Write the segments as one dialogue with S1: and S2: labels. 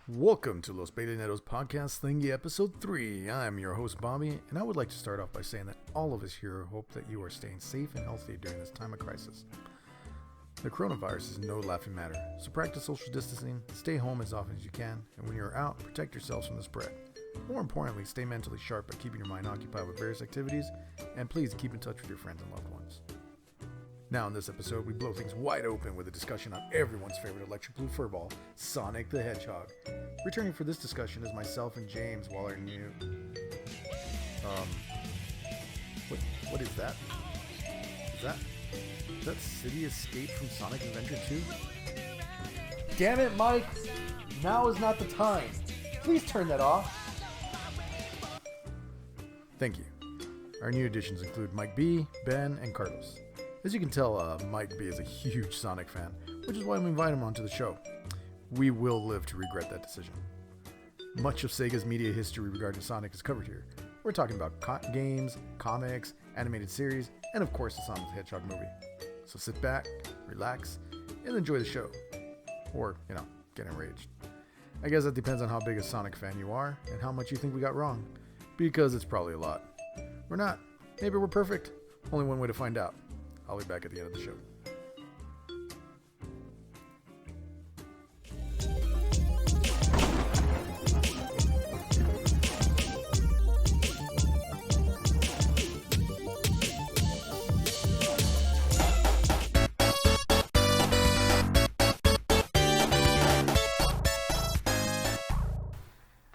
S1: Welcome to Los Peleoneros Podcast Thingy Episode 3. I'm your host, Bobby, and I would like to start off by saying that all of us here hope that you are staying safe and healthy during this time of crisis. The coronavirus is no laughing matter, so practice social distancing, stay home as often as you can, and when you're out, protect yourselves from the spread. More importantly, stay mentally sharp by keeping your mind occupied with various activities, and please keep in touch with your friends and loved ones. Now in this episode, we blow things wide open with a discussion on everyone's favorite electric blue furball, Sonic the Hedgehog. Returning for this discussion is myself and James while our new... What is that? Is that City Escape from Sonic Adventure 2? Damn it, Mike! Now is not the time. Please turn that off. Thank you. Our new additions include Mike B, Ben, and Carlos. As you can tell, Mike B is a huge Sonic fan, which is why we invite him onto the show. We will live to regret that decision. Much of Sega's media history regarding Sonic is covered here. We're talking about games, comics, animated series, and of course the Sonic the Hedgehog movie. So sit back, relax, and enjoy the show. Or, get enraged. I guess that depends on how big a Sonic fan you are and how much you think we got wrong. Because it's probably a lot. We're not. Maybe we're perfect. Only one way to find out. I'll be back at the end of the show.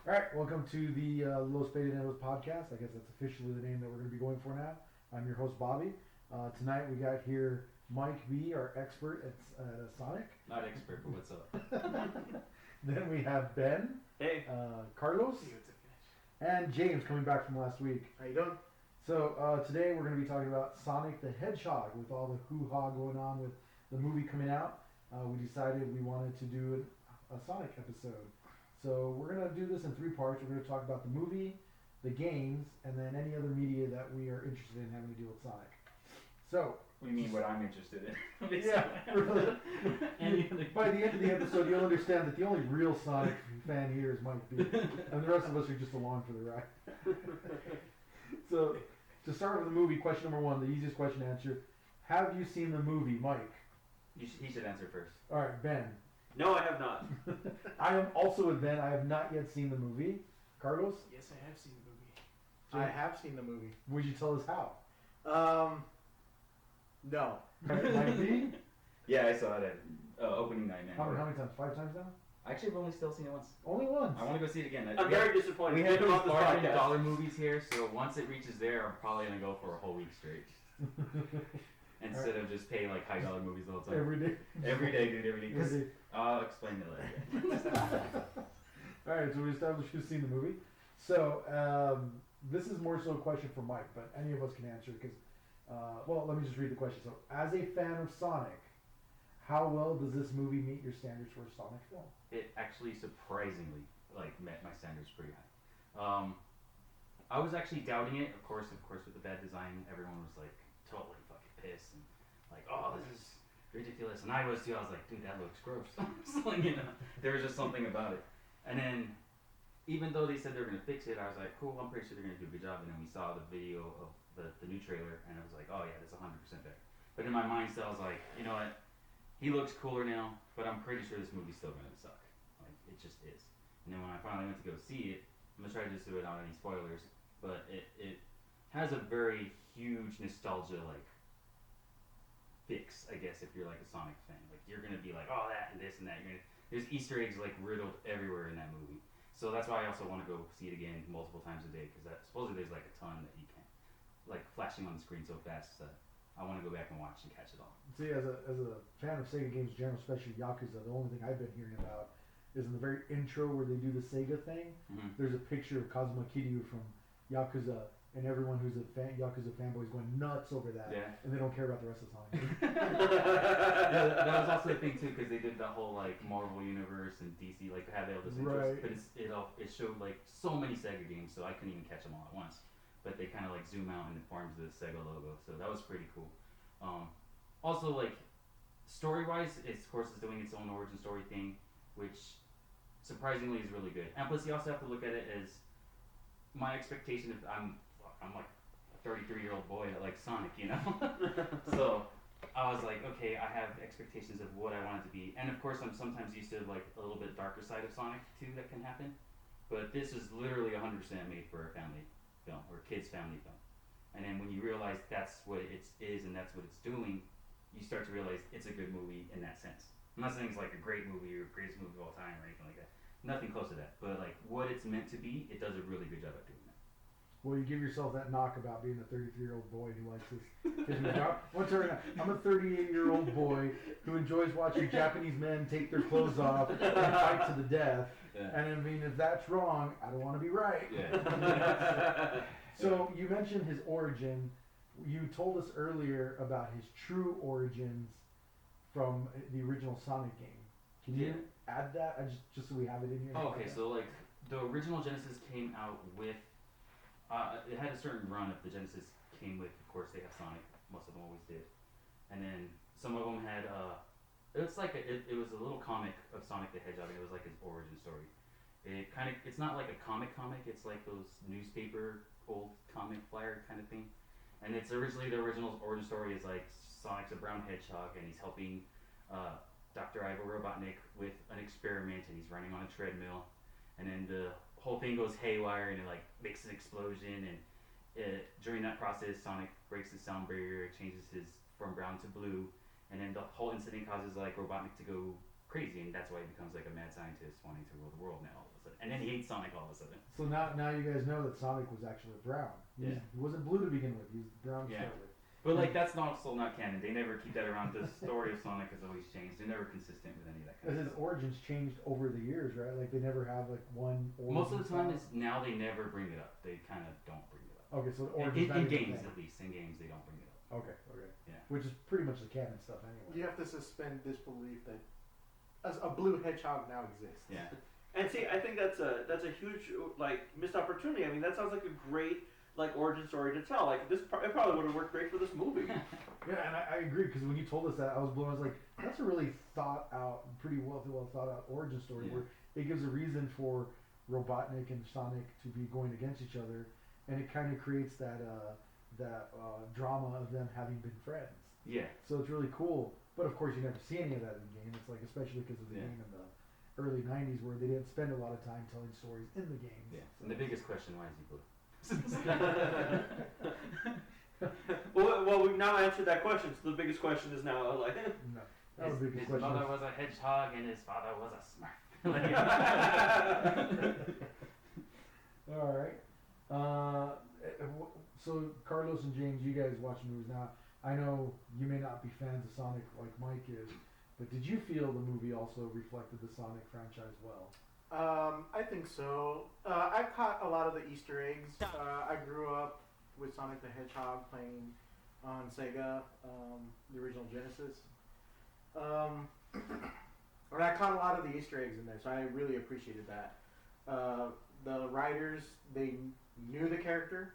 S1: All right, welcome to the Los Peleoneros Podcast. I guess that's officially the name that we're going to be going for now. I'm your host, Bobby. Tonight we got here Mike B, our expert at Sonic.
S2: Not expert, but what's up?
S1: Then we have Ben.
S2: Hey.
S1: Carlos. And James coming back from last week.
S3: How you doing?
S1: So today we're going to be talking about Sonic the Hedgehog. With all the hoo-ha going on with the movie coming out, we decided we wanted to do a Sonic episode. So we're going to do this in 3 parts. We're going to talk about the movie, the games, and then any other media that we are interested in having to do with Sonic. So,
S2: what do you mean what I'm interested in?
S1: Yeah, really. By the end of the episode, you'll understand that the only real Sonic fan here is Mike B. And the rest of us are just along for the ride. So, to start with the movie, question number 1, the easiest question to answer. Have you seen the movie, Mike?
S2: He should answer first.
S1: Alright, Ben.
S3: No, I have not.
S1: I am also with Ben. I have not yet seen the movie. Carlos?
S3: Yes, I have seen the movie. I have seen the movie.
S1: Would you tell us how?
S3: No.
S1: Mike B?
S2: Yeah, I saw it at opening night.
S1: How many times? 5 times now?
S2: Actually, I've only still seen it once.
S1: Only once?
S2: I want to go see it again.
S3: I'm very disappointed.
S2: We have those
S3: about this podcast.
S2: $5 movies here, so once it reaches there, I'm probably going to go for a whole week straight. Instead of just paying like high dollar movies all the time.
S1: Every day?
S2: Every day, dude, every day. Because I'll explain it later.
S1: Alright, so we established who's seen the movie. So, this is more so a question for Mike, but any of us can answer because, let me just read the question. So, as a fan of Sonic, how well does this movie meet your standards for a Sonic film?
S2: It actually surprisingly met my standards pretty high. I was actually doubting it, of course, with the bad design, everyone was like totally fucking pissed and like, oh, this is ridiculous. And I was too. I was like, dude, that looks gross. So, there was just something about it. And then, even though they said they were gonna fix it, I was like, cool, I'm pretty sure they're gonna do a good job. And then we saw the video of the new trailer, and I was like, oh yeah, that's 100% better. But in my mind, still, I was like, you know what? He looks cooler now, but I'm pretty sure this movie's still gonna suck. Like, it just is. And then when I finally went to go see it, I'm gonna try to just do it without any spoilers, but it has a very huge nostalgia fix, I guess, if you're like a Sonic fan. Like, you're gonna be like, oh, that and this and that. There's Easter eggs like riddled everywhere in that movie. So that's why I also want to go see it again multiple times a day, because supposedly there's like a ton that you can't, like flashing on the screen so fast that I want to go back and watch and catch it all.
S1: See, as a fan of Sega games in general, especially Yakuza, the only thing I've been hearing about is in the very intro where they do the Sega thing, there's a picture of Kazuma Kiryu from Yakuza, and everyone who's a Yakuza fanboy is going nuts over that, and they don't care about the rest of the song.
S2: Yeah, that was also a thing too, because they did the whole like Marvel universe and DC, like had all this interest, but it showed like so many Sega games, so I couldn't even catch them all at once. But they kind of like zoom out and it forms the Sega logo, so that was pretty cool. Also, like story-wise, it's of course doing its own origin story thing, which surprisingly is really good. And plus, you also have to look at it as my expectation. If I'm like a 33-year-old boy that likes Sonic, you know. So I was like, okay, I have expectations of what I want it to be, and of course, I'm sometimes used to like a little bit darker side of Sonic too that can happen. But this is literally 100% made for a family film or kids' family film. And then when you realize that's what it is and that's what it's doing, you start to realize it's a good movie in that sense. I'm not saying it's like a great movie or greatest movie of all time or anything like that. Nothing close to that. But like what it's meant to be, it does a really good job at doing that.
S1: Well, you give yourself that knock about being a 33-year-old boy who likes this. I'm a 38-year-old boy who enjoys watching Japanese men take their clothes off and fight to the death.
S2: Yeah.
S1: And I mean, if that's wrong, I don't want to be right.
S2: Yeah.
S1: So you mentioned his origin. You told us earlier about his true origins from the original Sonic game. Can you add that? Just so we have it in here.
S2: Oh, okay, so like the original Genesis came out with, it had a certain run of the Genesis came with. Of course, they have Sonic. Most of them always did. And then some of them had. It's like it was a little comic of Sonic the Hedgehog, and it was like his origin story. It's not like a comic. It's like those newspaper old comic flyer kind of thing. And it's originally the original origin story is like Sonic's a brown hedgehog and he's helping Dr. Ivo Robotnik with an experiment and he's running on a treadmill. And then the whole thing goes haywire and it like makes an explosion and during that process Sonic breaks the sound barrier, changes his from brown to blue, and then the whole incident causes like Robotnik to go crazy and that's why he becomes like a mad scientist wanting to rule the world now all of a sudden. And then he hates Sonic all of a sudden.
S1: So now you guys know that Sonic was actually brown. He wasn't blue to begin with. He was brown to start with.
S2: But like that's also not canon. They never keep that around. The story of Sonic has always changed. They're never consistent with any of that kind of
S1: Because his origins changed over the years, right? Like they never have like one origin.
S2: Most of the time is now they never bring it up. They kind of don't bring it up.
S1: Okay, so the origins
S2: in games at least. In games they don't bring it up.
S1: Okay.
S2: Yeah.
S1: Which is pretty much the canon stuff anyway.
S3: You have to suspend disbelief that a blue hedgehog now exists.
S2: Yeah.
S4: And see, I think that's a huge like missed opportunity. I mean, that sounds like a great like origin story to tell. Like it probably would have worked great for this movie.
S1: Yeah, and I agree because when you told us that, I was blown. I was like, that's a really thought out, pretty well thought out origin story where it gives a reason for Robotnik and Sonic to be going against each other, and it kind of creates that drama of them having been friends.
S2: Yeah.
S1: So it's really cool. But of course, you never see any of that in the game. It's like especially because of the game in the early '90s where they didn't spend a lot of time telling stories in the games.
S2: Yeah. And the biggest question: why is he blue?
S4: well, we've now answered that question. So the biggest question is now like.
S1: No, that was the biggest
S2: His
S1: question.
S2: mother was a hedgehog and his father was a Smurf.
S1: All right. So Carlos and James, you guys watch movies now. I know you may not be fans of Sonic like Mike is, but did you feel the movie also reflected the Sonic franchise well?
S3: I think so. I caught a lot of the Easter eggs. I grew up with Sonic the Hedgehog playing on Sega, the original Genesis. And I caught a lot of the Easter eggs in there, so I really appreciated that. The writers, they knew the character,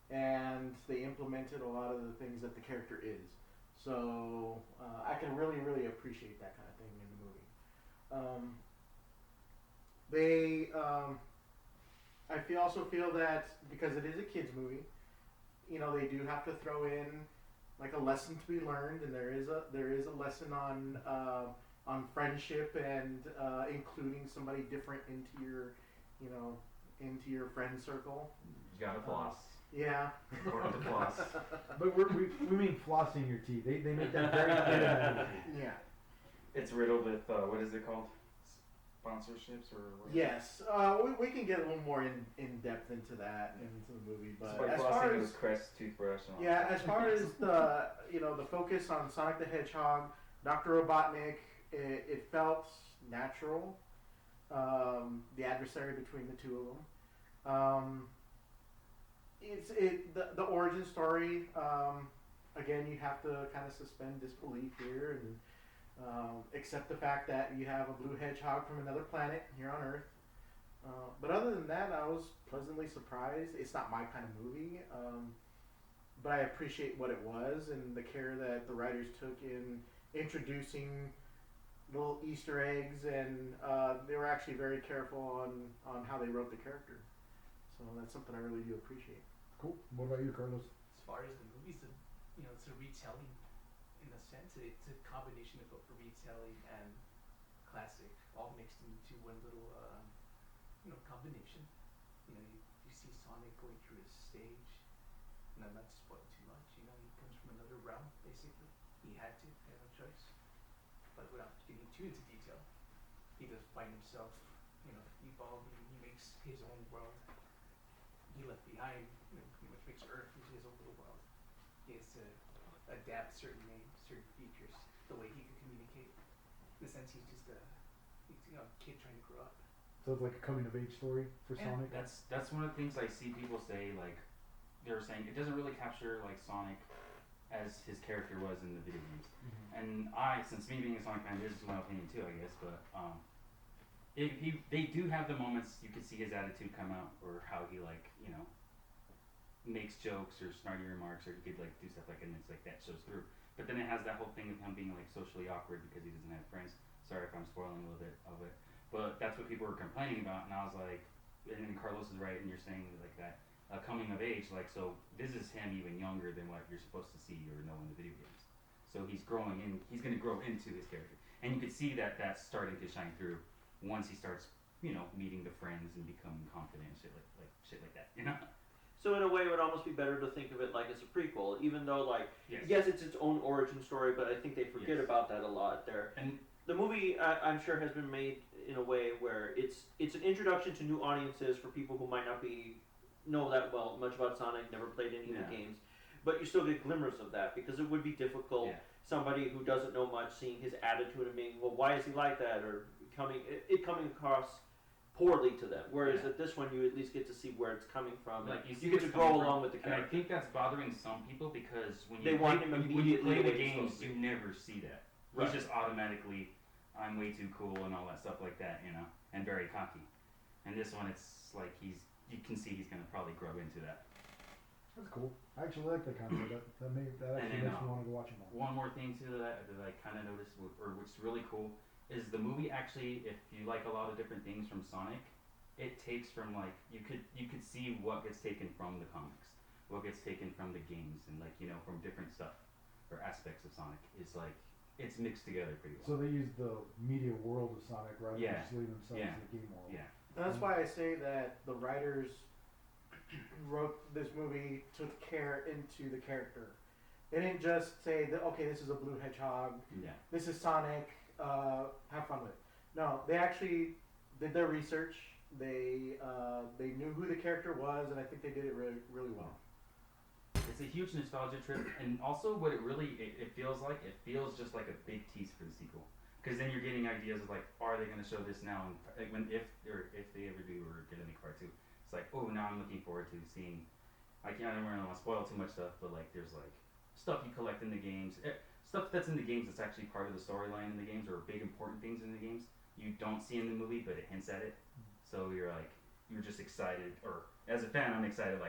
S3: and they implemented a lot of the things that the character is. So I can really, really appreciate that kind of thing in the movie. I also feel that because it is a kids movie, you know, they do have to throw in like a lesson to be learned, and there is a lesson on friendship and including somebody different into your friend circle.
S2: You gotta floss.
S3: Yeah.
S2: Important to floss.
S1: But we mean flossing your teeth. They make that very clear in the movie.
S3: Yeah.
S2: It's riddled with what is it called? Sponsorships or whatever?
S3: Yes. We can get a little more in depth into that into the movie, but
S2: It's
S3: as
S2: like
S3: far
S2: flossing
S3: as
S2: with Crest toothbrush and all
S3: yeah,
S2: that.
S3: as far as the focus on Sonic the Hedgehog, Dr. Robotnik, it felt natural. The adversary between the two of them. The origin story. Again, you have to kind of suspend disbelief here and accept the fact that you have a blue hedgehog from another planet here on Earth. But other than that, I was pleasantly surprised. It's not my kind of movie, but I appreciate what it was and the care that the writers took in introducing little Easter eggs, and they were actually very careful on how they wrote the character. So that's something I really do appreciate.
S1: Cool. What about you, Carlos?
S5: As far as the movies, it's a retelling in a sense. It's a combination of both a retelling and classic, all mixed into one little, combination. You see Sonic going through his stage, and I'm not spoiling too much. He comes from another realm, basically. He had no choice. But without getting too into detail, he does find himself, evolving. He makes his own world. He left behind, pretty much makes Earth into his own little world. He has to adapt certain names, certain features, the way he can communicate. In a sense, he's just a kid trying to grow up.
S1: So it's like a coming of age story for
S5: Yeah.
S1: Sonic.
S2: That's one of the things I see people say, like they were saying it doesn't really capture like Sonic as his character was in the video games. And since me being a Sonic fan, this is my opinion too, I guess, but they do have the moments you could see his attitude come out, or how he makes jokes or snarky remarks, or he could like do stuff like, and it's like that shows through. But then it has that whole thing of him being like socially awkward because he doesn't have friends. Sorry if I'm spoiling a little bit of it, but that's what people were complaining about, and I was like, and then Carlos is right, and you're saying like that coming of age, like, so this is him even younger than what you're supposed to see or know in the video games. So he's growing in, he's going to grow into his character, and you could see that that's starting to shine through once he starts, meeting the friends and becoming confident and shit like that,
S4: So in a way, it would almost be better to think of it like as a prequel, even though
S2: Yes.
S4: yes, it's its own origin story, but I think they forget
S2: Yes.
S4: about that a lot there.
S2: And
S4: The movie, I'm sure, has been made in a way where it's an introduction to new audiences for people who might not know that much about Sonic, never played any of the games, but you still get glimmers of that, because it would be difficult.
S2: Yeah.
S4: Somebody who doesn't know much seeing his attitude and being, well, why is he like that, or coming across poorly to them. Whereas
S2: Yeah.
S4: at this one, you at least get to see where it's coming from.
S2: like
S4: you
S2: see
S4: get to
S2: what's
S4: grow
S2: coming from.
S4: along with the
S2: And I
S4: character.
S2: think that's bothering some people because when
S4: They
S2: you
S4: want
S2: play,
S4: him
S2: when you
S4: immediately
S2: play the
S4: the way he's
S2: games,
S4: supposed to.
S2: you never see that.
S4: Right.
S2: He's just automatically, I'm way too cool and all that stuff like that, and very cocky. And this one, it's like you can see he's gonna probably grow into that.
S1: That's cool. I actually like that concept. that actually
S2: then,
S1: makes me want to go watch it more.
S2: One more thing to that I kind of noticed, or what's really cool, is the movie actually, if you like a lot of different things from Sonic, it takes from you could see what gets taken from the comics, what gets taken from the games, and from different stuff or aspects of Sonic. It's mixed together pretty well.
S1: So they use the media world of Sonic rather
S2: Yeah.
S1: than just leaving themselves
S2: Yeah.
S1: to the game world.
S2: Yeah.
S3: And that's why I say that the writers wrote this movie, took care into the character. They didn't just say that, okay, this is a blue hedgehog,
S2: Yeah.
S3: this is Sonic, have fun with it. No, they actually did their research. They knew who the character was, and I think they did it really, really well.
S2: It's a huge nostalgia trip, and also what it feels like, it feels just like a big tease for the sequel. Because then you're getting ideas of are they going to show this now? And if they ever do or get any part two, it's like, oh, now I'm looking forward to seeing. I don't really want to spoil too much stuff, but there's stuff you collect in the games, stuff that's in the games that's actually part of the storyline in the games, or big important things in the games you don't see in the movie, but it hints at it. So you're just excited, or as a fan, I'm excited.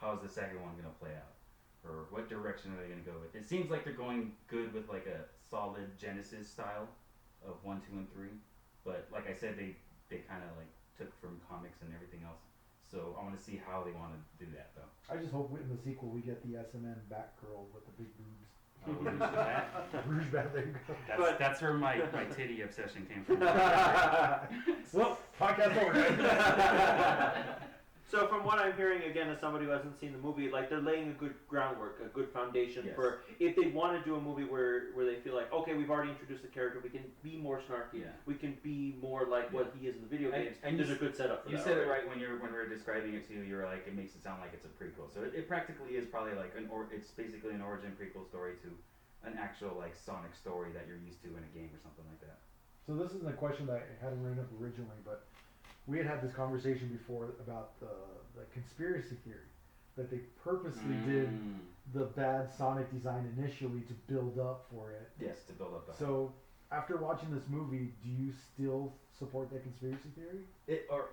S2: How is the second one gonna play out, or what direction are they gonna go with? It seems like they're going good with a solid Genesis style of 1, 2, and 3, but like I said, they kind of took from comics and everything else. So I want to see how they want to do that though.
S1: I just hope in the sequel we get the SMN Batgirl with the big boobs. Rouge Bat, there you go.
S2: That's where my titty obsession came from.
S1: Well, podcast over.
S4: So from what I'm hearing, again, as somebody who hasn't seen the movie, they're laying a good groundwork, a good foundation
S2: Yes.
S4: for if they want to do a movie where they feel like, okay, we've already introduced the character, we can be more snarky,
S2: Yeah.
S4: we can be more like what he is in the video games.
S2: And
S4: there's
S2: you
S4: a good setup for
S2: You
S4: that.
S2: said it right when we were describing it to you. You were like, it makes it sound like it's a prequel. So it practically is probably it's basically an origin prequel story to an actual Sonic story that you're used to in a game or something like that.
S1: So this isn't a question that I hadn't written up originally, but we had this conversation before about the conspiracy theory that they purposely did the bad Sonic design initially to build up for it.
S2: Yes, to build up the.
S1: So after watching this movie, do you still support that conspiracy theory?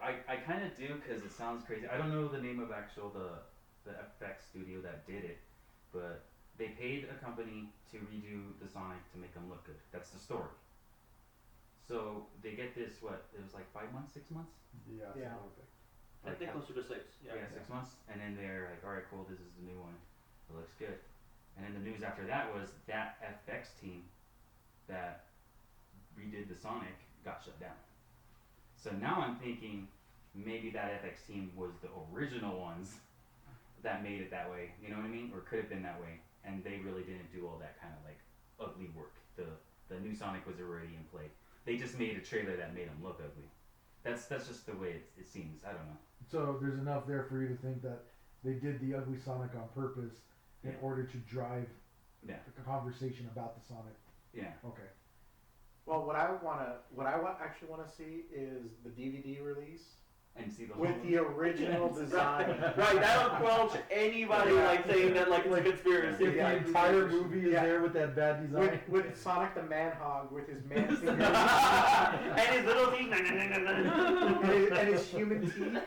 S2: I kind of do, because it sounds crazy. I don't know the name of the FX studio that did it, but they paid a company to redo the Sonic to make them look good. That's the story. So they get this, what, it was like 5 months, 6 months?
S1: Yeah.
S3: Yeah.
S4: I think closer to 6.
S2: Yeah, 6 months. And then they're like, alright, cool, this is the new one. It looks good. And then the news after that was that FX team that redid the Sonic got shut down. So now I'm thinking maybe that FX team was the original ones that made it that way, you know what I mean? Or could have been that way. And they really didn't do all that kind of like ugly work. The new Sonic was already in play. They just made a trailer that made him look ugly. That's just the way it seems. I don't know.
S1: So there's enough there for you to think that they did the ugly Sonic on purpose in order to drive
S2: Yeah.
S1: a conversation about the Sonic.
S2: Yeah.
S1: Okay.
S3: Well, what I actually want to see is the DVD release
S2: And see the
S3: with
S2: whole
S3: the original design.
S4: Right, that'll quelch anybody like saying that like it's a conspiracy.
S1: If the entire movie is there with that bad design.
S3: With Sonic the Manhog with his man fingers
S4: And his little teeth.
S3: and his human teeth.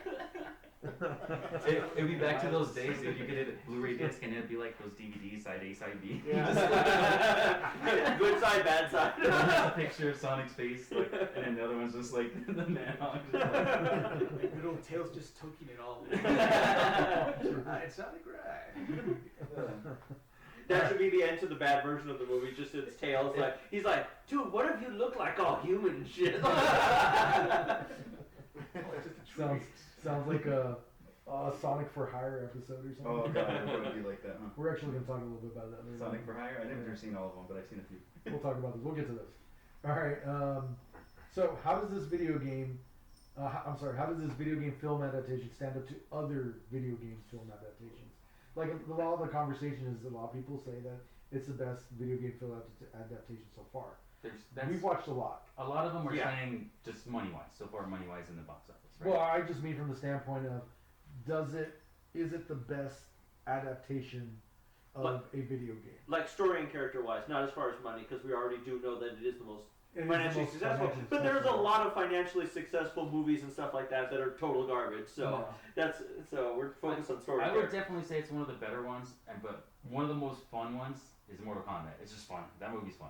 S2: It'd be back to those days if you could hit a Blu-ray disc and it'd be like those DVDs, side A, side B.
S3: Yeah.
S4: Good side, bad side.
S2: Just a picture of Sonic's face, like, and then the other one's just like the Manhog. Like,
S5: Little Tails just toking it all. It's Sonic right.
S4: That should be the end to the bad version of the movie. Just its tails. Like he's like, dude, what if you look like all human and shit?
S1: Sounds like a Sonic for Hire episode or something.
S2: oh god, it would be like that, huh?
S1: We're actually going to talk a little bit about that later.
S2: Sonic for Hire? I've never seen all of them, but I've seen a few.
S1: We'll talk about this. We'll get to this. All right. So how does this video game? How does this video game film adaptation stand up to other video game film adaptations? Like a lot of the conversation is a lot of people say that it's the best video game film adaptation so far. We've watched a lot.
S2: A lot of them are saying just money-wise. So far, money-wise in the box office, right?
S1: Well, I just mean from the standpoint of, is it the best adaptation of a video game?
S4: Like story and character wise, not as far as money, because we already do know that it is the most
S1: It is
S4: financially
S1: the most
S4: successful.
S1: financially
S4: But there's a
S1: successful.
S4: lot of financially successful movies and stuff like that are total garbage. So
S1: No.
S4: we're focused on story.
S2: I
S4: and
S2: would
S4: character.
S2: definitely say it's one of the better ones, but one of the most fun ones is Mortal Kombat. It's just fun. That movie's fun.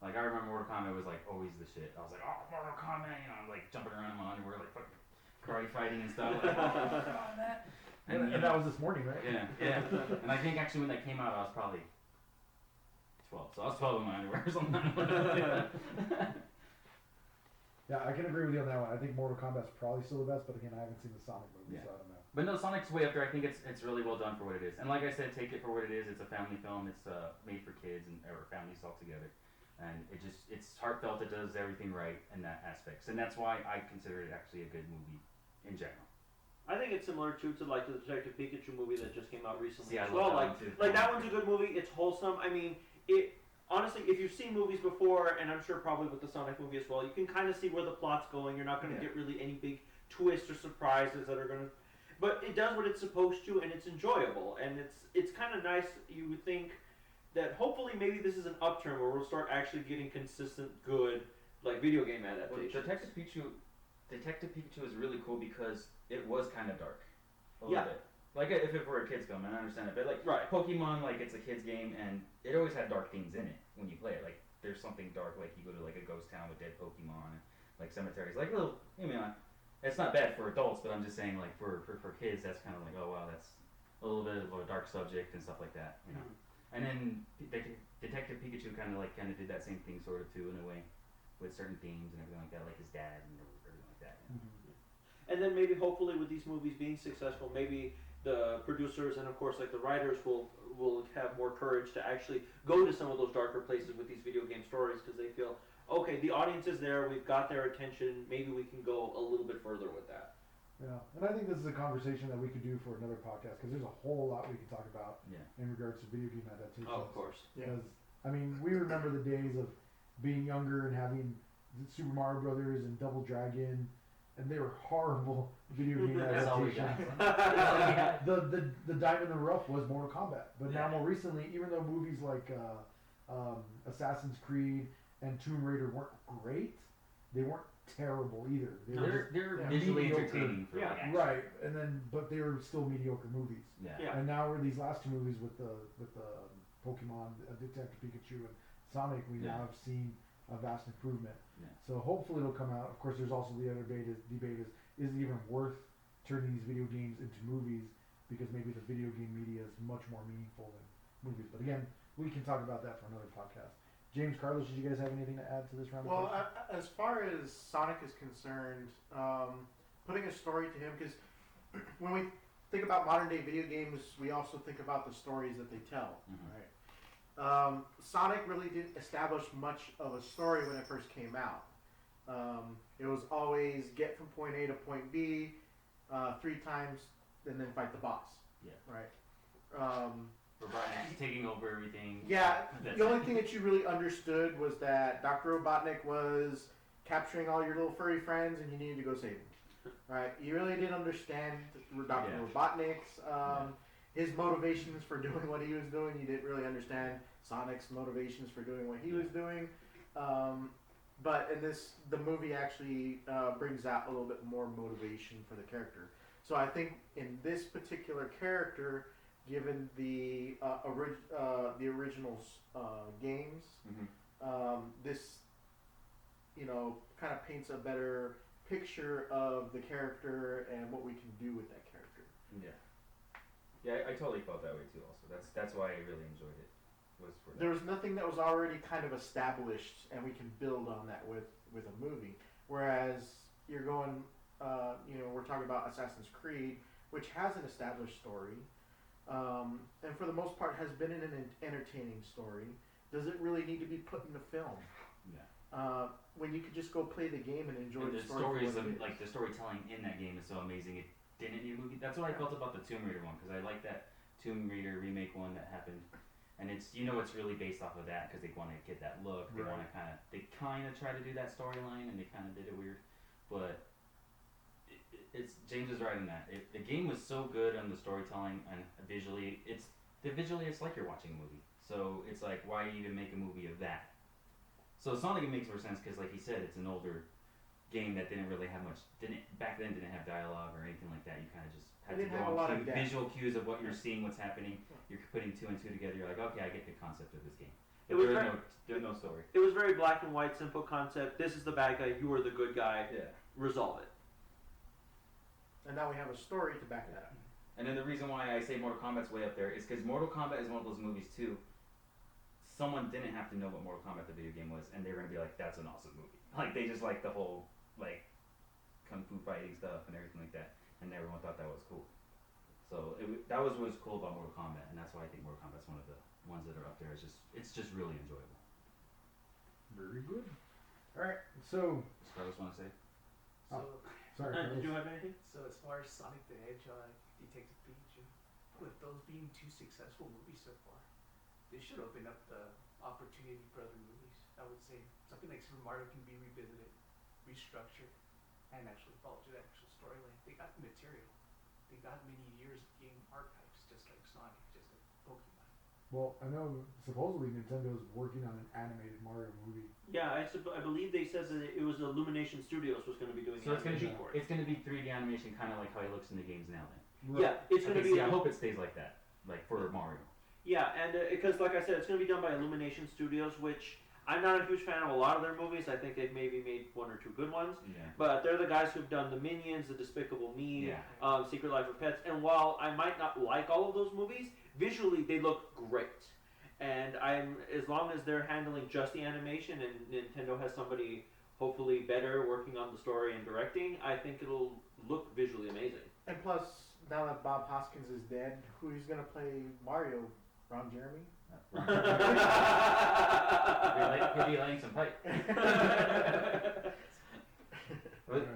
S2: Like, I remember Mortal Kombat was like always the shit. I was like, oh, Mortal Kombat, you know, I'm like jumping around in my underwear, like fucking karate fighting and stuff. Like, oh, Mortal Kombat.
S1: And
S2: you
S1: that
S2: know,
S1: was this morning, right?
S2: yeah. And I think actually when that came out, I was probably 12. So I was 12 in my underwear or something.
S1: Yeah, I can agree with you on that one. I think Mortal Kombat's probably still the best, but again, I haven't seen the Sonic movie, so I don't know.
S2: But no, Sonic's way up there. I think it's really well done for what it is. And like I said, take it for what it is. It's a family film. It's made for kids or families all together. And it's heartfelt. It does everything right in that aspects. And that's why I consider it actually a good movie in general.
S4: I think it's similar to like the Detective Pikachu movie that just came out recently
S2: See, I
S4: as
S2: love
S4: well.
S2: that one too.
S4: Like that one's a good movie. It's wholesome. I mean, it honestly, if you've seen movies before, and I'm sure probably with the Sonic movie as well, you can kind of see where the plot's going. You're not going to get really any big twists or surprises that are going to. But it does what it's supposed to, and it's enjoyable, and it's kind of nice. You would think that hopefully maybe this is an upturn where we'll start actually getting consistent, good like video game adaptations.
S2: Well, Detective Pikachu is really cool because it was kind of dark a little bit. Like if it were a kid's film, and I understand it, but like Pokemon, like it's a kid's game, and it always had dark themes in it when you play it. Like there's something dark, like you go to like a ghost town with dead Pokemon, and like cemeteries, like little. I mean, it's not bad for adults, but I'm just saying, like for kids, that's kind of like, oh wow, that's a little bit of a dark subject and stuff like that, you know. And then Detective Pikachu kind of did that same thing sort of too in a way, with certain themes and everything like that, like his dad and everything like that. You know?
S4: And then maybe hopefully with these movies being successful, maybe the producers and of course like the writers will have more courage to actually go to some of those darker places with these video game stories because they feel, okay, the audience is there, we've got their attention, maybe we can go a little bit further with that.
S1: Yeah, and I think this is a conversation that we could do for another podcast because there's a whole lot we could talk about in regards to video game adaptations.
S4: Oh, of course.
S1: Because, I mean, we remember the days of being younger and having Super Mario Brothers and Double Dragon, and they were horrible video game
S2: That's all we got.
S1: adaptations. The diamond in the rough was Mortal Kombat, but now more recently, even though movies like Assassin's Creed and Tomb Raider weren't great, they weren't terrible either.
S2: They're visually entertaining for like action.
S1: Right, but they were still mediocre movies.
S2: Yeah.
S1: And now these last two movies with the Pokemon, Detective Pikachu and Sonic, we now have seen a vast improvement.
S2: Yeah.
S1: So hopefully it'll come out. Of course, there's also the other debate is it even worth turning these video games into movies, because maybe the video game media is much more meaningful than movies. But again, we can talk about that for another podcast. James, Carlos, did you guys have anything to add to this round?
S3: Well, as far as Sonic is concerned, putting a story to him, because when we think about modern day video games, we also think about the stories that they tell, right? Sonic really didn't establish much of a story when it first came out. It was always get from point A to point B 3 times, and then fight the boss.
S2: Yeah.
S3: Right.
S2: Robotnik's taking over everything.
S3: Yeah, the only thing that you really understood was that Dr. Robotnik was capturing all your little furry friends and you needed to go save them. Right? You really didn't understand Dr. Robotnik's, his motivations for doing what he was doing. You didn't really understand Sonic's motivations for doing what he was doing. But in this, the movie actually brings out a little bit more motivation for the character. So I think in this particular character, given the original games, this, kind of paints a better picture of the character and what we can do with that character.
S2: Yeah, I totally felt that way too. Also, that's why I really enjoyed it.
S3: There was nothing that was already kind of established, and we can build on that with a movie. Whereas you're going, we're talking about Assassin's Creed, which has an established story. And for the most part has been an entertaining story. Does it really need to be put in a film?
S2: Yeah.
S3: When you could just go play the game and enjoy the story.
S2: Like the storytelling in that game is so amazing. It didn't need a movie. That's what I felt about the Tomb Raider one, because I like that Tomb Raider remake one that happened, and it's it's really based off of that because they want to get that look. They want to kind of try to do that storyline, and they kind of did it weird, but. It's James is right in that. The game was so good on the storytelling and visually. It's like you're watching a movie. So it's like, why even make a movie of that? So Sonic makes more sense because, like he said, it's an older game that didn't really have much. Back then didn't have dialogue or anything like that. You kind of just had to go on visual cues of what you're seeing, what's happening. You're putting 2 and 2 together. You're like, okay, I get the concept of this game. There's no story.
S4: It was very black and white, simple concept. This is the bad guy. You are the good guy.
S2: Yeah.
S4: Resolve it.
S3: And now we have a story to back that up.
S2: And then the reason why I say Mortal Kombat's way up there is because Mortal Kombat is one of those movies too. Someone didn't have to know what Mortal Kombat the video game was, and they were gonna be like, "That's an awesome movie." Like they just like the whole kung fu fighting stuff and everything like that, and everyone thought that was cool. So that was what was cool about Mortal Kombat, and that's why I think Mortal Kombat's one of the ones that are up there. It's just really enjoyable.
S1: Very good. All right, so.
S2: Does Carlos want to say?
S1: Sorry,
S4: did you have anything?
S5: So as far as Sonic the Hedgehog, Detective Pikachu, with those being 2 successful movies so far, they should open up the opportunity for other movies. I would say something like Super Mario can be revisited, restructured, and actually follow to the actual storyline. They got the material. They got many years of game archives, just like Sonic, just like Pokemon.
S1: Well, I know supposedly Nintendo's working on an animated Mario movie.
S4: Yeah, I believe they said that it was Illumination Studios was going to be doing the animation for it.
S2: It's going to be 3D animation, kind of like how he looks in the games now. Then.
S1: Right.
S4: Yeah, it's going to be.
S2: I hope it stays like that, like for Mario.
S4: Yeah, and because like I said, it's going to be done by Illumination Studios, which I'm not a huge fan of a lot of their movies. I think they've maybe made 1 or 2 good ones.
S2: Yeah.
S4: But they're the guys who've done the Minions, the Despicable Me, Secret Life of Pets, and while I might not like all of those movies, visually they look great. And as long as they're handling just the animation and Nintendo has somebody hopefully better working on the story and directing, I think it'll look visually amazing.
S3: And plus, now that Bob Hoskins is dead, who's going to play Mario? Ron Jeremy?
S2: He'll be laying some pipe.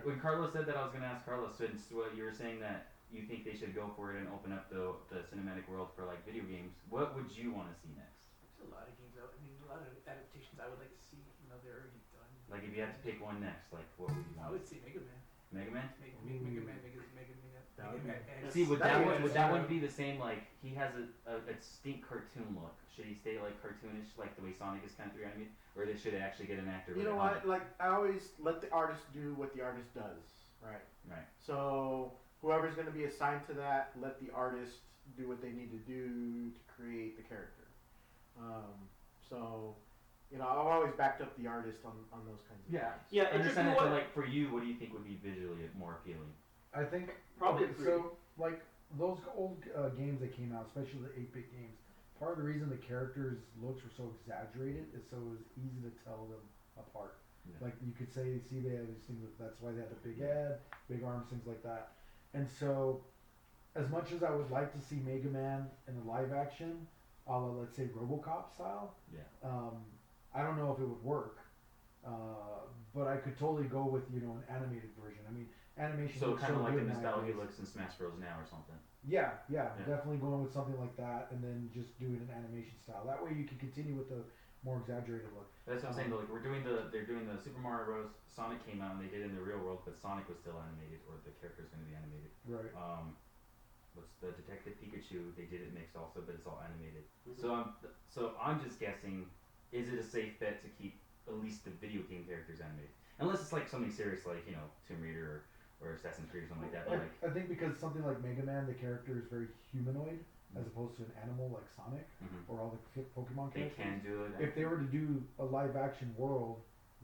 S2: When Carlos said that, I was going to ask Carlos, since you were saying that you think they should go for it and open up the cinematic world for video games, what would you want to see next?
S5: There's a lot of games out. I mean, a lot of adaptations I would like to see. They're already done.
S2: Like if you had to pick one next, what would you want?
S5: I would say Mega Man.
S2: Mega Man?
S5: Mega Man.
S2: See, would that one be the same? Like he has a distinct cartoon look. Should he stay cartoonish, like the way Sonic is kind of 3D animated, or should it actually get an actor?
S3: You know what? I always let the artist do what the artist does. Right.
S2: Right.
S3: So whoever's going to be assigned to that, let the artist do what they need to do to create the character. So I've always backed up the artist on those kinds of
S2: Yeah.
S3: things.
S4: Yeah, and
S2: Understand
S4: just
S2: that,
S4: what-
S2: but like for you, what do you think would be visually more appealing?
S1: I think
S4: Probably
S1: okay,
S4: agree.
S1: so. Like those old games that came out, especially the 8-bit games. Part of the reason the characters' looks were so exaggerated is so it was easy to tell them apart.
S2: Yeah.
S1: Like you could say, see, they have these things. That's why they had the big head, big arms, things like that. And so, as much as I would like to see Mega Man in a live action, a la, let's say, RoboCop style,
S2: Yeah.
S1: I don't know if it would work. But I could totally go with an animated version. I mean, animation.
S2: So
S1: looks
S2: kind of like the
S1: good
S2: nostalgia
S1: nowadays.
S2: looks in Smash Bros. Now or something.
S1: Yeah,
S2: Yeah.
S1: definitely going with something like that, and then just doing an animation style. That way, you can continue with the more exaggerated look.
S2: That's what I'm saying. Though, like they're doing the Super Mario Bros. Sonic came out and they did it in the real world, but Sonic was still animated, or the character's going to be animated.
S1: Right.
S2: What's the Detective Pikachu? They did it mixed also, but it's all animated.
S4: Mhm.
S2: So I'm just guessing, is it a safe bet to keep at least the video game characters animated, unless it's like something serious like Tomb Raider or Assassin's Creed or something like that. But like,
S1: I think because something like Mega Man, the character is very humanoid as opposed to an animal like Sonic
S2: mhm.
S1: or all the Pokemon
S2: They
S1: characters.
S2: can do it.
S1: If they were to do a live action world,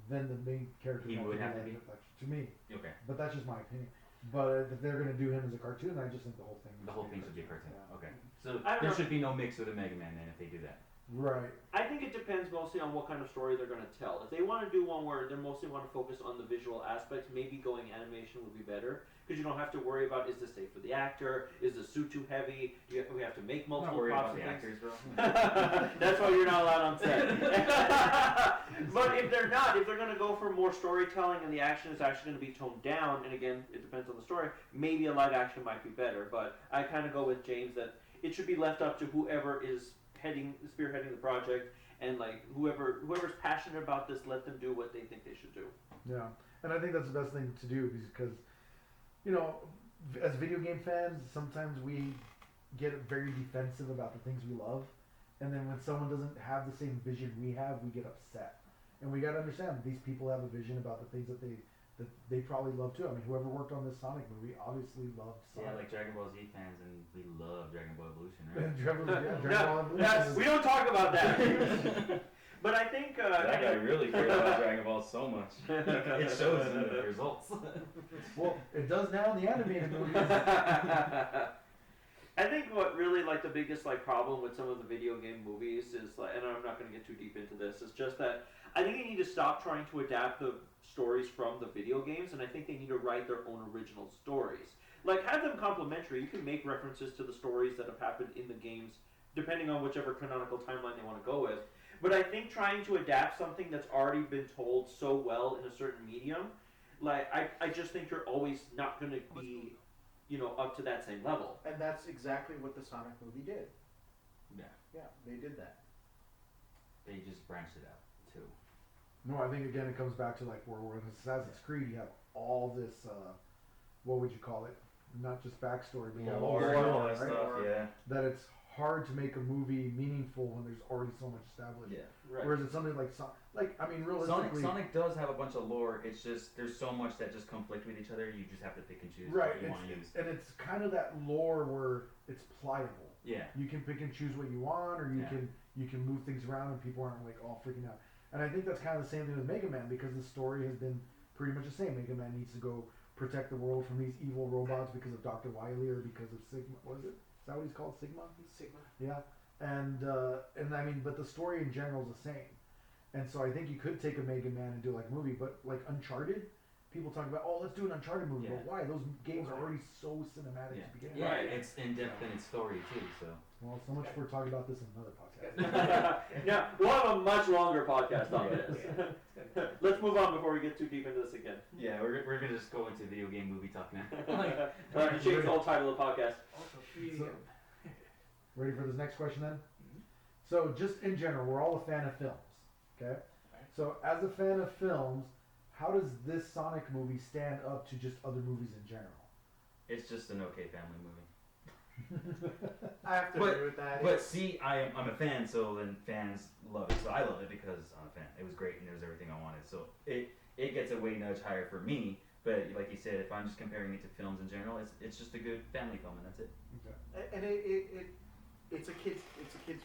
S1: then the main character
S2: He would have to
S1: live
S2: be?
S1: action, to me.
S2: Okay.
S1: But that's just my opinion. But if they're gonna do him as a cartoon, I just think the whole thing.
S2: The whole thing should be a cartoon.
S1: Yeah.
S2: Okay. So
S4: I don't
S2: there
S4: know.
S2: should be no mix with a Mega Man then if they do that.
S1: Right.
S4: I think it depends mostly on what kind of story they're going to tell. If they want to do one where they mostly want to focus on the visual aspects, maybe going animation would be better because you don't have to worry about is this safe for the actor, is the suit too heavy, we have to make
S2: I'm not
S4: multiple
S2: worried
S4: props
S2: about the
S4: and things.
S2: actors, bro.
S4: That's why you're not allowed on set. But if they're going to go for more storytelling and the action is actually going to be toned down, and again, it depends on the story, maybe a live action might be better. But I kind of go with James that it should be left up to whoever is spearheading the project, and like whoever's passionate about this, let them do what they think they should do.
S1: Yeah, and I think that's the best thing to do because, as video game fans, sometimes we get very defensive about the things we love, and then when someone doesn't have the same vision we have, we get upset. And we gotta understand these people have a vision about the things that they probably love too. I mean, whoever worked on this Sonic movie obviously loved Sonic.
S2: Yeah, like Dragon Ball Z fans, and we love Dragon Ball Evolution, right?
S1: Dragon Ball
S4: No,
S1: Evolution.
S4: we don't talk about that. But I think
S2: That guy really cared about Dragon Ball so much. It shows in the results.
S1: Well, it does now in the animated movies.
S4: I think what really the biggest problem with some of the video game movies is and I'm not going to get too deep into this, is just that I think they need to stop trying to adapt the stories from the video games, and I think they need to write their own original stories. Have them complementary. You can make references to the stories that have happened in the games, depending on whichever canonical timeline they want to go with. But I think trying to adapt something that's already been told so well in a certain medium, I just think you're always not going to be, up to that same level.
S3: And that's exactly what the Sonic movie did.
S2: Yeah.
S3: Yeah, they did that.
S2: They just branched it out too.
S1: No, I think again it comes back to where in Assassin's Creed you have all this, what would you call it? Not just backstory, but you have all
S2: Lore
S1: this
S2: and all
S1: lore,
S2: that
S1: right?
S2: stuff, yeah.
S1: That it's hard to make a movie meaningful when there's already so much established.
S2: Yeah.
S4: Right.
S1: Whereas it's something realistically,
S2: Sonic does have a bunch of lore. It's just there's so much that just conflict with each other. You just have to pick and choose
S1: right?
S2: what you want to use.
S1: And it's kind of that lore where it's pliable.
S2: Yeah.
S1: You can pick and choose what you want, or you can move things around, and people aren't all freaking out. And I think that's kind of the same thing with Mega Man because the story has been pretty much the same. Mega Man needs to go protect the world from these evil robots because of Dr. Wily or because of Sigma. What is it? Is that what he's called? Sigma?
S5: Sigma.
S1: Yeah. And I mean, but the story in general is the same. And so I think you could take a Mega Man and do a movie, but Uncharted, people talk about, let's do an Uncharted movie.
S2: Yeah.
S1: But why? Those games are already so cinematic
S2: Yeah.
S1: to begin with.
S2: Yeah, it's in depth in its story too. So.
S1: Well, so much for talking about this in another podcast.
S4: Now, we'll have a much longer podcast on
S2: Yeah.
S4: this. Let's move on before we get too deep into this again.
S2: Yeah, we're gonna just go into video game movie talk now.
S4: Alright, change the whole title of the podcast.
S5: Also, 3D.
S1: So- Ready for this next question then? So just in general, we're all a fan of films, okay? So as a fan of films, how does this Sonic movie stand up to just other movies in general?
S2: It's just an okay family movie.
S3: I have to
S2: But-
S3: agree with that.
S2: But see, I'm a fan, so then fans love it. So I love it because I'm a fan. It was great and it was everything I wanted. So it gets a way nudge higher for me. But like you said, if I'm just comparing it to films in general, it's just a good family film and that's it.
S1: Okay.
S3: And it's a kids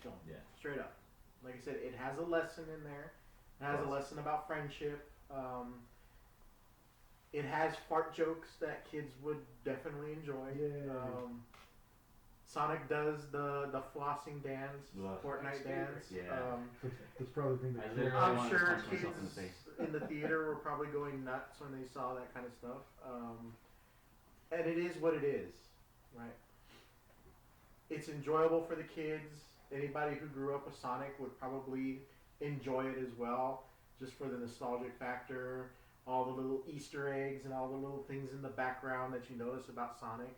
S3: film.
S2: Yeah.
S3: Straight up. Like I said, it has a lesson in there. It has a lesson about friendship. It has fart jokes that kids would definitely enjoy.
S1: Yeah.
S3: Sonic does the flossing dance,
S2: Love
S3: Fortnite dance.
S2: Yeah.
S1: That's probably the thing
S2: I
S1: that
S2: literally
S3: I'm
S2: wanted to
S3: sure
S2: punch myself in the
S3: kids
S2: face.
S3: in the theater were probably going nuts when they saw that kind of stuff. And it is what it is, right? It's enjoyable for the kids. Anybody who grew up with Sonic would probably enjoy it as well, just for the nostalgic factor, all the little Easter eggs and all the little things in the background that you notice about Sonic.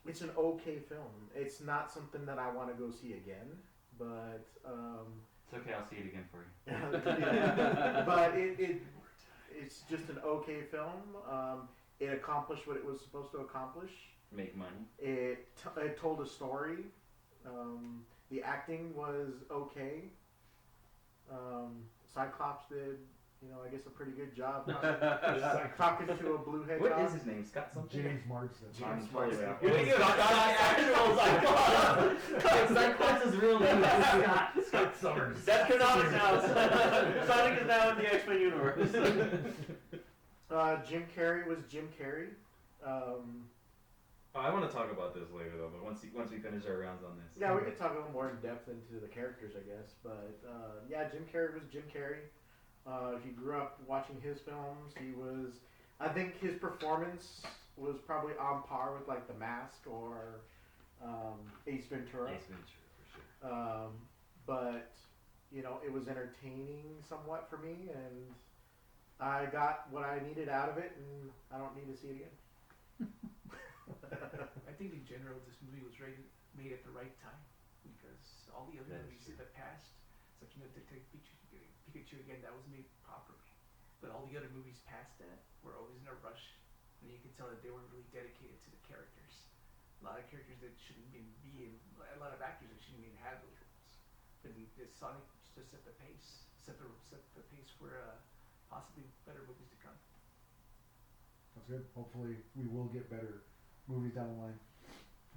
S3: It's an okay film. It's not something that I want to go see again, but
S2: It's okay, I'll see it again for you.
S3: but it's just an okay film. It accomplished what it was supposed to accomplish.
S2: Make money.
S3: It told a story. The acting was okay. Cyclops did, I guess a pretty good job talking to a blue hedgehog.
S2: What is his name? Scott something?
S1: James Marsden.
S2: James Marsden.
S4: We need to actual Cyclops.
S2: Cyclops' real name is Scott.
S1: Scott Summers.
S4: That's canonic now. Sonic is now in the X-Men universe.
S3: Jim Carrey was Jim Carrey.
S6: I want to talk about this later though, but once we finish our rounds on this.
S3: Yeah, we could talk a little more in depth into the characters, I guess. But yeah, Jim Carrey was Jim Carrey. If you grew up watching his films, I think his performance was probably on par with like The Mask or Ace Ventura.
S2: Ace Ventura, for sure.
S3: But it was entertaining somewhat for me, and I got what I needed out of it, and I don't need to see it again.
S5: I think in general this movie was made at the right time, because all the other
S2: That is
S5: movies
S2: true.
S5: in the past, such as Detective Pikachu again, that was made properly. But all the other movies past that were always in a rush, and you could tell that they weren't really dedicated to the characters. A lot of characters that shouldn't even be in, a lot of actors that shouldn't even have those roles. But this Sonic just set the pace, set the pace for possibly better movies to come.
S1: That's good. Hopefully we will get better movies down the line.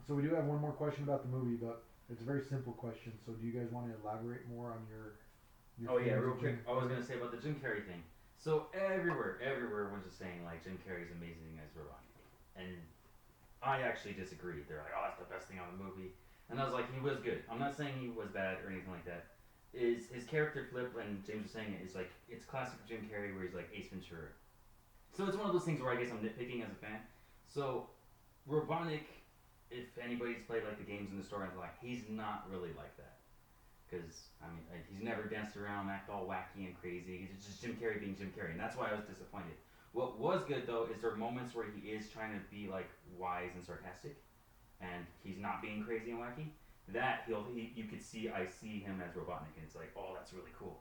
S1: So we do have one more question about the movie, but it's a very simple question. So do you guys want to elaborate more on your
S2: Oh yeah,
S1: feelings
S2: real
S1: of
S2: quick.
S1: Jim
S2: I was
S1: Carrey?
S2: gonna say about the Jim Carrey thing. So everywhere was just saying like Jim Carrey's amazing as Robotnik, and I actually disagreed. They're like, oh, that's the best thing on the movie, and I was like, he was good. I'm not saying he was bad or anything like that. Is his character flip, and James was saying it, is like it's classic Jim Carrey where he's like Ace Ventura. So it's one of those things where I guess I'm nitpicking as a fan. So Robotnik, if anybody's played like the games in the story, I'm like, he's not really like that. Because, I mean, like, he's never danced around, act all wacky and crazy. He's just Jim Carrey being Jim Carrey, and that's why I was disappointed. What was good, though, is there are moments where he is trying to be, like, wise and sarcastic, and he's not being crazy and wacky. That, you could see, I see him as Robotnik, and it's like, oh, that's really cool.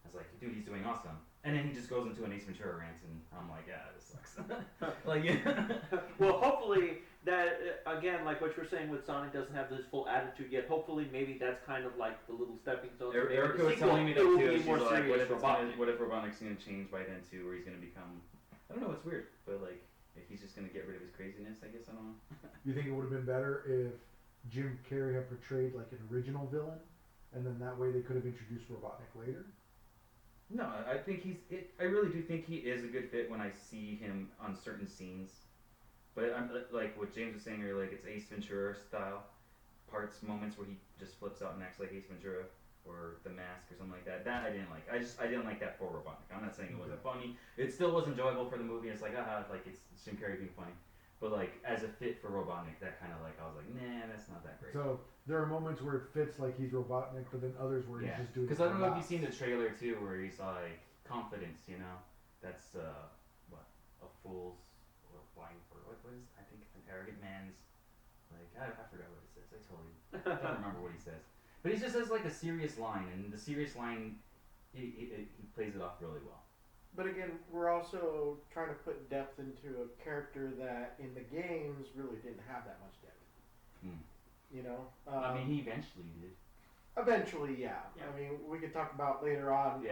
S2: I was like, dude, he's doing awesome. And then he just goes into an Ace Ventura rant, and I'm like, yeah, this sucks. Like, yeah.
S4: Well, hopefully that again, like what you were saying with Sonic, doesn't have this full attitude yet. Hopefully, maybe that's kind of like the little stepping stones. Maybe
S6: Erica
S4: the
S6: was
S4: sequel,
S6: telling me
S4: it
S6: that
S4: will
S6: too.
S4: be
S6: She's
S4: more
S6: like,
S4: serious
S6: what if Robotnik's gonna change by then too, where he's gonna become? I don't know. It's weird, but like, if he's just gonna get rid of his craziness, I guess I don't know.
S1: You think it would have been better if Jim Carrey had portrayed like an original villain, and then that way they could have introduced Robotnik later?
S6: No, I think I really do think he is a good fit when I see him on certain scenes. But I'm like what James was saying earlier, like it's Ace Ventura style moments where he just flips out and acts like Ace Ventura or The Mask or something like that. That I didn't like. I didn't like that for Robotnik. I'm not saying it wasn't funny. It still was enjoyable for the movie. It's like like it's Jim Carrey being funny. But like as a fit for Robotnik, that kind of like I was like, nah, that's not that great.
S1: So there are moments where it fits like he's Robotnik, but then others where he's just doing.
S2: Because I don't know if
S1: laughs.
S2: you've seen the trailer too, where he's like confidence. That's what a fool's or blind for what is I think an arrogant man's like I forgot what it says. I totally don't remember what he says. But he just says like a serious line, and the serious line he plays it off really well.
S3: But again, we're also trying to put depth into a character that in the games really didn't have that much depth.
S2: I mean, he eventually did.
S3: Eventually, yeah.
S2: Yeah.
S3: I mean, we could talk about later on the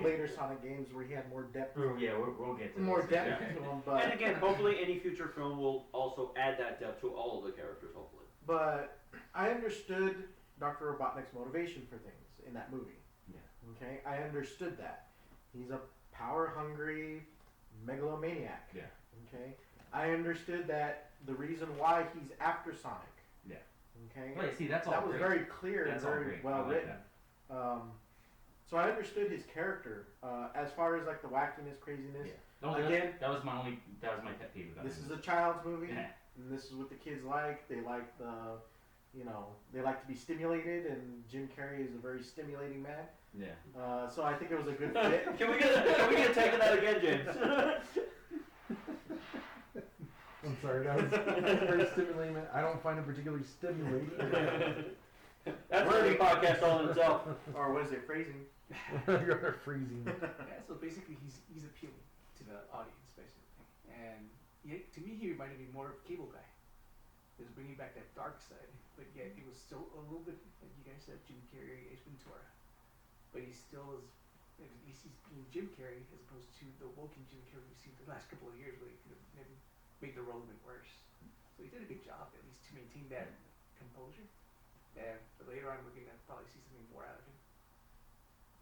S3: later
S2: Yeah.
S3: Sonic games where he had more depth.
S2: Yeah, we'll get to
S3: More
S2: this.
S3: depth
S2: Yeah.
S3: to him, but
S4: And again, hopefully any future film will also add that depth to all of the characters, hopefully.
S3: but I understood Dr. Robotnik's motivation for things in that movie.
S2: Yeah.
S3: Okay, I understood that. He's a power-hungry megalomaniac.
S2: Yeah.
S3: Okay, I understood that the reason why he's after Sonic.
S2: Yeah.
S3: Okay.
S2: Wait, see, that's all
S3: That was
S2: great.
S3: very clear
S2: That's
S3: and
S2: all
S3: very
S2: great.
S3: well
S2: I like
S3: written.
S2: that.
S3: So I understood his character. As far as like the wackiness, craziness.
S2: Yeah. No,
S3: Again,
S2: that was my pet peeve about
S3: this
S2: it.
S3: is a child's movie,
S2: Yeah.
S3: and this is what the kids like. They like they like to be stimulated, and Jim Carrey is a very stimulating man.
S2: Yeah.
S3: So I think it was a good fit.
S4: Can we get a take of that again, James?
S1: I'm sorry, that was very stimulating. I don't find it particularly stimulating.
S4: That's a wording podcast all in itself.
S3: Or was it phrasing?
S1: You're freezing.
S5: Yeah, so basically he's appealing to the audience, basically. And yeah, to me, he reminded me more of Cable Guy. He was bringing back that dark side, but yet it was still a little bit, like you guys said, Jim Carrey, Ace Ventura. But he still is, at least he's being Jim Carrey as opposed to the woken Jim Carrey we've seen the last couple of years where he could have maybe made the role a bit worse. So he did a good job, at least to maintain that composure. Yeah, but later on we're going to probably see something more out of him.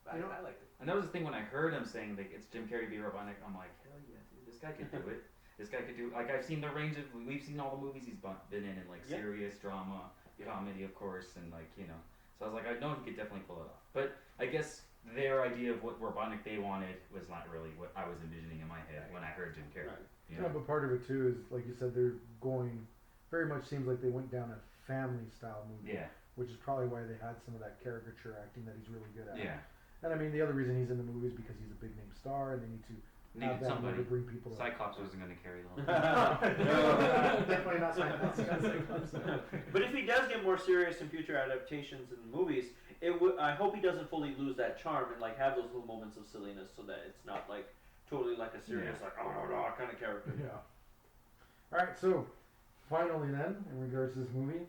S5: But I liked it.
S6: And that was the thing when I heard him saying like it's Jim Carrey be Robotnik, I'm like, hell yeah, dude, this guy could do it. This guy could do like I've seen the range of we've seen all the movies he's been in like
S4: Yep.
S6: serious drama, comedy of course, and like so I was like I know he could definitely pull it off. But I guess their idea of what Robotnik they wanted was not really what I was envisioning in my head when I heard Jim Carrey.
S4: Right.
S6: You
S1: Yeah,
S6: know?
S1: but part of it too is like you said, they're going very much seems like they went down a family style movie.
S6: Yeah.
S1: Which is probably why they had some of that caricature acting that he's really good at.
S6: Yeah.
S1: And I mean, the other reason he's in the movie is because he's a big name star, and they need to have
S6: Needed
S1: that
S6: somebody.
S1: to bring people. up.
S6: Cyclops wasn't going to carry the whole
S3: Definitely not Cyclops.
S4: But if he does get more serious in future adaptations and movies, I hope he doesn't fully lose that charm and like have those little moments of silliness, so that it's not like totally like a serious like oh no kind of character.
S1: Yeah. All right, so finally then, in regards to this movie,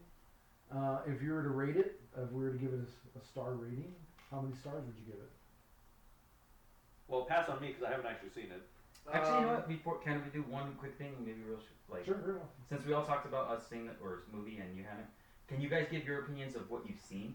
S1: if you were to rate it, if we were to give it a star rating, how many stars would you give it?
S4: Well, pass on me because I haven't actually seen it.
S6: Actually, you know what? Before, can we do one quick thing? Maybe real like
S1: Sure, sure.
S6: since we all talked about us seeing it or movie and you haven't, can you guys give your opinions of what you've seen,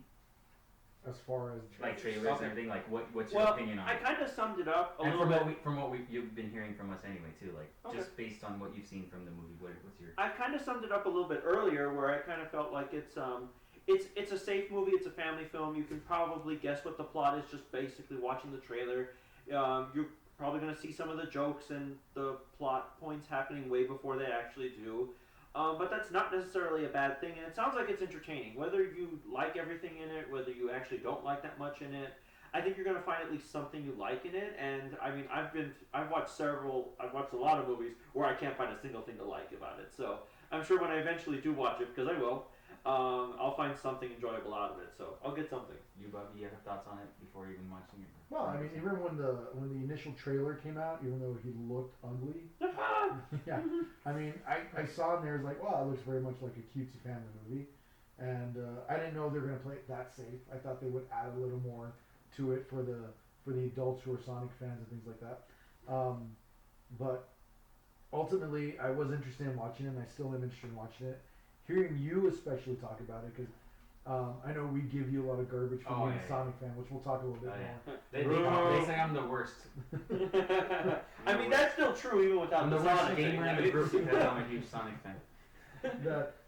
S1: As far as
S6: like trailers and everything? Like what's your
S4: Well,
S6: opinion on
S4: I
S6: it?
S4: kind of summed it up a
S6: And
S4: little
S6: from
S4: bit.
S6: what you've been hearing from us anyway too, like
S4: Okay.
S6: just based on what you've seen from the movie, what's your?
S4: I kind of summed it up a little bit earlier, where I kind of felt like it's a safe movie. It's a family film. You can probably guess what the plot is just basically watching the trailer. You're probably going to see some of the jokes and the plot points happening way before they actually do. But that's not necessarily a bad thing, and it sounds like it's entertaining. Whether you like everything in it, whether you actually don't like that much in it, I think you're going to find at least something you like in it. And I mean, I've watched a lot of movies where I can't find a single thing to like about it. So I'm sure when I eventually do watch it, because I will, I'll find something enjoyable out of it. So I'll get something.
S6: You Bobby, you have thoughts on it before even watching it?
S1: well, I mean, even when the initial trailer came out, even though he looked ugly, yeah, I mean, I saw him there, was like, wow, it looks very much like a cutesy family movie, and I didn't know they were gonna play it that safe. I thought they would add a little more to it for the adults who are Sonic fans and things like that. But ultimately, I was interested in watching it, and I still am interested in watching it. Hearing you especially talk about it, because I know we give you a lot of garbage for being a Sonic fan, which we'll talk a little bit more.
S6: They say I'm the worst.
S4: I mean, that's still true even without
S6: I'm
S4: the
S6: the worst
S4: Sonic thing.
S6: gamer in the group because I'm a huge Sonic fan.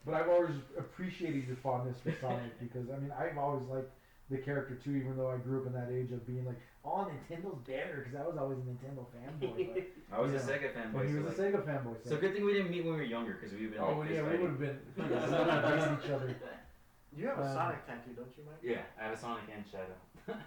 S1: But I've always appreciated your fondness for Sonic because I mean I've always liked the character too, even though I grew up in that age of being like, oh, Nintendo's better, because I was always a Nintendo fanboy.
S6: I was a
S1: Yeah.
S6: Sega fanboy.
S1: But he
S6: So,
S1: was
S6: like,
S1: a Sega fanboy.
S6: so good thing we didn't meet when we were younger because we'd been
S1: Oh
S6: like
S1: yeah,
S6: fist
S1: we would
S6: fighting.
S1: have been facing each other.
S3: You have a
S1: Um,
S3: Sonic tattoo, don't you, Mike?
S6: Yeah, I have a Sonic and Shadow.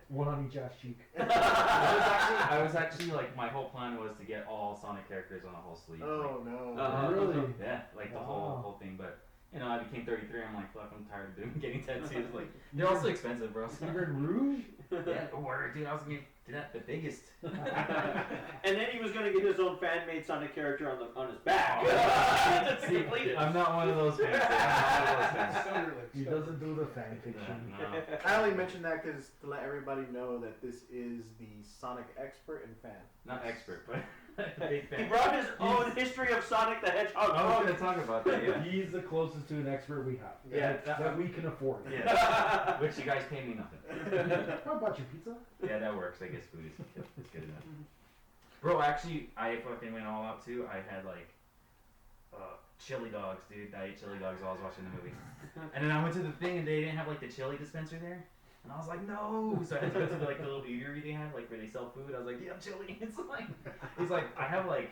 S1: One on each ass cheek.
S6: I was actually like my whole plan was to get all Sonic characters on a whole sleeve.
S3: Oh no.
S1: Really?
S6: Yeah, like the
S1: Wow.
S6: whole thing. But you know, I became 33. I'm like, fuck, I'm tired of getting tattoos. Like they're also expensive, bro.
S1: You in Rouge?
S6: Yeah, word, dude. I was gonna do that the biggest.
S4: And then he was going to get his own fan-made Sonic character on his back. Just
S6: See,
S4: complete it.
S6: I'm not one of those fans. I'm not one of those fans.
S1: He doesn't do the fan fiction.
S6: No.
S3: I only mention that because to let everybody know that this is the Sonic expert and fan.
S6: Not expert, but Big fan.
S4: He brought his own history of Sonic the Hedgehog.
S6: I was gonna talk about that. Yeah.
S1: He's the closest to an expert we have.
S4: Yeah.
S1: That we can afford.
S6: Yeah. Which you guys pay me nothing.
S1: How about your pizza?
S6: Yeah, that works. I guess food is good enough. Bro, actually, I fucking went all out too. I had like chili dogs, dude. I ate chili dogs while I was watching the movie. And then I went to the thing and they didn't have like the chili dispenser there. And I was like, no. So I had to go to the, like the little eatery they had, like where they sell food. I was like, yeah, chili. It's like, he's like, I have like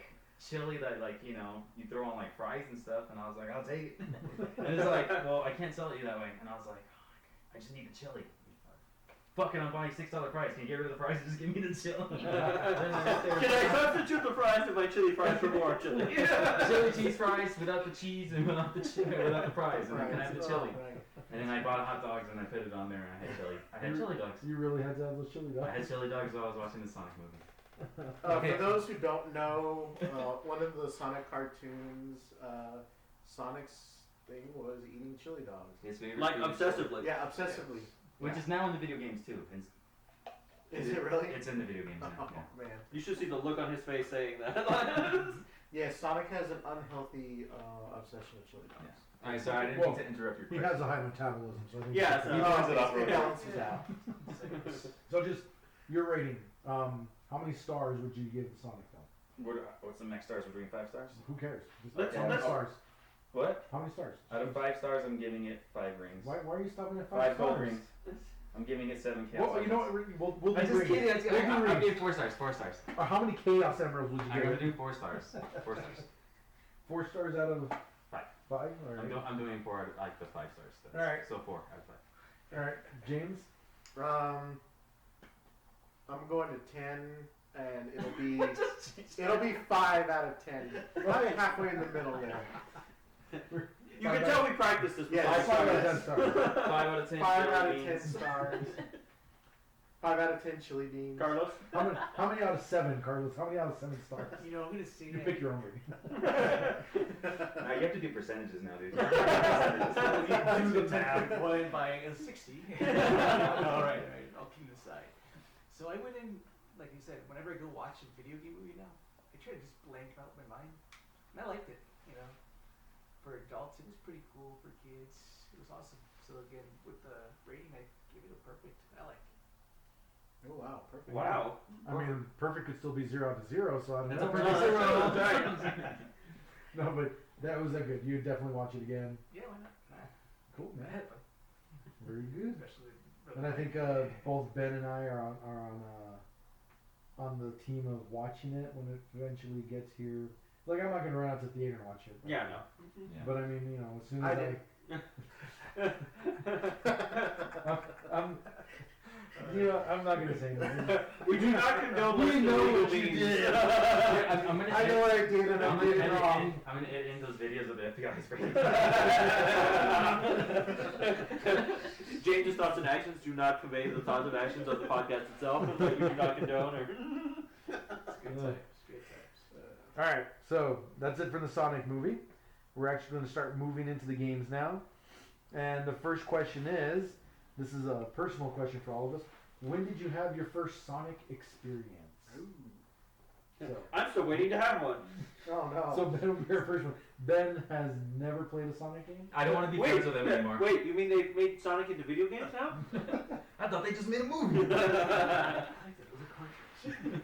S6: chili that like, you know, you throw on like fries and stuff. And I was like, I'll take it. And it's like, well, I can't sell it you that way. And I was like, oh, I just need the chili. Fucking, I'm buying $6 fries. Can you get rid of the fries and just give me the chili?
S4: Can I substitute the fries with my chili fries for more chili?
S6: Yeah. Chili cheese fries without the cheese and without the without the fries, and then can I have the chili? And then I bought hot dogs and I put it on there and I had chili. I had chili dogs.
S1: You really had to have those chili dogs.
S6: I had chili dogs while I was watching the Sonic movie.
S3: For those who don't know, one of the Sonic cartoons, Sonic's thing was eating chili dogs.
S6: His favorite
S4: Like
S6: food is
S4: obsessively.
S3: Yeah, obsessively.
S6: which is now in the video games too.
S3: Is it really?
S6: It's in the video games now.
S3: Oh
S6: Yeah.
S3: man.
S4: You should see the look on his face saying that.
S3: Yeah, Sonic has an unhealthy obsession with chili dogs.
S6: Yeah. Alright, so I didn't mean to interrupt your
S1: He
S6: question.
S1: has a high metabolism, so I think
S4: Yeah,
S1: he
S4: so-
S1: balance it out.
S3: It balances out.
S1: So just your rating. How many stars would you give the Sonic film?
S6: What's the max stars? We're doing 5 stars?
S1: Who cares? Just
S4: Let's-
S1: how many
S4: let's-
S1: stars?
S6: What?
S1: How many stars?
S6: Out of 5 stars, I'm giving it 5 rings.
S1: Why are you stopping at
S6: 5 gold
S1: stars?
S6: rings. I'm giving it 7 chaos.
S1: Well, you know what? We'll do
S6: I'm just
S1: rings.
S6: kidding.
S1: We'll do
S6: I'll
S1: rings.
S6: give 4 stars. 4 stars.
S1: Or how many Chaos Emeralds would you
S6: I'm
S1: give?
S6: gonna do 4 stars. 4 stars.
S1: 4 stars out of
S6: 5.
S1: 5? Or...
S6: I'm doing 4 out of like the 5 stars. So,
S1: Alright.
S6: So 4 out of 5.
S1: Alright, James?
S3: I'm going to 10, and it'll be 5 out of 10. Probably halfway in the middle there.
S4: You can tell we practiced this before.
S3: Yeah,
S1: 5 out of 10 stars.
S6: 5 out of 10.
S3: 5 out of
S6: chili
S3: 10
S6: beans.
S3: stars. 5 out of 10 chili beans.
S4: Carlos?
S1: How many out of 7, Carlos? How many out of 7 stars?
S5: You know, I'm gonna say
S1: You
S5: that.
S1: pick your own rating.
S6: Now you have to do percentages now, dude.
S1: Do the math.
S5: One buying a 60. All right, I'll keep it aside. So I went in, like you said, whenever I go watch a video game movie now, I try to just blank out my mind, and I liked it. You know, for adults it was pretty cool. For kids, it was awesome. So again, with the rating, I give it a perfect. I like it.
S3: Oh wow, perfect.
S4: Wow.
S1: I mean, perfect could still be 0 out of 0, so I don't
S6: That's
S1: know.
S6: a perfect 0 all time.
S1: No, but that was a good. You'd definitely watch it again.
S5: Yeah, why not? Nah,
S1: Cool,
S5: I
S1: man.
S5: had fun,
S1: Very good.
S5: especially.
S1: And I think both Ben and I are on the team of watching it when it eventually gets here. Like, I'm not gonna run out to the theater and watch it.
S4: Yeah, no.
S6: Yeah.
S1: But I mean, you know, as soon
S3: I
S1: as
S3: did.
S1: I'm not gonna say anything.
S4: We do not condone
S1: We
S4: listening to
S1: know
S4: legal
S1: what you
S4: means.
S1: did.
S6: I'm gonna
S3: I know what I did, and I did it wrong.
S6: I'm gonna edit in those videos of the FBI's breaking.
S4: James's thoughts and actions do not convey the thoughts and actions of the podcast itself. Like we do not condone or.
S5: Good times. Good times.
S1: Alright, so that's it for the Sonic movie. We're actually going to start moving into the games now. And the first question is, this is a personal question for all of us. When did you have your first Sonic experience? So,
S4: I'm still waiting to have one.
S3: Oh no.
S1: so Ben will be our first one. Ben has never played a Sonic game?
S6: I don't want to be friends with them anymore.
S4: Wait, you mean they've made Sonic into video games now?
S6: I thought they just made a movie.
S5: I like that. It was a cartridge.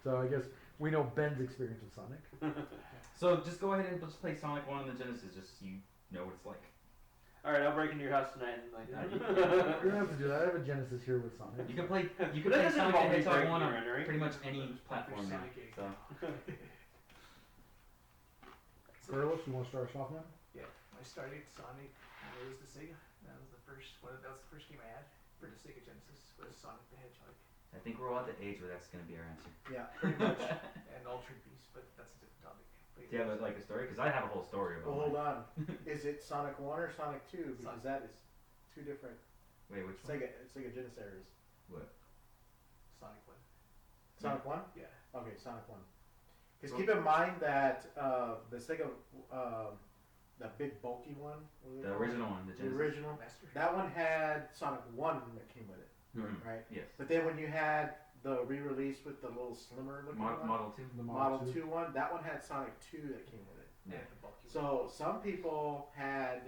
S1: So I guess we know Ben's experience with Sonic.
S6: So just go ahead and just play Sonic 1 on the Genesis, just so you know what it's like.
S4: Alright, I'll break into your house tonight and like
S1: You don't have to do that. I have a Genesis here with Sonic.
S6: You can play
S4: That
S6: Sonic
S4: doesn't
S6: the
S4: involve me
S6: Hedgehog
S4: breaking
S6: 1
S4: your
S6: on
S4: rendering.
S6: pretty much any platform now.
S5: Sonic game.
S6: So
S1: Carlos, you want to start us off now?
S5: Yeah, I started Sonic. It was the Sega. That was the first one. That was the first game I had for the Sega Genesis. Was Sonic the Hedgehog
S6: I think we're all at the age where that's gonna be our answer.
S3: Yeah, pretty much.
S5: and Altered Beast, but that's a different topic. But
S6: Do you have like a story? Because I have a whole story about.
S3: Well, hold
S6: mine.
S3: on. Is it Sonic 1 or Sonic 2? Because that is two different
S6: Wait, which one?
S3: Sega Genesis.
S5: Sonic one.
S3: Sonic 1?
S5: Yeah.
S3: Okay, Sonic 1. Because keep in mind that the Sega, that big bulky one, what do they
S6: The
S3: call it?
S6: original one, the
S3: The
S6: Genesis.
S3: original,
S5: Master.
S3: that one had Sonic 1 that came with it,
S6: Mhm.
S3: right?
S6: Yes.
S3: But then when you had the re-release with the little slimmer looking one.
S6: Model 2.
S1: The
S3: Model 2 one. That one had Sonic 2 that came with it.
S6: Yeah.
S5: The bulky one.
S3: So some people had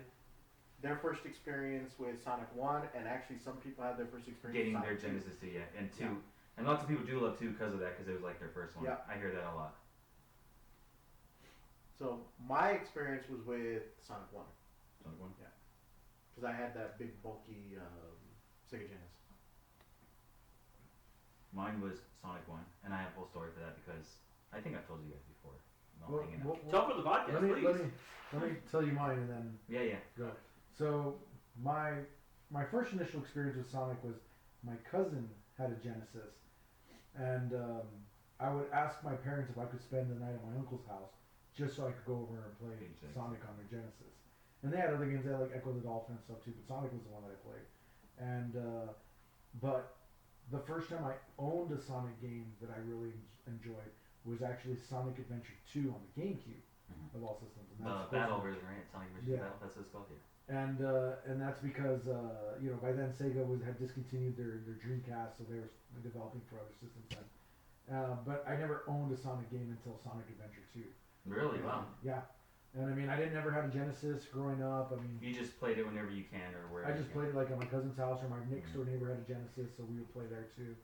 S3: their first experience with Sonic 1, and actually some people had their first experience
S6: Getting
S3: with
S6: their
S3: Sonic 2.
S6: Genesis 2, yeah. And 2.
S3: Yeah.
S6: And lots of people do love 2 because of that, because it was like their first one.
S3: Yeah.
S6: I hear that a lot.
S3: So my experience was with Sonic 1,
S6: Sonic 1.
S3: because I had that big bulky Sega Genesis.
S6: Mine was Sonic 1, and I have a full story for that because I think I've told you guys before. I'm all hanging out.
S4: Tell for the podcast,
S1: let
S4: please.
S1: me tell you mine and then
S6: Yeah.
S1: go. So my first initial experience with Sonic was my cousin had a Genesis, and I would ask my parents if I could spend the night at my uncle's house just so I could go over and play
S6: Genesis.
S1: Sonic on their Genesis. And they had other games, they had like Echo the Dolphin and stuff too, but Sonic was the one that I played. And but the first time I owned a Sonic game that I really enjoyed was actually Sonic Adventure 2 on the GameCube
S6: Mhm.
S1: of all systems. And
S6: The
S1: that's
S6: battle version, right? Sonic versus
S1: Yeah.
S6: Battle. That's what it's called here.
S1: and that's because by then Sega had discontinued their Dreamcast, so they were developing for other systems then. But I never owned a Sonic game until Sonic Adventure 2.
S6: Really? Wow.
S1: Yeah, and I mean I didn't never have a Genesis growing up. I mean
S6: You just played it whenever you can or wherever.
S1: I just
S6: you can.
S1: played it like at my cousin's house, or my next door neighbor had a Genesis, so we would play there too.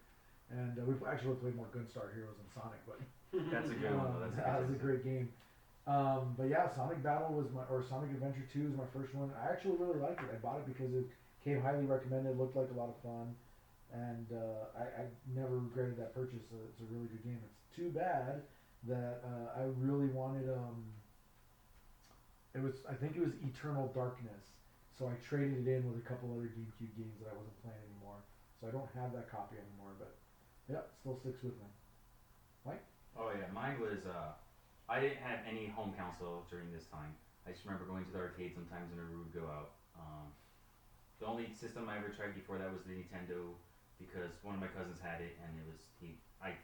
S1: And we actually played more Gunstar Heroes than Sonic, but
S6: That's a good one. Though. That's
S1: that was a
S6: good.
S1: great game. But yeah, Sonic Battle was Sonic Adventure 2 was my first one. I actually really liked it. I bought it because it came highly recommended, looked like a lot of fun, and I never regretted that purchase. It's a really good game. It's too bad that I really wanted I think it was Eternal Darkness. So I traded it in with a couple other GameCube games that I wasn't playing anymore. So I don't have that copy anymore, but yeah, it still sticks with me.
S6: Oh yeah, mine was. I didn't have any home console during this time. I just remember going to the arcade sometimes whenever we would go out. The only system I ever tried before that was the Nintendo, because one of my cousins had it, and I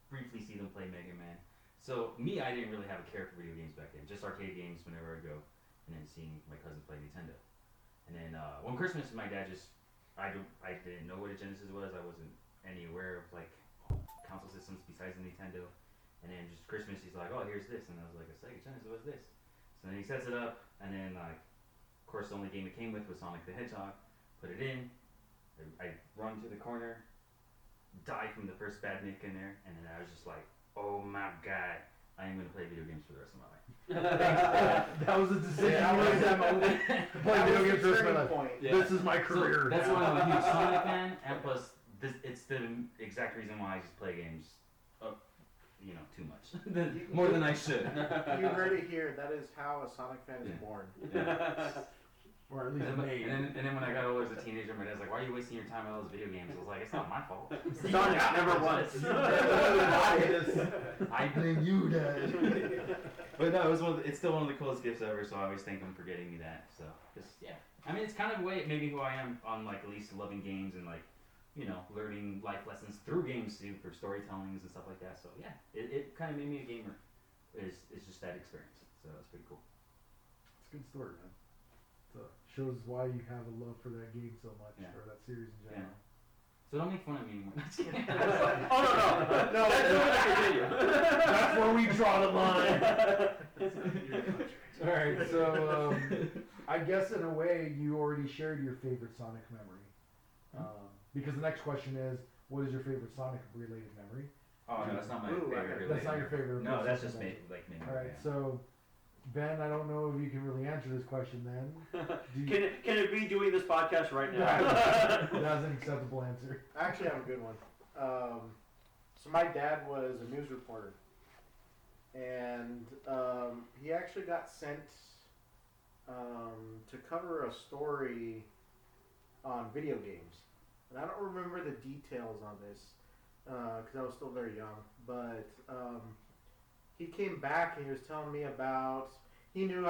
S6: briefly see them play Mega Man. So me, I didn't really have a care for video games back then. Just arcade games whenever I go, and then seeing my cousins play Nintendo. And then one Christmas, my dad I didn't know what a Genesis was. I wasn't any aware of like console systems besides the Nintendo. And then just Christmas, he's like, "Oh, here's this," and I was like, "A Sega Genesis, what's this?" So then he sets it up, and then like, of course, the only game it came with was Sonic the Hedgehog. Put it in, I run to the corner, die from the first bad nick in there, and then I was just like, "Oh my god, I am gonna play video games for the rest of my life."
S1: That was a decision.
S3: Yeah,
S1: I was at my play video games for the rest of my life.
S3: point.
S6: Yeah.
S1: This is my career.
S6: So that's
S1: now.
S6: why I'm a huge Sonic fan, and plus, it's the exact reason why I just play games, too much, more than I should.
S3: You heard it here. That is how a Sonic fan is
S6: Yeah.
S3: born.
S1: Or at least made.
S6: And then when I got older as a teenager, my dad's like, "Why are you wasting your time on those video games?" I was like, "It's not my fault."
S4: Sonic never won.
S6: I
S1: blame you, Dad.
S6: But no, it's still one of the coolest gifts ever. So I always thank him for getting me that. So yeah, I mean, it's kind of a way maybe who I am on like at least loving games and like learning life lessons through games too for storytellings and stuff like that. So yeah, it kind of made me a gamer. It's just that experience. So it's pretty cool.
S1: It's a good story, man. Shows why you have a love for that game so much,
S6: Yeah.
S1: or that series in general.
S6: So don't make fun of me anymore.
S4: Oh no! That's where we continue.
S1: That's where we draw the line. All right, so I guess in a way you already shared your favorite Sonic memory, because the next question is, what is your favorite Sonic related memory?
S6: Oh no, that's not my
S3: Ooh,
S6: favorite.
S1: That's not your favorite.
S6: No, that's just
S1: memory.
S6: me.
S1: All right, so Ben, I don't know if you can really answer this question. Then,
S4: Can it be doing this podcast right now?
S1: That's an acceptable answer.
S3: I actually have a good one. So my dad was a news reporter, and he actually got sent to cover a story on video games. And I don't remember the details on this because I was still very young. But he came back and he was telling me about. He knew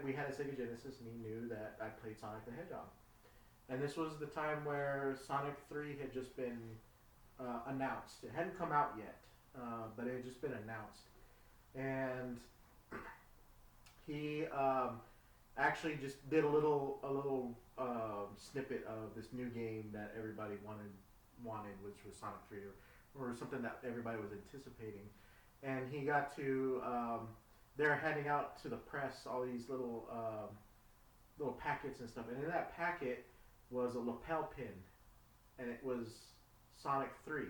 S3: we had a Sega Genesis, and he knew that I played Sonic the Hedgehog. And this was the time where Sonic 3 had just been announced. It hadn't come out yet, but it had just been announced. And he actually just did a little snippet of this new game that everybody wanted, which was Sonic 3. or something that everybody was anticipating. And he got to they're handing out to the press all these little packets and stuff, and in that packet was a lapel pin, and it was Sonic 3.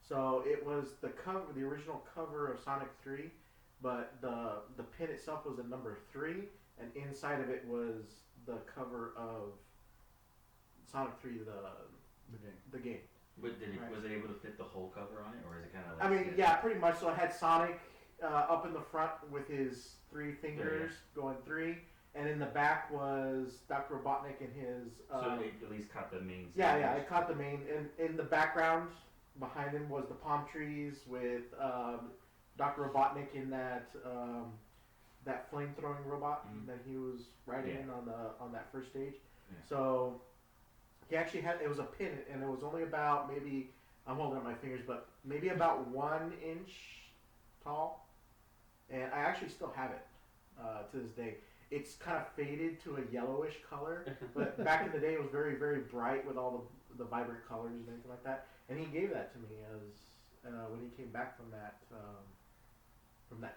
S3: So it was the original cover of Sonic 3, but the pin itself was a number 3, and inside of it was the cover of Sonic 3, the game.
S6: But
S3: Right.
S6: was it able to fit the whole cover on it, or is it kind of like?
S3: I mean, yeah, pretty much. So it had Sonic up in the front with his 3 fingers going 3, and in the back was Dr. Robotnik and his.
S6: So it at least caught the main.
S3: Yeah, it caught the main. And in the background behind him was the palm trees with Dr. Robotnik in that flame throwing robot that he was riding in on that first stage.
S6: Yeah.
S3: So he actually had, it was a pin, and it was only about, maybe, I'm holding up my fingers, but maybe about 1 inch tall, and I actually still have it to this day. It's kind of faded to a yellowish color, but back in the day it was very, very bright with all the vibrant colors and everything like that. And he gave that to me as when he came back from that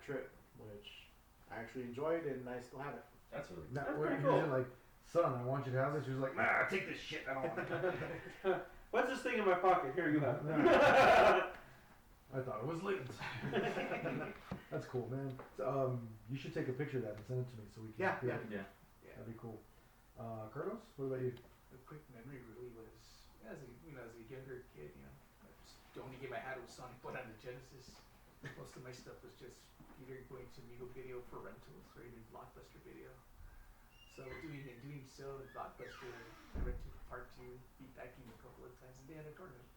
S3: trip, which I actually enjoyed, and I still have it.
S6: That's really.
S1: Now,
S4: That's
S1: what
S4: pretty
S1: he was
S4: cool.
S1: like, son, I want you to have this. He was like, nah, take this shit. I don't want it.
S4: What's this thing in my pocket? Here, you have it.
S1: I thought it was lit. That's cool, man. You should take a picture of that and send it to me so we can.
S3: Yeah.
S6: Yeah.
S1: That'd be cool. Carlos, what about you?
S5: A quick memory really was as a younger kid, the only game I had was Sonic, but on the Genesis, most of my stuff was just either going to Amigo Video for rentals or even Blockbuster Video. So doing so at Blockbuster, I rented Part 2, beat that game a couple of times, and they had a tournament.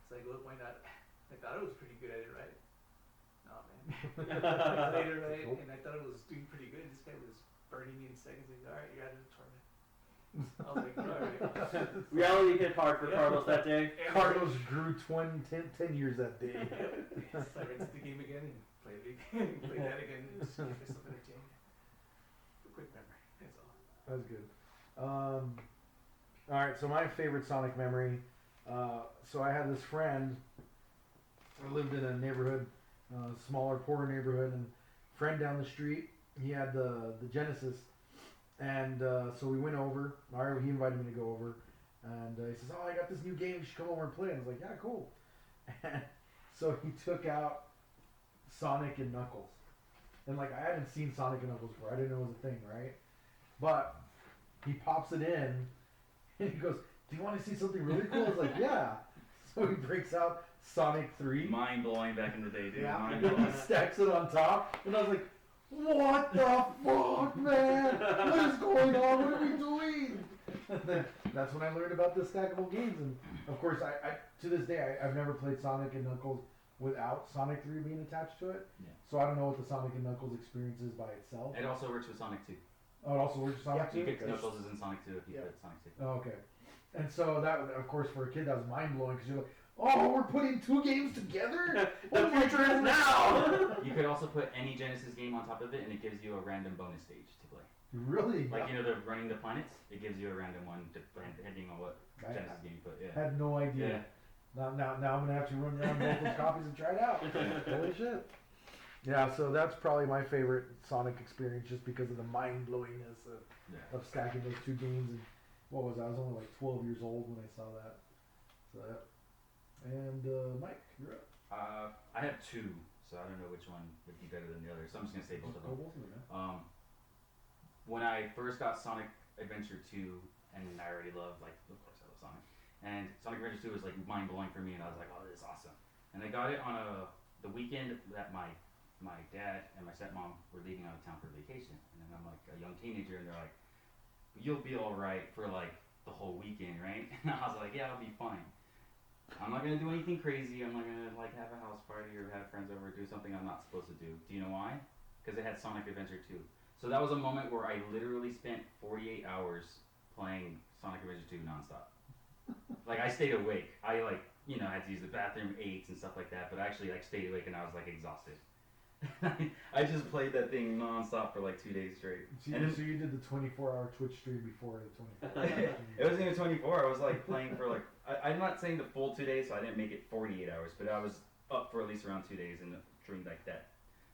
S5: It's like, well, why not? I thought I was pretty good at it, right? Nah, man. I played it right, and I thought I was doing pretty good. This guy was burning me in seconds. Like, all right, you're out of the tournament. I was like, all right.
S4: Reality hit hard for Carlos that day.
S1: Carlos grew 10 years that day.
S5: So I rented the game again and played it again. Played that again. Just give myself entertainment. A quick memory. That's all.
S1: That's good. All right, so my favorite Sonic memory. So I had this friend. I lived in a neighborhood, smaller, poorer neighborhood, and friend down the street. He had the Genesis, and so we went over. He invited me to go over, and he says, "Oh, I got this new game. You should come over and play." And I was like, "Yeah, cool." And so he took out Sonic and Knuckles, and like I hadn't seen Sonic and Knuckles before. I didn't know it was a thing, right? But he pops it in, and he goes, "Do you want to see something really cool?" I was like, "Yeah." So he breaks out Sonic 3.
S6: Mind blowing back in the day, dude.
S3: Yeah.
S6: Mind
S1: And
S6: blowing.
S1: he stacks it on top, and I was like, "What the fuck, man? What is going on? What are we doing?" And then that's when I learned about the stackable games, and of course, I to this day I've never played Sonic and Knuckles without Sonic 3 being attached to it.
S6: Yeah.
S1: So I don't know what the Sonic and Knuckles experience is by itself.
S6: It also works with Sonic 2.
S1: Oh, it also works with Sonic
S3: Yeah,
S1: 2?
S6: You get
S1: Okay.
S6: Knuckles is in Sonic 2 if you
S3: Yeah.
S6: put Sonic 2.
S1: Oh, okay. And so that, of course, for a kid, that was mind blowing because you're like, "Oh, we're putting 2 games together?
S4: The future is now.
S6: You could also put any Genesis game on top of it, and it gives you a random bonus stage to play.
S1: Really?
S6: Like the running the planets, it gives you a random one depending on what
S1: Nice.
S6: Genesis game you put. Yeah.
S1: Had no idea. Now I'm gonna have to run around both those copies and try it out. Holy shit! Yeah, so that's probably my favorite Sonic experience, just because of the mind blowingness
S6: Yeah.
S1: of stacking those 2 games. And what was I? I was only like 12 years old when I saw that. So, yeah. And Mike, you're up.
S6: I have 2, so I don't know which one would be better than the other. So I'm just gonna say both of
S1: Go
S6: them.
S1: both of them, man.
S6: When I first got Sonic Adventure 2, and I already loved, like, of course I love Sonic, and Sonic Adventure 2 was like mind blowing for me, and I was like, oh, this is awesome. And I got it on the weekend that my dad and my stepmom were leaving out of town for vacation, and then I'm like a young teenager, and they're like, you'll be all right for like the whole weekend, right? And I was like, yeah, I'll be fine. I'm not gonna do anything crazy. I'm not gonna like have a house party or have friends over, do something I'm not supposed to do. Do you know why? Because it had Sonic Adventure 2. So that was a moment where I literally spent 48 hours playing Sonic Adventure 2 nonstop. Like I stayed awake. I had to use the bathroom, ate and stuff like that. But I actually stayed awake and I was like exhausted. I just played that thing non-stop for like 2 days straight.
S1: So,
S6: And then-
S1: so you did the 24-hour Twitch stream before the 24-hour.
S6: It wasn't even 24. I was like playing for like I'm not saying the full 2 days, so I didn't make it 48 hours, but I was up for at least around 2 days, and during like that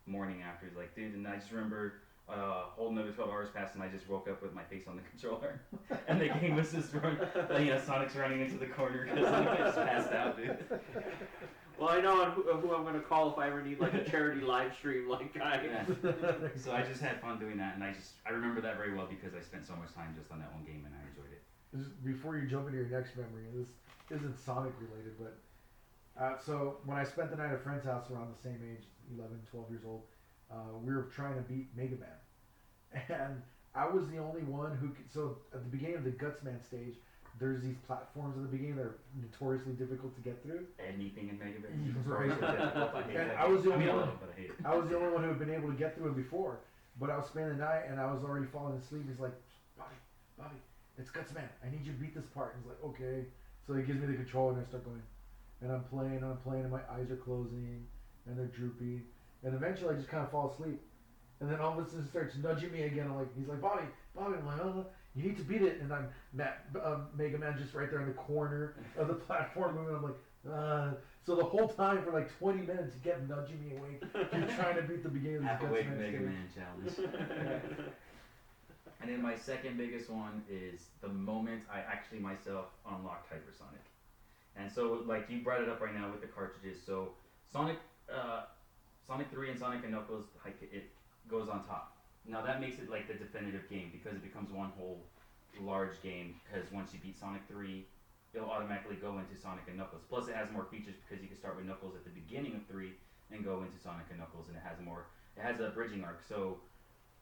S6: morning after, like dude, and I just remember whole another 12 hours passed, and I just woke up with my face on the controller, and the game was just Sonic's running into the corner because I just passed out, dude.
S4: Well, I know who I'm gonna call if I ever need like a charity live stream like guy.
S6: Yeah. So I just had fun doing that, and I remember that very well because I spent so much time just on that one game, and I enjoyed it.
S1: Before you jump into your next memory, this isn't Sonic related, but so when I spent the night at a friend's house around the same age, 11, 12 years old, we were trying to beat Mega Man. And I was the only one who could, so at the beginning of the Gutsman stage, there's these platforms at the beginning that are notoriously difficult to get through.
S6: Anything in Mega Man?
S1: Right.
S6: I hate
S1: And
S6: that
S1: I was the
S6: game.
S1: only
S6: I
S1: one.
S6: love it, but I hate it.
S1: I was the only one who had been able to get through it before, but I was spending the night and I was already falling asleep. He's like, Bobby, it's Gutsman. I need you to beat this part. And he's like, okay. So he gives me the controller and I start going, and I'm playing and my eyes are closing and they're droopy, and eventually I just kind of fall asleep, and then all of a sudden he starts nudging me again. He's like, Bobby. I'm like, you need to beat it, and I'm Mega Man just right there in the corner of the platform moving. I'm like, so the whole time for like 20 minutes he kept nudging me awake, trying to beat the beginning of
S6: Half
S1: this
S6: awake
S1: Gutsman
S6: Mega
S1: stage.
S6: Man challenge. And then my second biggest one is the moment I actually myself unlocked Hypersonic. And so, like, you brought it up right now with the cartridges. So Sonic 3 and Sonic and Knuckles, it goes on top. Now that makes it like the definitive game because it becomes one whole large game. Because once you beat Sonic 3, it'll automatically go into Sonic and Knuckles. Plus, it has more features because you can start with Knuckles at the beginning of 3 and go into Sonic and Knuckles, and it has a bridging arc. So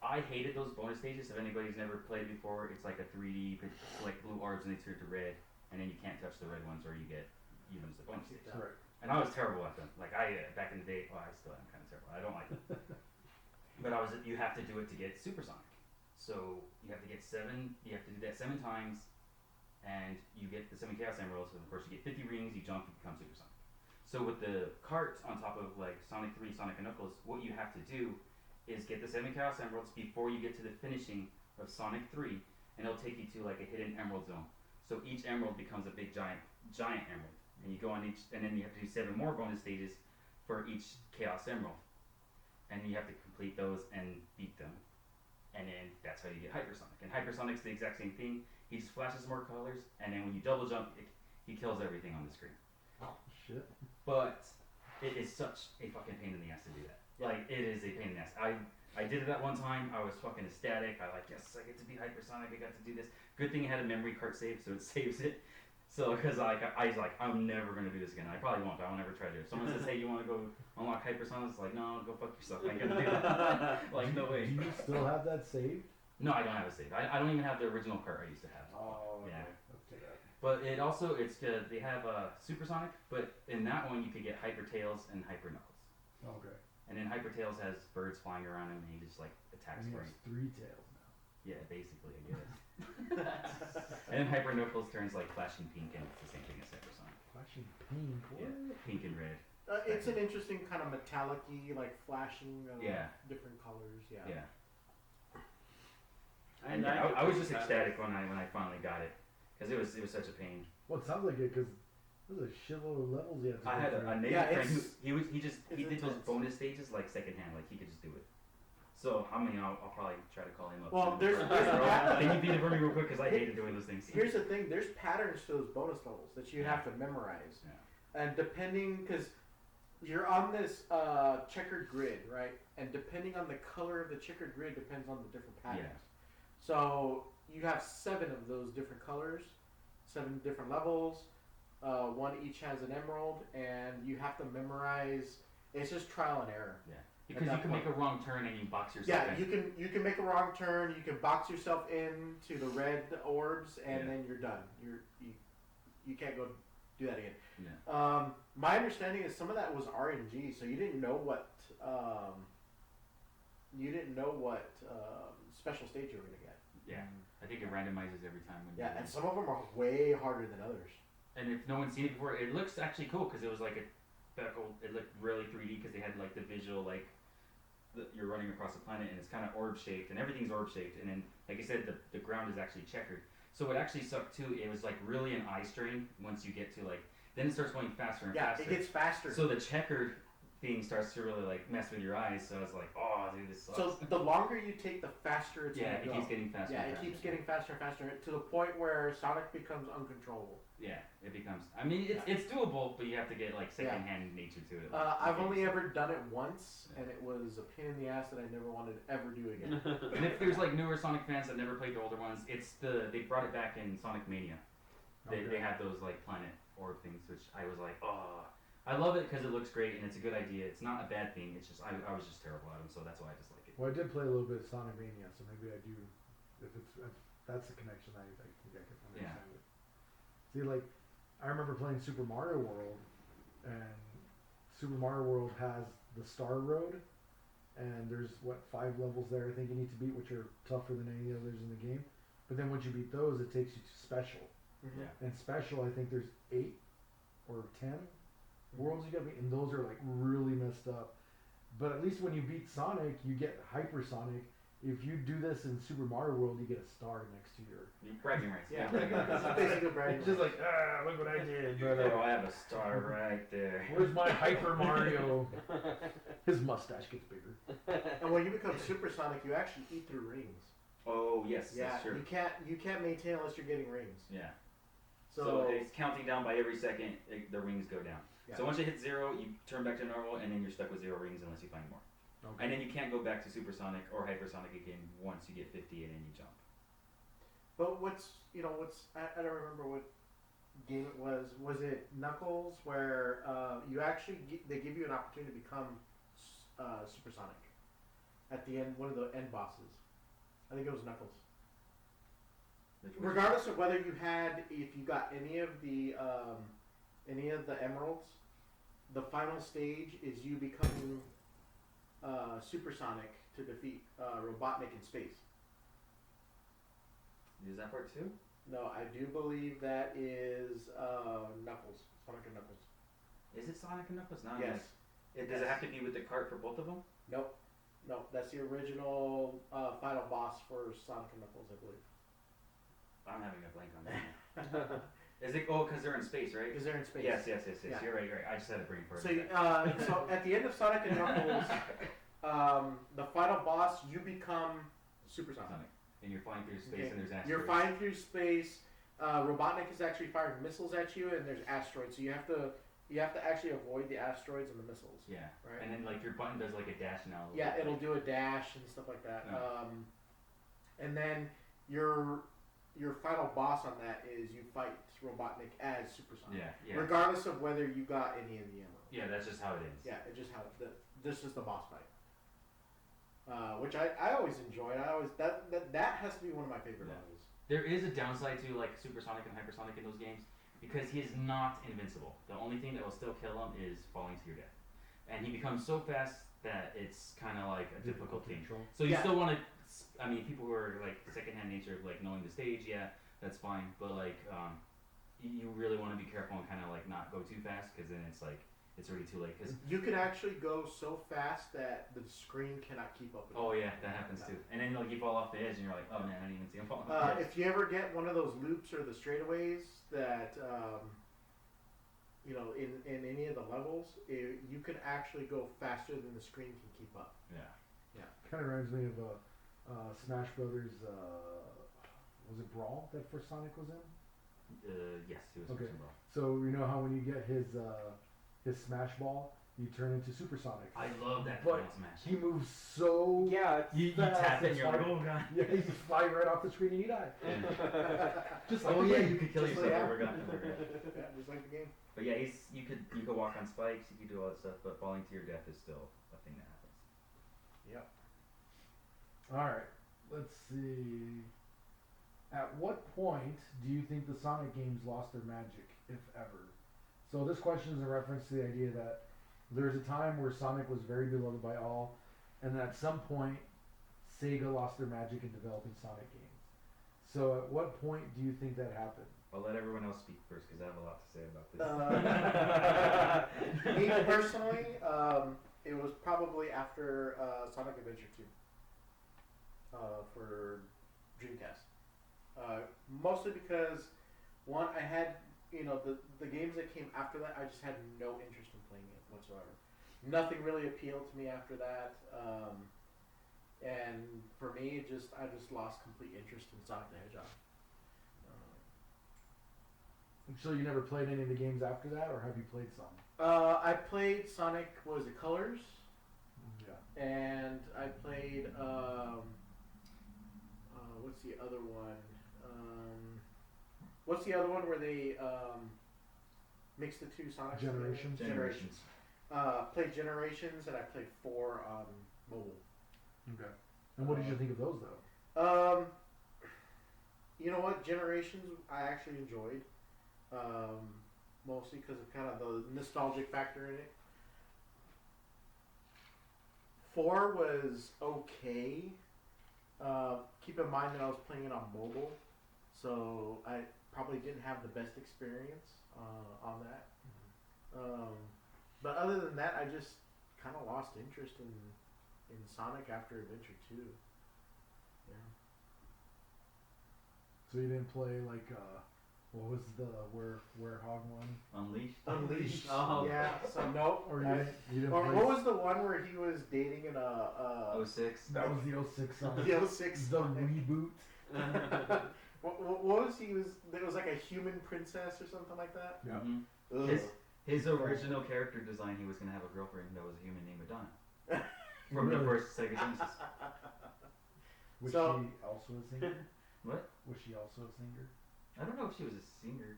S6: I hated those bonus stages. If anybody's never played before, it's like a 3D, but it's like blue orbs and they turn to red, and then you can't touch the red ones or you lose the bonus stage.
S1: Right.
S6: And I was terrible at them. Like back in the day, I still am kind of terrible. I don't like them. But you have to do it to get Supersonic. So you have to do that 7 times, and you get the 7 Chaos Emeralds, and of course you get 50 rings, you jump, you become Supersonic. So with the cart on top of like Sonic 3, Sonic and Knuckles, what you have to do is get the 7 Chaos Emeralds before you get to the finishing of Sonic 3, and it'll take you to like a hidden emerald zone. So each emerald becomes a big giant emerald, and you go on each, and then you have to do 7 more bonus stages for each Chaos Emerald. And you have to complete those and beat them. And then that's how you get Hypersonic. And Hypersonic's the exact same thing. He just flashes more colors, and then when you double jump, he kills everything on the screen.
S1: Oh, shit.
S6: But it is such a fucking pain in the ass to do that. Like, it is a pain in the ass. I did it that one time. I was fucking ecstatic. Yes, I get to be Hypersonic. I got to do this. Good thing it had a memory card save, so it saves it. So, because I was like, I'm never going to do this again. I probably won't. I won't ever try to. If someone says, hey, you want to go unlock Hypersonic? It's like, no, go fuck yourself. I ain't going to do that. Like, no way.
S1: Do you still have that saved?
S6: No, I don't have a save. I don't even have the original cart I used to have.
S1: Oh, okay.
S6: Yeah.
S1: Let's take that.
S6: But it also, it's good. They have Supersonic, but in that one you could get Hyper Tails and Hyper Knuckles.
S1: Okay.
S6: And then Hyper Tails has birds flying around him, and he just like attacks
S1: And he
S6: for
S1: has
S6: you.
S1: 3 tails now.
S6: Yeah, basically, I guess. And then Hyper Knuckles turns like flashing pink, and it's the same thing as Hypersonic.
S1: Flashing pink. What?
S6: Yeah, pink and red.
S3: It's an interesting kind of metallic-y, like flashing of
S6: Yeah.
S3: different colors. Yeah.
S6: Yeah.
S4: And
S6: And yeah, I was just
S4: kind of-
S6: ecstatic when I finally got it, because it was such a pain.
S1: Well, it sounds like it because there's a shitload of levels you have to
S6: I
S1: go
S6: had
S1: through.
S6: a native
S3: Yeah,
S6: friend who
S3: it's-
S6: he did those
S3: intense.
S6: bonus stages like secondhand, like he could just do it. So I mean, I'll probably try to call him up.
S3: Well,
S6: soon.
S3: there's-
S6: Can you beat it for me real quick? Because I hated doing those things.
S3: Here's the thing: there's patterns to those bonus levels that you have to memorize,
S6: Yeah.
S3: and depending, because you're on this checkered grid, right? And depending on the color of the checkered grid depends on the different patterns.
S6: Yeah.
S3: So you have 7 of those different colors, 7 different levels. One each has an emerald, and you have to memorize. It's just trial and error.
S6: Yeah. Because
S3: At
S6: you
S3: that
S6: can make a wrong turn and you box yourself
S3: Yeah,
S6: in.
S3: you can make a wrong turn. You can box yourself into the red orbs, and
S6: Yeah.
S3: then you're done. You can't go do that again.
S6: Yeah.
S3: My understanding is some of that was RNG, so you didn't know what special stage you were gonna get.
S6: Yeah. I think it randomizes every time. When
S3: Yeah,
S6: you
S3: and some of them are way harder than others.
S6: And if no one's seen it before, it looks actually cool because it was like it looked really 3D because they had like the visual like you're running across a planet and it's kind of orb shaped and everything's orb shaped, and then like I said, the ground is actually checkered. So it actually sucked too. It was like really an eye strain once you get to like. Then it starts going faster and faster.
S3: it gets faster.
S6: So the checkered thing starts to really like mess with your eyes. So I was like, oh dude, this sucks.
S3: So the longer you take, the faster it's
S6: yeah,
S3: gonna
S6: it
S3: go.
S6: keeps getting faster.
S3: Yeah,
S6: and
S3: it
S6: faster.
S3: keeps getting faster and faster to the point where Sonic becomes uncontrollable.
S6: Yeah, it becomes. I mean, it's doable, but you have to get like secondhand nature to it. Like,
S3: I've only ever done it once, and it was a pain in the ass that I never wanted to ever do again.
S6: And if there's like newer Sonic fans that never played the older ones, they brought it back in Sonic Mania. They had those like planet orb things, which I was like, oh, I love it because it looks great and it's a good idea. It's not a bad thing. It's just I was just terrible at them, so that's why I dislike it.
S1: Well, I did play a little bit of Sonic Mania, so maybe I do. If that's the connection, I think I can understand it. See, like I remember playing Super Mario World, and Super Mario World has the Star Road, and there's 5 levels there I think you need to beat, which are tougher than any others in the game. But then once you beat those, it takes you to Special.
S3: Mm-hmm.
S6: Yeah.
S1: And Special, I think there's 8 or 10 worlds you got to beat, and those are like really messed up. But at least when you beat Sonic, you get Hypersonic. If you do this in Super Mario World, you get a star next to your.
S6: Bragging rights.
S3: Yeah, it's basically bragging.
S1: It's just like, look what I did.
S6: Oh, I have a star right there.
S1: Where's my Hyper Mario? His mustache gets bigger.
S3: And when you become Supersonic, you actually eat through rings.
S6: Oh yes,
S3: Yeah,
S6: that's true.
S3: you can't maintain unless you're getting rings.
S6: Yeah.
S3: So,
S6: So it's counting down by every second. The rings go down.
S3: Yeah.
S6: So once you hit 0, you turn back to normal, and then you're stuck with 0 rings unless you find more.
S1: Okay.
S6: And then you can't go back to Supersonic or Hypersonic again once you get 50 and then you jump.
S3: But I don't remember what game it was. Was it Knuckles, where you actually they give you an opportunity to become Supersonic at the end, one of the end bosses. I think it was Knuckles. Regardless of whether if you got any of the emeralds, the final stage is you becoming Supersonic to defeat Robotnik in space.
S6: Is that part 2?
S3: No, I do believe that is Knuckles. Sonic and Knuckles.
S6: Is it Sonic and Knuckles? No.
S3: Yes.
S6: Does it have to be with the cart for both of them?
S3: Nope. Nope. That's the original final boss for Sonic and Knuckles, I believe.
S6: I'm having a blank on that. Is it? Oh, because they're in space, right?
S3: Because they're in space.
S6: Yes.
S3: Yeah.
S6: You're right. I just had a brain fart.
S3: So, so at the end of Sonic and Knuckles, the final boss, you become Supersonic.
S6: Sonic. And you're flying through space,
S3: Okay.
S6: and there's asteroids.
S3: You're flying through space. Robotnik is actually firing missiles at you, and there's asteroids. So you have to actually avoid the asteroids and the missiles.
S6: Yeah.
S3: Right.
S6: And then like your button does like a dash now.
S3: Yeah, it'll do a dash and stuff like that.
S6: Yeah.
S3: And then your final boss on that is you fight Robotnik as Supersonic.
S6: Yeah.
S3: Regardless of whether you got any of the emeralds.
S6: Yeah, that's just how it is.
S3: Yeah, it's just how this is the boss fight. Which I always enjoyed. That has to be one of my favorite levels.
S6: There is a downside to like Supersonic and Hypersonic in those games because he is not invincible. The only thing that will still kill him is falling to your death, and he becomes so fast that it's kind of like a difficult thing. So you still want to. I mean, people who are like secondhand nature of like knowing the stage, yeah, that's fine. But like, you really want to be careful and kind of like not go too fast because then it's like it's already too late. Cause
S3: you can actually go so fast that the screen cannot keep up with
S6: oh
S3: it.
S6: yeah, that happens too. And then like you fall off the edge and you're like, oh man, I didn't even see him fall off the edge.
S3: If you ever get one of those loops or the straightaways that in any of the levels, you can actually go faster than the screen can keep up.
S6: Yeah.
S1: Kind of reminds me of Smash Brothers. Was it Brawl that first Sonic was in?
S6: Yes, he was
S1: Okay.
S6: Super Brawl.
S1: So you know how when you get his Smash Ball, you turn into Supersonic.
S6: I love that
S1: But
S6: final smash.
S1: he moves so
S6: You
S1: fast,
S6: tap it and
S1: it's
S6: you're like,
S1: like-
S6: oh god.
S1: yeah, you just fly right off the screen and you die. Just like
S6: Oh
S1: the
S6: yeah,
S1: game.
S6: you could kill
S3: Just
S6: yourself.
S3: like-
S6: I forgot.
S3: Yeah, just like the game.
S6: But yeah, you could walk on spikes, you could do all that stuff, but falling to your death is still a thing that happens.
S3: Yep.
S1: All right, let's see. At what point do you think the Sonic games lost their magic, if ever? So this question is a reference to the idea that there's a time where Sonic was very beloved by all, and at some point, Sega lost their magic in developing Sonic games. So at what point do you think that happened?
S6: I'll let everyone else speak first because I have a lot to say about this.
S3: Me personally, it was probably after Sonic Adventure 2 for Dreamcast. Mostly because, one, I had, the games that came after that, I just had no interest in playing it whatsoever. Nothing really appealed to me after that. And for me, I just lost complete interest in Sonic the Hedgehog.
S1: So you never played any of the games after that, or have you played some?
S3: I played Sonic, what was it, Colors?
S1: Yeah.
S3: And I played, what's the other one? What's the other one where they mix the two Sonics?
S1: Generations.
S6: Generations.
S3: Played Generations, and I played 4 on mobile.
S1: Okay. And what did you think of those though?
S3: You know what? Generations I actually enjoyed. Mostly because of kind of the nostalgic factor in it. 4 was okay. Keep in mind that I was playing it on mobile, so I probably didn't have the best experience on that. But other than that, I just kind of lost interest in Sonic after Adventure 2. Yeah.
S1: So you didn't play like what was the Werehog one?
S6: Unleashed.
S3: Unleashed.
S4: Oh.
S3: Yeah. So nope.
S1: Or you didn't
S3: Or
S1: play
S3: what was the one where he was dating in a
S6: 06.
S1: that was the 06 Sonic.
S3: the 06
S1: The
S3: Sonic.
S1: reboot.
S3: What was he was? There was like a human princess or something like that.
S1: Yeah.
S6: Mhm.
S3: Ugh.
S6: His original character design, he was gonna have a girlfriend that was a human named Madonna from
S1: Really?
S6: the first Sega Genesis.
S1: Was
S3: So-
S1: she also a singer?
S6: What?
S1: Was she also a singer?
S6: I don't know if she was a singer,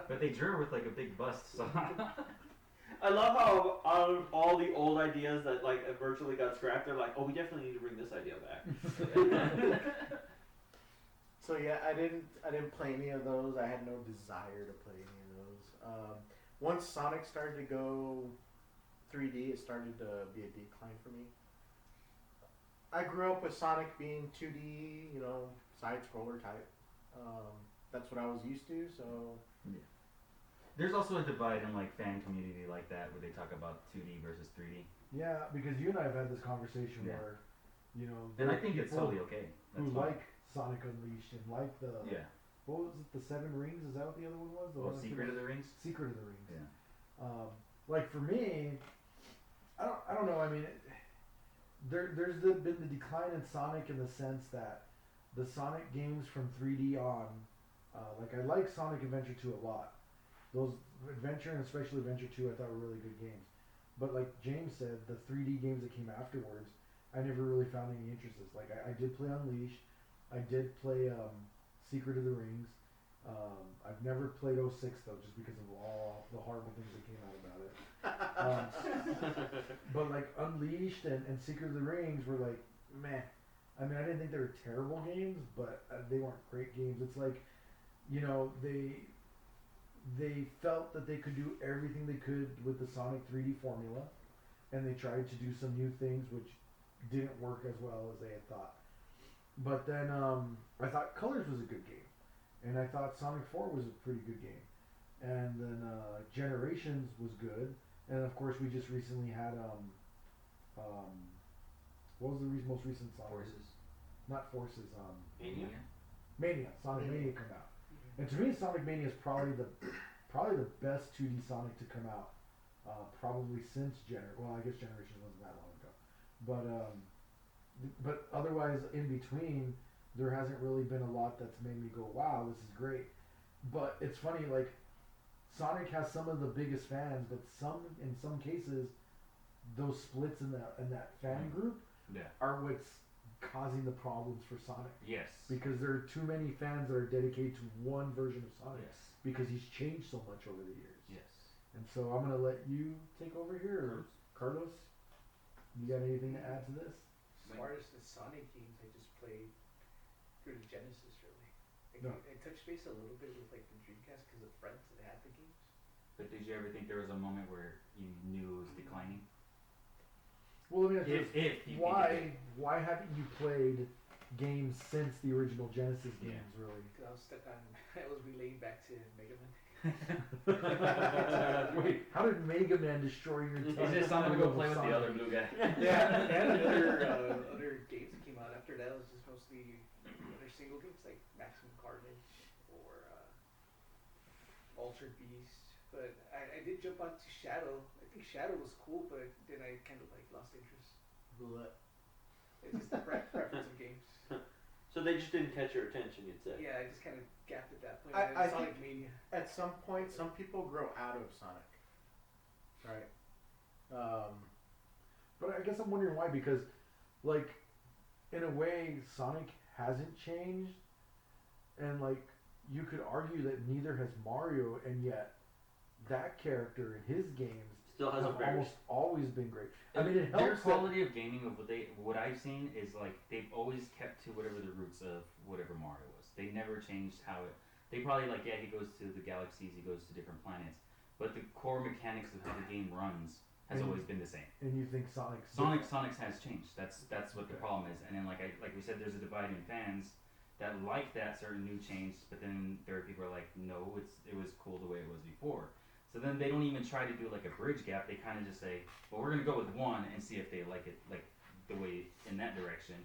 S6: but they drew her with like a big bust. So
S4: I love how out of all the old ideas that like virtually got scrapped, they're like, oh, we definitely need to bring this idea back.
S3: So yeah, I didn't play any of those. I had no desire to play any of those. Once Sonic started to go 3D, it started to be a decline for me. I grew up with Sonic being 2D, side scroller type. That's what I was used to. So
S6: there's also a divide in like fan community like that where they talk about 2D versus 3D,
S1: Yeah, because you and I have had this conversation
S6: Yeah.
S1: where,
S6: and
S1: there
S6: I
S1: are
S6: think it's
S1: people
S6: totally okay.
S1: who
S6: That's fine.
S1: like Sonic Unleashed and like the
S6: Yeah.
S1: what was it, the 7 Rings? Is that what the other one was? The one that
S6: Secret
S1: came
S6: of the Rings.
S1: out- Secret of the Rings.
S6: Yeah.
S1: Like for me, I don't know. I mean, there's been the decline in Sonic in the sense that the Sonic games from 3D on, like I like Sonic Adventure 2 a lot. Those Adventure and especially Adventure 2 I thought were really good games. But like James said, the 3D games that came afterwards, I never really found any interest. Like I did play Unleashed, I did play Secret of the Rings. I've never played 06 though, just because of all the horrible things that came out about it. But like Unleashed and Secret of the Rings were like meh. I mean, I didn't think they were terrible games, but they weren't great games. It's like, they felt that they could do everything they could with the Sonic 3D formula, and they tried to do some new things which didn't work as well as they had thought. But then I thought Colors was a good game, and I thought Sonic 4 was a pretty good game, and then Generations was good, and of course we just recently had what was the most recent Sonic?
S6: Forces.
S1: Not Forces.
S4: Mania?
S1: Sonic
S3: Mania.
S1: Mania come out. And to me, Sonic Mania is probably the best 2D Sonic to come out, probably since well, I guess Generations wasn't that long ago, but otherwise in between, there hasn't really been a lot that's made me go, wow, this is great. But it's funny, like Sonic has some of the biggest fans, but in some cases, those splits in that fan group
S6: Yeah.
S1: are what's causing the problems for Sonic.
S6: Yes.
S1: Because there are too many fans that are dedicated to one version of Sonic.
S6: Yes.
S1: Because he's changed so much over the years.
S6: Yes.
S1: And so I'm going to let you take over here. Or Carlos, you got anything to add to this?
S5: As far as the Sonic games, I just played through the Genesis, really.
S1: No.
S5: I touched base a little bit with like the Dreamcast because of friends that had the games.
S6: But did you ever think there was a moment where you knew it was declining?
S1: Well, let me ask you
S6: If
S1: this.
S6: you
S1: Why haven't you played games since the original Genesis games, really?
S5: Because I was stuck on, I was relayed back to Mega Man.
S1: Wait, how did Mega Man destroy your tongue?
S6: It's just something to go play with the other blue guy.
S5: Yeah, and other games that came out after that was just mostly other single games like Maximum Carnage or Altered Beast. But I did jump onto Shadow. I think Shadow was cool, but then I kind of like lost interest. It's just the preference of games.
S4: So they just didn't catch your attention, you'd say.
S5: Yeah, I just kind of gapped at that point.
S3: I
S5: Sonic
S3: think
S5: Mania.
S3: at some point, some people grow out of Sonic, right?
S1: But I guess I'm wondering why, because, like, in a way, Sonic hasn't changed, and, like, you could argue that neither has Mario, and yet that character in his games
S4: Still has a
S1: have
S4: very
S1: almost always been great. I mean, it
S6: Their
S1: helps that,
S6: quality of gaming of what I've seen is like they've always kept to whatever the roots of whatever Mario was. They never changed how it. They probably like he goes to the galaxies, he goes to different planets, but the core mechanics of how the game runs has always been the same.
S1: and you think Sonic's
S6: Sonic's has changed. That's what the problem is. And then like we said, there's a divide in fans that like that certain new change, but then there are people who are like, no, it was cool the way it was before. So then they don't even try to do like a bridge gap. They kind of just say, well, we're gonna go with one and see if they like it like the way in that direction,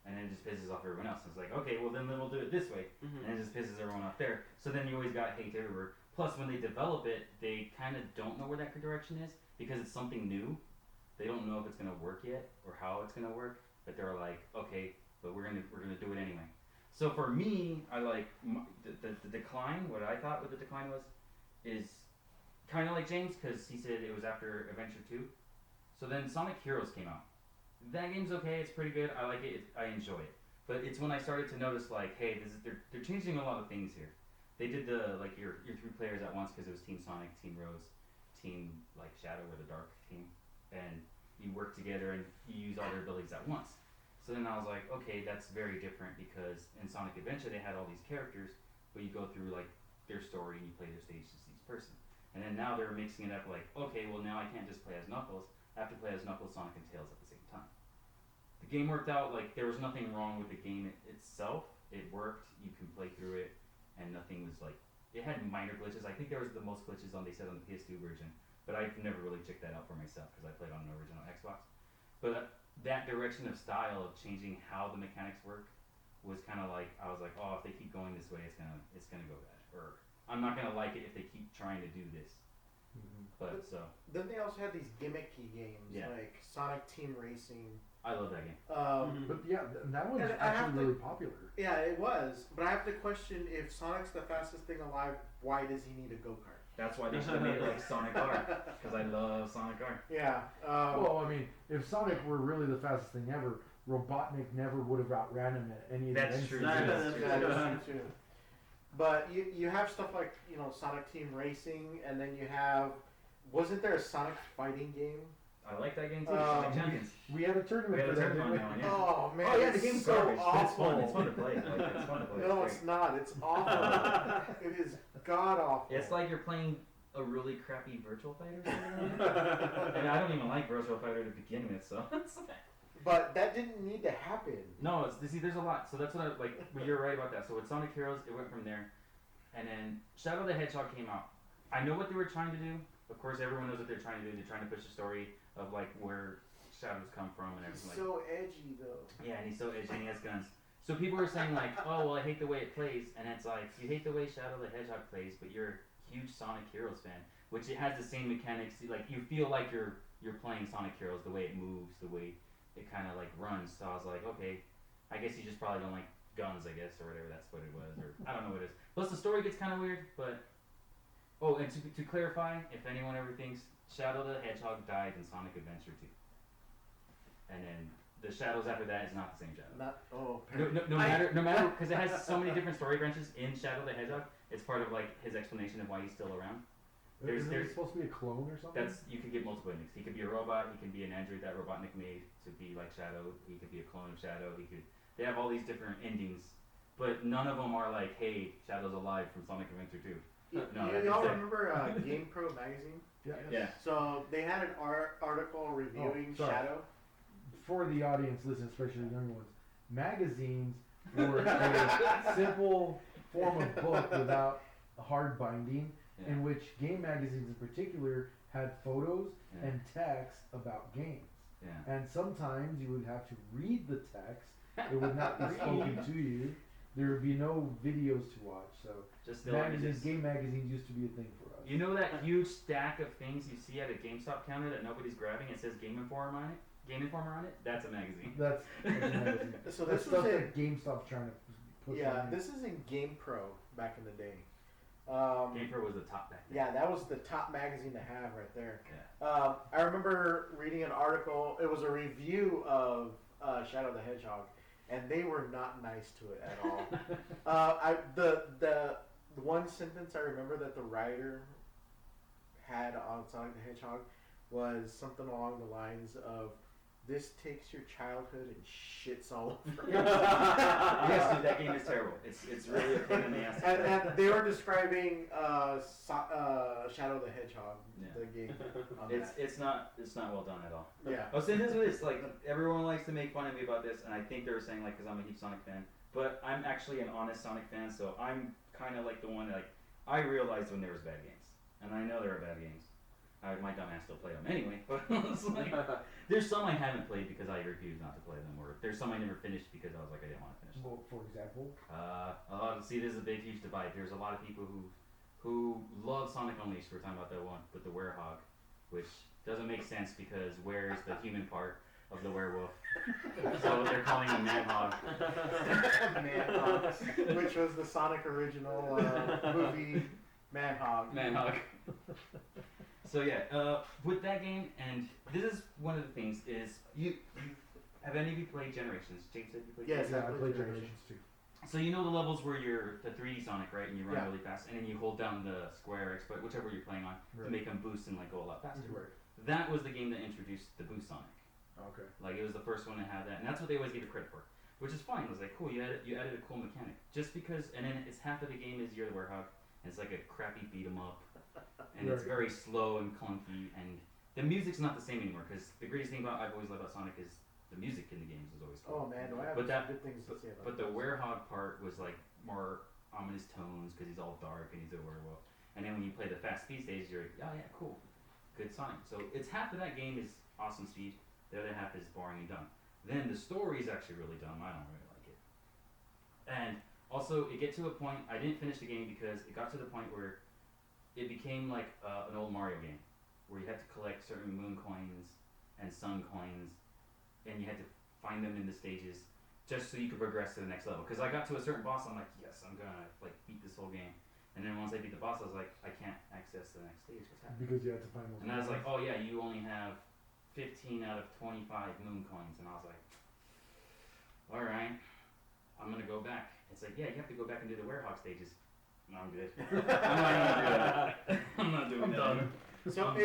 S6: and then it just pisses off everyone else. And it's like, okay, well then we'll do it this way, and it just pisses everyone off there. So then you always got hate everywhere. Plus, when they develop it, they kind of don't know where that direction is because it's something new. They don't know if it's gonna work yet or how it's gonna work. But they're like, okay, but we're gonna do it anyway. So for me, I like the decline. What I thought what the decline was is kind of like James, because he said it was after Adventure 2. So then Sonic Heroes came out. That game's okay, it's pretty good, I like it, I enjoy it. But it's when I started to notice like, hey, they're changing a lot of things here. They did the, like, your 3 players at once, because it was Team Sonic, Team Rose, Team, like, Shadow, or the Dark team. And you work together and you use all their abilities at once. So then I was like, okay, that's very different, because in Sonic Adventure they had all these characters, but you go through, like, their story and you play their stage as each person. And then now they're mixing it up like, okay, well now I can't just play as Knuckles, I have to play as Knuckles, Sonic, and Tails at the same time. The game worked out, like there was nothing wrong with the game itself, it worked, you can play through it, and nothing was like, it had minor glitches. I think there was the most glitches they said on the PS2 version, but I've never really checked that out for myself because I played on an original Xbox. But that direction of style of changing how the mechanics work was kind of like, I was like, oh, if they keep going this way, it's gonna go bad, or I'm not gonna like it if they keep trying to do this. But so
S3: Then they also had these gimmicky games
S6: Yeah.
S3: like Sonic Team Racing.
S6: I love that game.
S1: But yeah, that one's
S3: And I have
S1: actually
S3: to-
S1: really popular.
S3: Yeah, it was. But I have to question, if Sonic's the fastest thing alive, why does he need a go-kart?
S6: That's why they should have made it like Sonic R, because I love Sonic R.
S3: Yeah.
S1: Well, I mean, if Sonic were really the fastest thing ever, Robotnik never would have outran him at any of the
S6: That's
S1: entries.
S6: true.
S3: that is true too. But you have stuff like, Sonic Team Racing, and then you have, wasn't there a Sonic fighting game?
S6: I like that game too.
S3: Um,
S6: Sonic Champions.
S1: We had a tournament
S6: We had
S1: for
S6: a
S1: that,
S6: tournament
S1: didn't
S6: on
S1: we?
S6: that one, yeah.
S3: Oh man,
S6: Oh yeah, the
S3: it's
S6: game's
S3: so
S6: garbage, but it's
S3: awful.
S6: fun. It's fun to play. Like, it's fun to play.
S3: No,
S6: It's
S3: it's
S6: great.
S3: not. It's awful. It is god awful.
S6: It's like you're playing a really crappy Virtual Fighter. And I don't even like Virtual Fighter to begin with, so.
S3: But that didn't need to happen.
S6: No, see, there's a lot. So that's what I like. But you're right about that. So with Sonic Heroes, it went from there, and then Shadow the Hedgehog came out. I know what they were trying to do. Of course, everyone knows what they're trying to do. They're trying to push the story of like where shadows come from and
S3: He's
S6: everything.
S3: so edgy though.
S6: Yeah, and he's so edgy and he has guns. So people are saying like, oh well, I hate the way it plays, and it's like you hate the way Shadow the Hedgehog plays, but you're a huge Sonic Heroes fan, which it has the same mechanics. Like you feel like you're playing Sonic Heroes, the way it moves, the way it kind of like runs. So I was like, okay, I guess you just probably don't like guns, I guess, or whatever that's what it was, or I don't know what it is. Plus the story gets kind of weird, but oh, and to clarify, if anyone ever thinks Shadow the Hedgehog died in Sonic Adventure 2, and then the shadows after that is not the same shadow. No matter, because it has so many different story branches in Shadow the Hedgehog. It's part of like his explanation of why he's still around.
S1: Isn't he supposed to be a clone or something?
S6: You could get multiple endings. He could be a robot. He can be an android that Robotnik made to be like Shadow. He could be a clone of Shadow. They have all these different endings, but none of them are like, hey, Shadow's alive from Sonic Adventure 2.
S3: Y'all remember GamePro magazine?
S6: Yeah.
S3: So they had an article reviewing
S1: sorry.
S3: Shadow.
S1: For the audience listening, especially the younger ones, magazines were a simple form of book without a hard binding,
S6: Yeah.
S1: in which game magazines in particular had photos
S6: Yeah.
S1: and text about games.
S6: Yeah.
S1: And sometimes you would have to read the text. It would not be spoken to you. There would be no videos to watch. So
S6: Just still
S1: magazines,
S6: images.
S1: game magazines used to be a thing for us.
S6: You know that huge stack of things you see at a GameStop counter that nobody's grabbing? It says Game Informer on it. Game Informer on it. That's a magazine.
S1: That's a magazine.
S3: So
S1: That's
S3: this
S1: stuff
S3: was in,
S1: that GameStop's trying to push.
S3: yeah,
S1: on.
S3: this is in Game Pro back in the day.
S6: GamePro was the top back then.
S3: Yeah, that was the top magazine to have right there.
S6: Yeah.
S3: I remember reading an article. It was a review of Shadow the Hedgehog, and they were not nice to it at all. The one sentence I remember that the writer had on Sonic the Hedgehog was something along the lines of, "This takes your childhood and shits all over it."
S6: Yes, dude, that game is terrible. It's really a pain in the ass.
S3: And they were describing Shadow the Hedgehog,
S6: Yeah.
S3: the game. On
S6: It's not well done at all.
S3: yeah.
S6: I was saying this with this, like, everyone likes to make fun of me about this, and I think they were saying, like, because I'm a huge Sonic fan, but I'm actually an honest Sonic fan, so I'm kind of like the one that, like, I realized when there was bad games, and I know there are bad games. My dumbass still played them anyway, but it's like, there's some I haven't played because I refused not to play them, or there's some I never finished because I was like, I didn't want to finish them.
S1: Well, for example,
S6: See, there's a big, huge divide. There's a lot of people who love Sonic Unleashed. We're talking about that one with the werehog, which doesn't make sense because where is the human part of the werewolf? So they're calling him Manhog.
S3: Manhog, which was the Sonic original movie Manhog.
S6: Manhog. So yeah, with that game, and this is one of the things is you have any of you played Generations? James said you played.
S3: Yes,
S1: yeah,
S3: I
S1: I
S3: played
S1: played
S3: Generations.
S1: Generations too.
S6: So you know the levels where you're the 3D Sonic, right? And you run
S3: Yeah.
S6: really fast, and then you hold down the square X, but whichever you're playing on, to
S1: Right.
S6: make them boost and like go a lot faster.
S1: Right.
S6: That was the game that introduced the Boost Sonic.
S1: Okay.
S6: Like it was the first one to have that, and that's what they always give it credit for, which is fine. It was like cool, you added a cool mechanic. Just because, and then it's half of the game is you're the werehog, and it's like a crappy beat 'em up, and it's
S1: Right.
S6: very slow and clunky, and the music's not the same anymore. Because the greatest thing I've always loved about Sonic is the music in the games is always cool.
S3: Oh man, do I have
S6: But that-
S3: good things to say about
S6: But the
S3: this.
S6: werehog part was like more ominous tones because he's all dark and he's a werewolf. And then when you play the fast speed stage, you're like, oh yeah, cool, good Sonic. So it's half of that game is awesome speed, the other half is boring and dumb. Then the story is actually really dumb. I don't really like it. And also, it get to a point. I didn't finish the game because it got to the point where it became like an old Mario game, where you had to collect certain moon coins and sun coins, and you had to find them in the stages just so you could progress to the next level. Because I got to a certain boss, I'm like, yes, I'm gonna like beat this whole game. And then once I beat the boss, I was like, I can't access the next stage. What's happening?
S1: Because you had to find those.
S6: And I was like, oh yeah, you only have 15 out of 25 moon coins. And I was like, all right, I'm gonna go back. It's like, yeah, you have to go back and do the werehog stages. No, I'm good. I'm not gonna do that. I'm not doing
S1: I'm
S6: that.
S1: done.
S3: So
S6: I'm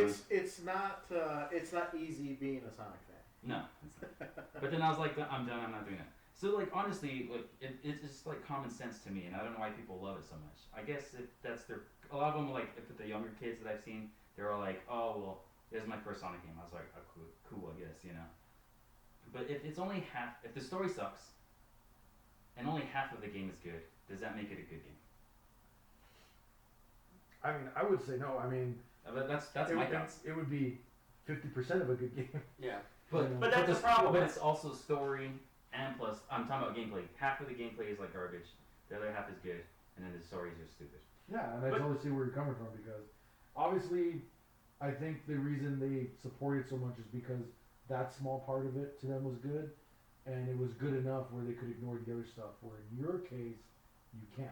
S3: it's not easy being a Sonic fan.
S6: No, it's not. But then I was like, I'm done. I'm not doing that. So like honestly, like it's just like common sense to me, and I don't know why people love it so much. I guess if that's their a lot of them like if the younger kids that I've seen, they're all like, oh well, this is my first Sonic game. I was like, oh, cool, I guess, you know. But if it's only half, if the story sucks, and only half of the game is good, does that make it a good game?
S1: I mean, I would say no. I mean,
S6: But that's
S1: it,
S6: my
S1: would,
S6: thoughts.
S1: it would be 50% of a good game.
S4: Yeah.
S6: But
S4: But that's the problem.
S6: But it's also story and plus I'm talking about gameplay. Half of the gameplay is like garbage. The other half is good, and then the stories are stupid.
S1: Yeah, and I
S4: But-
S1: totally see where you're coming from because obviously, I think the reason they support it so much is because that small part of it to them was good, and it was good enough where they could ignore the other stuff. Where in your case, you can't.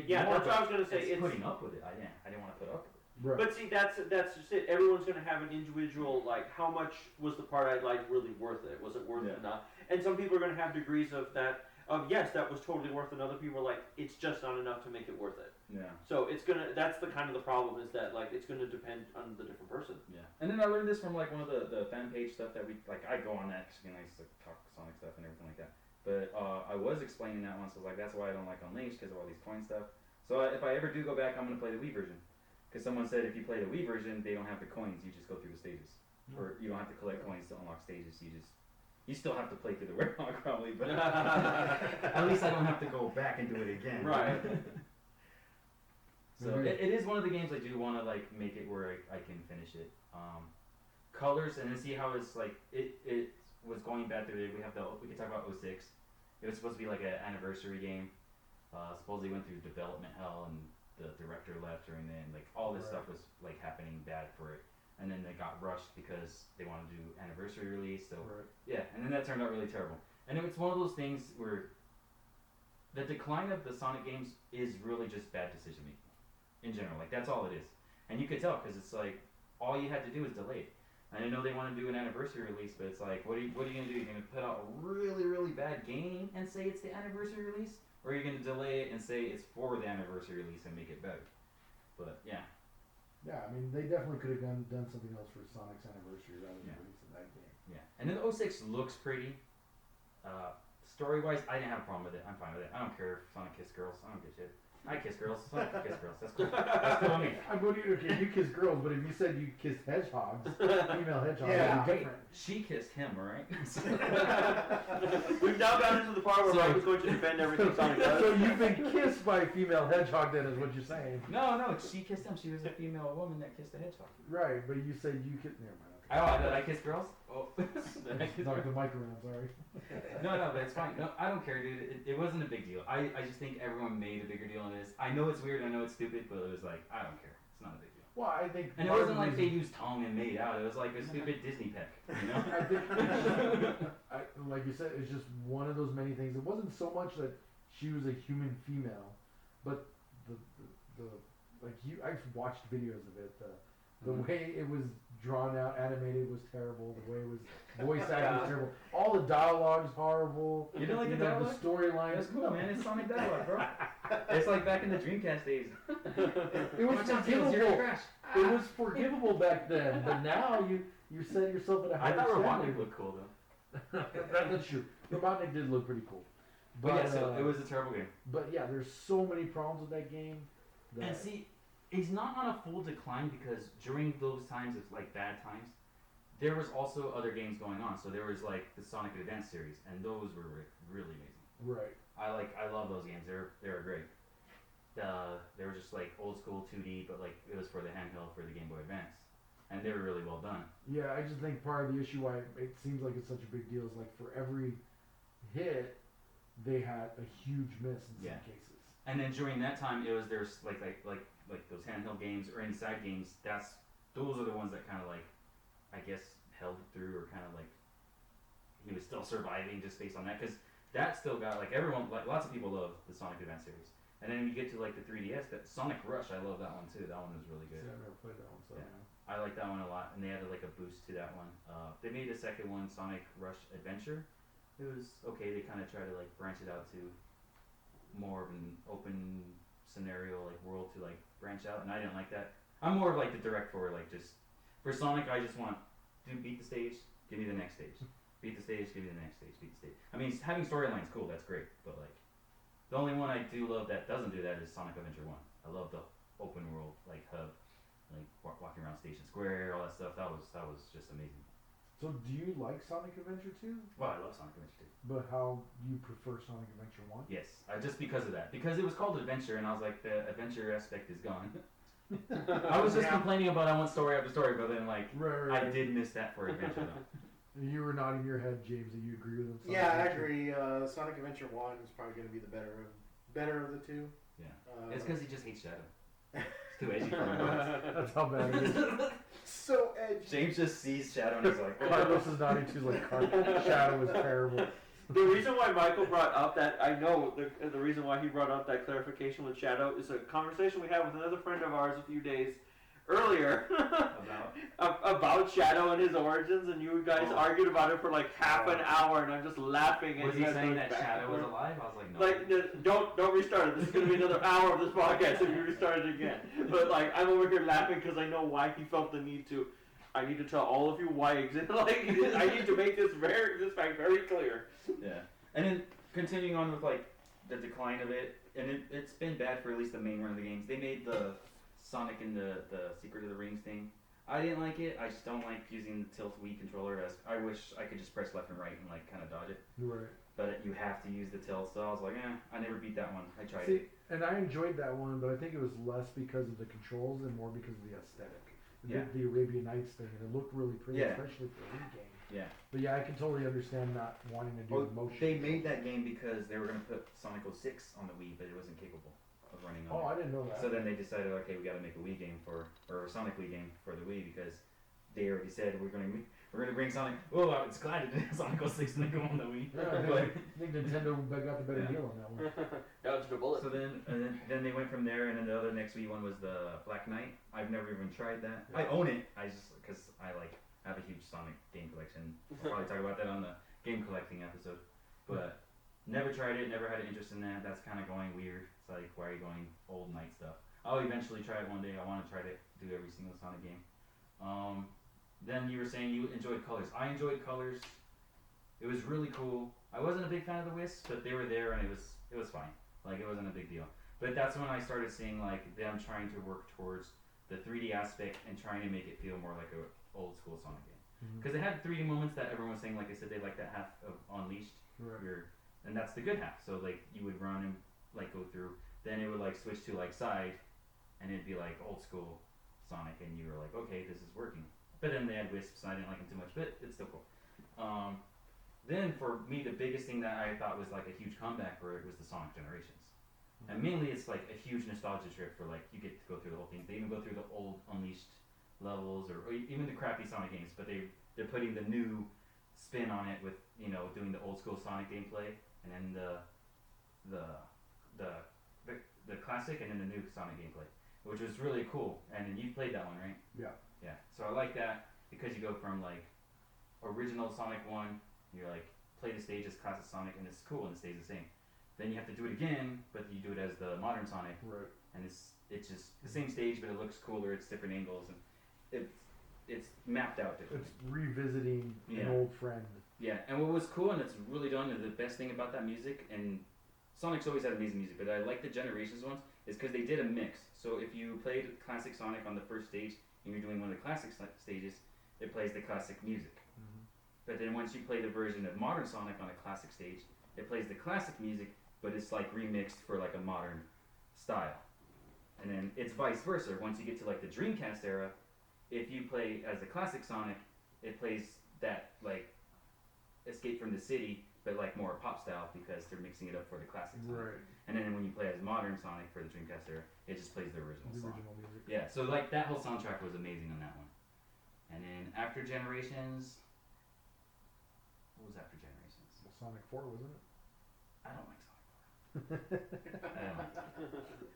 S4: Yeah, that's what I was gonna say.
S6: It's
S4: It's
S6: putting up with it. I didn't want to put up with it.
S1: Right.
S4: But see, that's just it. Everyone's gonna have an individual like, how much was the part I liked really worth it? Was it worth it
S6: Yeah.
S4: enough? And some people are gonna have degrees of that. Of yes, that was totally worth it. And other people are like, it's just not enough to make it worth it.
S6: Yeah.
S4: So it's gonna. That's the kind of the problem is that like it's gonna depend on the different person.
S6: Yeah. And then I learned this from like one of the fan page stuff that we like. I go on that because I used to talk Sonic stuff and everything like that. But I was explaining that once. I was like, that's why I don't like Unleashed because of all these coin stuff. So if I ever do go back, I'm gonna play the Wii version. Because someone said if you play the Wii version, they don't have the coins. You just go through the stages, or you don't have to collect coins to unlock stages. You still have to play through the werewolf probably, but at least I don't have to go back and do it again.
S4: Right.
S6: So it is one of the games I do want to like make it where I can finish it. Colors and then see how it's like it was going bad through it. We can talk about 06. It was supposed to be like an anniversary game. Supposedly went through development hell and the director left during then. Like all this stuff was like happening bad for it. And then they got rushed because they wanted to do anniversary release. So yeah, and then that turned out really terrible. And it's one of those things where the decline of the Sonic games is really just bad decision making in general. Like that's all it is. And you could tell because it's like all you had to do is delay it. And I know they want to do an anniversary release, but it's like, what are you gonna do? You're gonna put out a really, really bad game and say it's the anniversary release, or are you gonna delay it and say it's for the anniversary release and make it better? But yeah.
S1: Yeah, I mean, they definitely could have done something else for Sonic's anniversary rather than releasing that game.
S6: Yeah, and then the 06 looks pretty. Story-wise, I didn't have a problem with it. I'm fine with it. I don't care if Sonic kissed girls. I don't give a shit. I kiss girls. Sonic can kiss girls. That's cool. That's cool with me.
S1: Okay, you kiss girls, but if you said you kissed hedgehogs, female hedgehogs,
S3: Yeah.
S1: that'd be different.
S6: She kissed him, alright?
S4: We've now gotten into the part where Mike is going to defend everything Sonic does.
S1: So you've been kissed by a female hedgehog, then, is what you're saying.
S6: No, she kissed him. She was a female woman that kissed a hedgehog.
S1: Right, but you said you kissed. Never mind.
S6: Did I kiss girls? Oh.
S1: Knock the mic around, sorry.
S6: No, but it's fine. No, I don't care, dude. It wasn't a big deal. I just think everyone made a bigger deal on this. I know it's weird, I know it's stupid, but it was like, I don't care. It's not a big deal.
S1: Well, I think.
S6: And it wasn't like they used tongue and made out. It was like a stupid Disney peck, you know?
S1: I think, like you said, it's just one of those many things. It wasn't so much that she was a human female, but the like I've watched videos of it. The way it was drawn out, animated was terrible. The way it was voice acted was terrible. All the dialogue's horrible.
S6: You didn't like the dialogue?
S1: The storyline.
S6: That's cool, man. It's Sonic dialogue, bro. It's like back in the Dreamcast days.
S1: It was forgivable. It was forgivable back then, but now you set yourself at a higher
S6: I thought
S1: standard.
S6: Robotnik looked cool though.
S1: That's true. Robotnik did look pretty cool.
S6: But yeah, so it was a terrible game.
S1: But yeah, there's so many problems with that game.
S6: And see, he's not on a full decline because during those times of like bad times, there was also other games going on. So there was like the Sonic Advance series, and those were really amazing.
S1: Right.
S6: I love those games. They were great. They were just like old school 2D, but like it was for the handheld for the Game Boy Advance, and they were really well done.
S1: Yeah, I just think part of the issue why it seems like it's such a big deal is like for every hit, they had a huge miss in some cases.
S6: And then during that time, it was there's like those handheld games or inside games. Those are the ones that kind of like, I guess, held through or kind of like he was still surviving just based on that because that still got like everyone like lots of people love the Sonic Advance series. And then you get to like the 3DS, that Sonic Rush, I love that one too. That one was really good.
S1: See, I've never played that one, so
S6: yeah. I like that one a lot, and they added like a boost to that one. They made a second one, Sonic Rush Adventure. It was okay. They kind of tried to like branch it out to more of an open scenario like world to like branch out, and I didn't like that. I'm more of like the direct forward, like just for Sonic, I just want to beat the stage, give me the next stage, beat the stage, give me the next stage, beat the stage. I mean, having storylines cool, that's great, but like the only one I do love that doesn't do that is Sonic Adventure 1. I love the open world like hub, like walking around Station Square, all that stuff. That was just amazing.
S1: So do you like Sonic Adventure 2?
S6: Well, I love Sonic Adventure 2.
S1: But how you prefer Sonic Adventure 1?
S6: Yes, just because of that. Because it was called Adventure, and I was like, the adventure aspect is gone. I was just complaining about I want story after story, but then like
S1: Right.
S6: I did miss that for Adventure though.
S1: You were nodding your head, James. Do you agree with him? Sonic
S3: Yeah, I
S1: Adventure?
S3: agree. Sonic Adventure 1 is probably going to be the better of the two.
S6: Yeah, it's because he just hates Shadow. It's too edgy for him.
S1: That's how bad it is.
S3: So edgy.
S6: James just sees Shadow and he's like,
S1: Carlos is nodding too. Like Shadow was terrible.
S4: The reason why Michael brought up that, I know the reason why he brought up that clarification with Shadow is a conversation we had with another friend of ours a few days earlier about Shadow and his origins, and you guys argued about it for like half an hour, and I'm just laughing.
S6: Was he saying that Shadow was alive? I was like, no.
S4: Like, don't restart it. This is going to be another hour of this podcast if you restart it again. But like, I'm over here laughing because I know why he felt the need to. I need to tell all of you why. Like, I need to make this fact very clear.
S6: Yeah, and then continuing on with like the decline of it, and it's been bad for at least the main run of the games. They made the Sonic and the Secret of the Rings thing. I didn't like it. I just don't like using the tilt Wii controller. As I wish I could just press left and right and like kind of dodge it.
S1: Right.
S6: But you you have to use the tail style. I was like, I never beat that one. I tried
S1: See,
S6: it.
S1: and I enjoyed that one, but I think it was less because of the controls and more because of the aesthetic.
S6: Yeah.
S1: The Arabian Nights thing, and it looked really pretty,
S6: Yeah.
S1: especially for a Wii game.
S6: Yeah.
S1: But yeah, I can totally understand not wanting to do
S6: Well,
S1: the motion.
S6: they made that game because they were going to put Sonic 06 on the Wii, but it wasn't capable of running on
S1: Oh, I
S6: it.
S1: didn't know that.
S6: So then they decided, okay, we got to make a Wii game or a Sonic Wii game for the Wii because they already said we're going to bring Sonic. Oh, I was glad it did Sonic 06 and they go on the Wii.
S1: Yeah,
S6: But-
S1: I think Nintendo got the better
S6: Yeah.
S1: deal on that one.
S4: Dodged a bullet.
S6: So then they went from there, and then the other next Wii one was the Black Knight. I've never even tried that. I own it. I just because I have a huge Sonic game collection. I'll probably talk about that on the game collecting episode. But never tried it. Never had an interest in that. That's kind of going weird. It's like, why are you going old night stuff? I'll eventually try it one day. I want to try to do every single Sonic game. Then you were saying you enjoyed colors. I enjoyed colors. It was really cool. I wasn't a big fan of the Wisps, but they were there and it was fine. Like, it wasn't a big deal. But that's when I started seeing like them trying to work towards the 3D aspect and trying to make it feel more like a old school Sonic game. Because it had 3D moments that everyone was saying, like I said, they liked that half of Unleashed.
S1: Right.
S6: And that's the good half. So like you would run and like go through, then it would like switch to like side, and it'd be like old school Sonic, and you were like, okay, this is working. But then they had Wisps, and I didn't like them too much, but it's still cool. Then for me, the biggest thing that I thought was like a huge comeback for it was the Sonic Generations. And mainly it's like a huge nostalgia trip for like, you get to go through the whole thing. They even go through the old Unleashed levels or even the crappy Sonic games, but they're putting the new spin on it with, you know, doing the old school Sonic gameplay and then the classic and then the new Sonic gameplay, which was really cool. And then you played that one, right?
S1: Yeah.
S6: Yeah. So I like that because you go from like original Sonic 1, you're like play the stage as classic Sonic and it's cool and it stays the same. Then you have to do it again, but you do it as the modern Sonic,
S1: Right.
S6: and it's just the same stage, but it looks cooler. It's different angles, and it's mapped out differently.
S1: It's revisiting
S6: Yeah.
S1: an old friend.
S6: Yeah, and what was cool and it's really done, and the best thing about that music, and Sonic's always had amazing music, but I like the Generations ones, is because they did a mix. So if you played classic Sonic on the first stage and you're doing one of the classic stages, it plays the classic music. But then once you play the version of modern Sonic on a classic stage, it plays the classic music, but it's like remixed for like a modern style. And then it's vice versa. Once you get to like the Dreamcast era, if you play as the classic Sonic, it plays that like Escape from the City, but like more pop style because they're mixing it up for the classic Sonic.
S1: Right.
S6: And then when you play as modern Sonic for the Dreamcast era, it just plays the original
S1: The
S6: song.
S1: original music.
S6: Yeah, so like that whole soundtrack was amazing on that one. And then after Generations, what was after Generations?
S1: Sonic 4, wasn't it?
S6: I don't like Sonic 4. I don't like Sonic 4.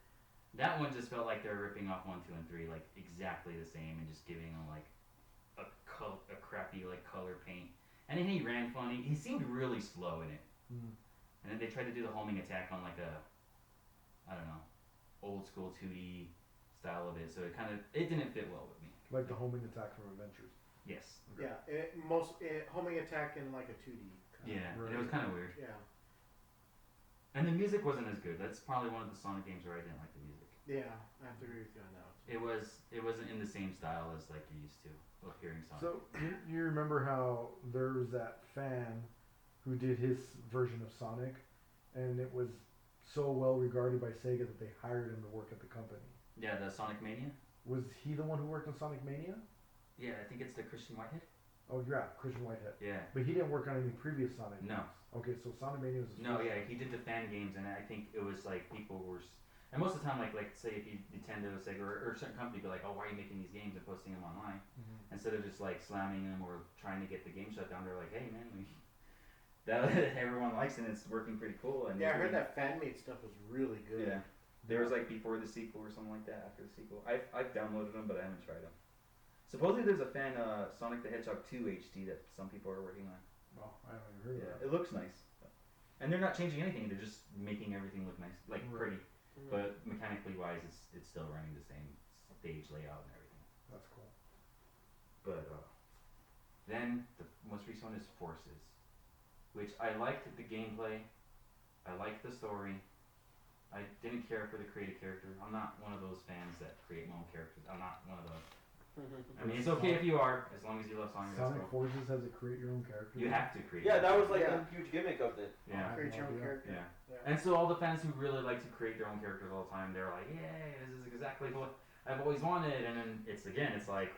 S6: That one just felt like they were ripping off 1, 2, and 3 like exactly the same and just giving them like a crappy like color paint. And then he ran funny. He seemed really slow in it. And then they tried to do the homing attack on like a, I don't know, old school 2D style of it. So it didn't fit well with me.
S1: Like the homing attack from Adventures.
S6: Yes.
S3: Yeah, homing attack in like a 2D.
S6: Yeah,
S1: Right.
S6: it was kind of weird.
S3: Yeah.
S6: And the music wasn't as good. That's probably one of the Sonic games where I didn't like the music.
S3: Yeah, I have to agree with you on that one.
S6: It wasn't in the same style as like you're used to of hearing Sonic.
S1: So you remember how there was that fan who did his version of Sonic, and it was so well regarded by Sega that they hired him to work at the company.
S6: Yeah, the Sonic Mania.
S1: Was he the one who worked on Sonic Mania?
S6: Yeah, I think it's the Christian Whitehead.
S1: Oh yeah, Christian Whitehead.
S6: Yeah.
S1: But he didn't work on any previous Sonic
S6: No.
S1: games. Okay, so Sonic Mania was his
S6: No,
S1: first
S6: yeah,
S1: one.
S6: he did the fan games, and I think it was like people were, and most of the time, like say if you Nintendo, Sega, or a certain company be like, oh, why are you making these games and posting them online? Instead of just like slamming them or trying to get the game shut down, they're like, hey man, that everyone likes and it's working pretty cool. And
S3: Yeah, I heard that fan made stuff was really good.
S6: Yeah, there was like before the sequel or something like that. After the sequel, I've downloaded them, but I haven't tried them. Supposedly there's a fan Sonic the Hedgehog 2 HD that some people are working on.
S1: Oh, I haven't even heard of that.
S6: It looks nice. And they're not changing anything, they're just making everything look nice, like
S1: Right.
S6: pretty. But mechanically wise, it's still running the same stage layout and everything.
S1: That's cool.
S6: But then the most recent one is Forces, which I liked the gameplay, I liked the story, I didn't care for the created character. I'm not one of those fans that create my own characters. I'm not one of those.
S2: I mean, it's okay if you are, as long as you love Sonic. That's
S1: Sonic
S2: cool.
S1: Forces has a create your own character.
S2: You have to create.
S4: Yeah, that was like
S3: Yeah.
S4: a huge gimmick of it.
S2: Yeah.
S3: Create your own
S1: Yeah.
S3: character.
S2: Yeah.
S3: Yeah.
S2: And so all the fans who really like to create their own characters all the time, they're like, "Yay, this is exactly what I've always wanted." And then it's like,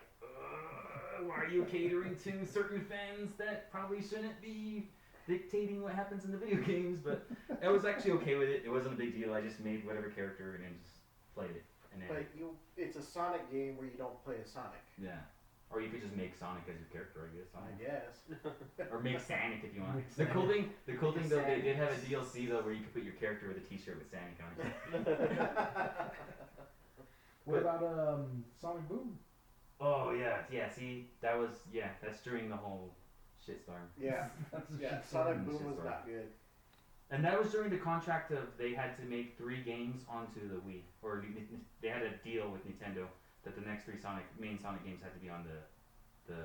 S2: why are you catering to certain fans that probably shouldn't be dictating what happens in the video games? But I was actually okay with it. It wasn't a big deal. I just made whatever character and then just played it. And then,
S3: But it's a Sonic game where you don't play as Sonic.
S2: yeah. Or you could just make Sonic as your character, I guess.
S3: I guess.
S2: Or make Sonic if you want.
S1: Make
S2: The cool thing though, they did have a
S3: Sonic.
S2: DLC though where you could put your character with a T-shirt with Sonic on it.
S1: What about Sonic Boom?
S2: Oh yeah. See, that's during the whole shitstorm.
S3: Yeah.
S1: That's a
S3: Yeah.
S1: shit
S3: Sonic
S2: Boom
S3: Boom
S2: is
S3: was
S2: just
S3: not good.
S2: And that was during the contract of they had to make 3 games onto the Wii, or they had a deal with Nintendo that the next 3 main Sonic games had to be on the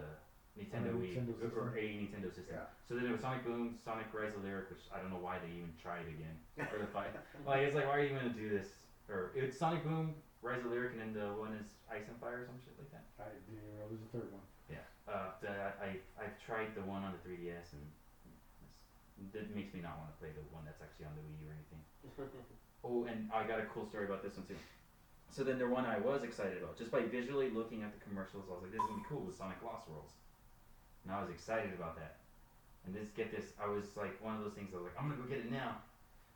S2: Nintendo Wii
S1: Nintendo
S2: or
S1: system.
S2: a Nintendo system.
S3: Yeah.
S2: So then it was Sonic Boom, Sonic Rise of Lyric, which I don't know why they even tried again or the fight. Like it's like, why are you gonna do this? Or it's Sonic Boom, Rise of Lyric, and then the one is Ice and Fire or some shit like that.
S1: I didn't know there's a third one.
S2: Yeah. I've tried the one on the 3DS and it makes me not want to play the one that's actually on the Wii U or anything. Oh, and I got a cool story about this one too. So then the one I was excited about, just by visually looking at the commercials, I was like, this is gonna be cool, was Sonic Lost Worlds. And I was excited about that. And get this, I was like one of those things, I was like, I'm gonna go get it now.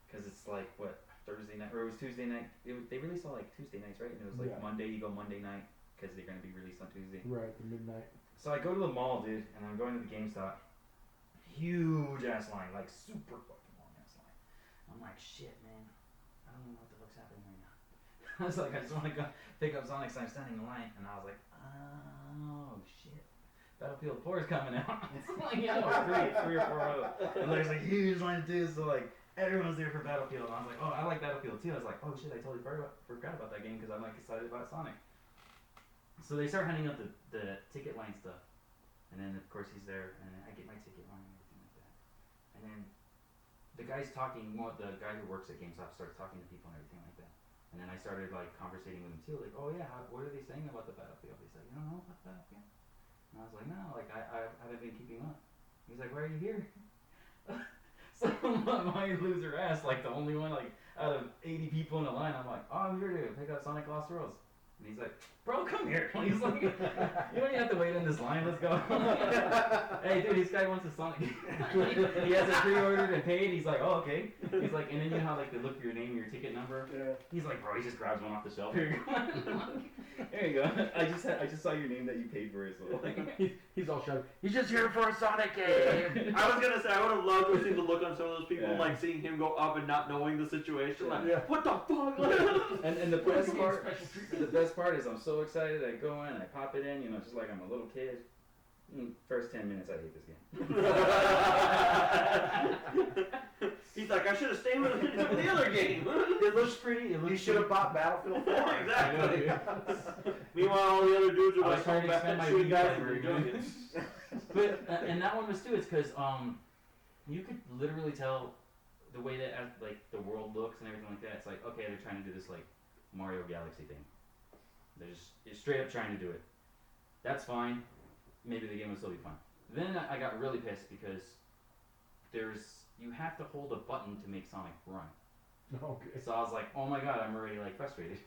S2: Because it's like, what, Thursday night, or it was Tuesday night. They released all like Tuesday nights, right? And it was like
S1: Yeah.
S2: Monday, you go Monday night, because they're gonna be released on Tuesday.
S1: Right, the midnight.
S2: So I go to the mall, dude, and I'm going to the GameStop. Huge ass line, like super fucking long ass line. I'm like, shit, man. I don't know what the fuck's happening right now. I was like, I just want to go pick up Sonic, so I'm standing in line, and I was like, oh shit. Battlefield 4 is coming out. It's like, you know, 3 or 4 rows. And there's a huge line too, so like, everyone's there for Battlefield. And I was like, oh, I like Battlefield too. I was like, oh shit, I totally forgot about that game because I'm like excited about Sonic. So they start handing out the ticket line stuff. And then of course he's there, and I get my ticket line and everything like that. And then the guy's talking, the guy who works at GameStop starts talking to people and everything like that. And then I started like conversating with him too, like, oh yeah, what are they saying about the Battlefield? He's like, you don't know about the Battlefield? And I was like, no, like I haven't been keeping up. He's like, why are you here? So my loser ass, like the only one like out of 80 people in the line, I'm like, oh, I'm here to pick up Sonic Lost Worlds. And he's like, bro, come here. He's like, you don't even have to wait in this line, let's go. Hey dude, this guy wants a Sonic game. He has it pre-ordered and paid. He's like, oh, okay. He's like, and then you know how like they look for your name, your ticket number.
S3: Yeah.
S2: He's like, bro, he just grabs one off the shelf. Here you go. There you go. I just saw your name that you paid for it, so like,
S1: He's all shouting, he's just here for a Sonic game!
S4: I was gonna say I would have loved to see the look on some of those people,
S2: Yeah.
S4: like seeing him go up and not knowing the situation, like
S1: Yeah.
S4: what the fuck?
S2: and the best part is I'm so excited. I go in, I pop it in, you know, just like I'm a little kid. First 10 minutes, I hate this game.
S4: He's like, I should have stayed with the other game.
S2: It looks pretty. It looks.
S3: You should have bought Battlefield 4.
S4: Exactly. Meanwhile, all the other dudes are
S2: I was
S4: like,
S2: trying to
S4: back
S2: expand my
S4: and shooting
S2: Wii
S4: guys
S2: library,
S4: and doing
S2: man.
S4: it.
S2: But and that one was too. It's because you could literally tell the way that like the world looks and everything like that. It's like, okay, they're trying to do this like Mario Galaxy thing. They're just straight up trying to do it. That's fine. Maybe the game will still be fun. Then I got really pissed because you have to hold a button to make Sonic run.
S1: Okay.
S2: So I was like, oh my god, I'm already like frustrated.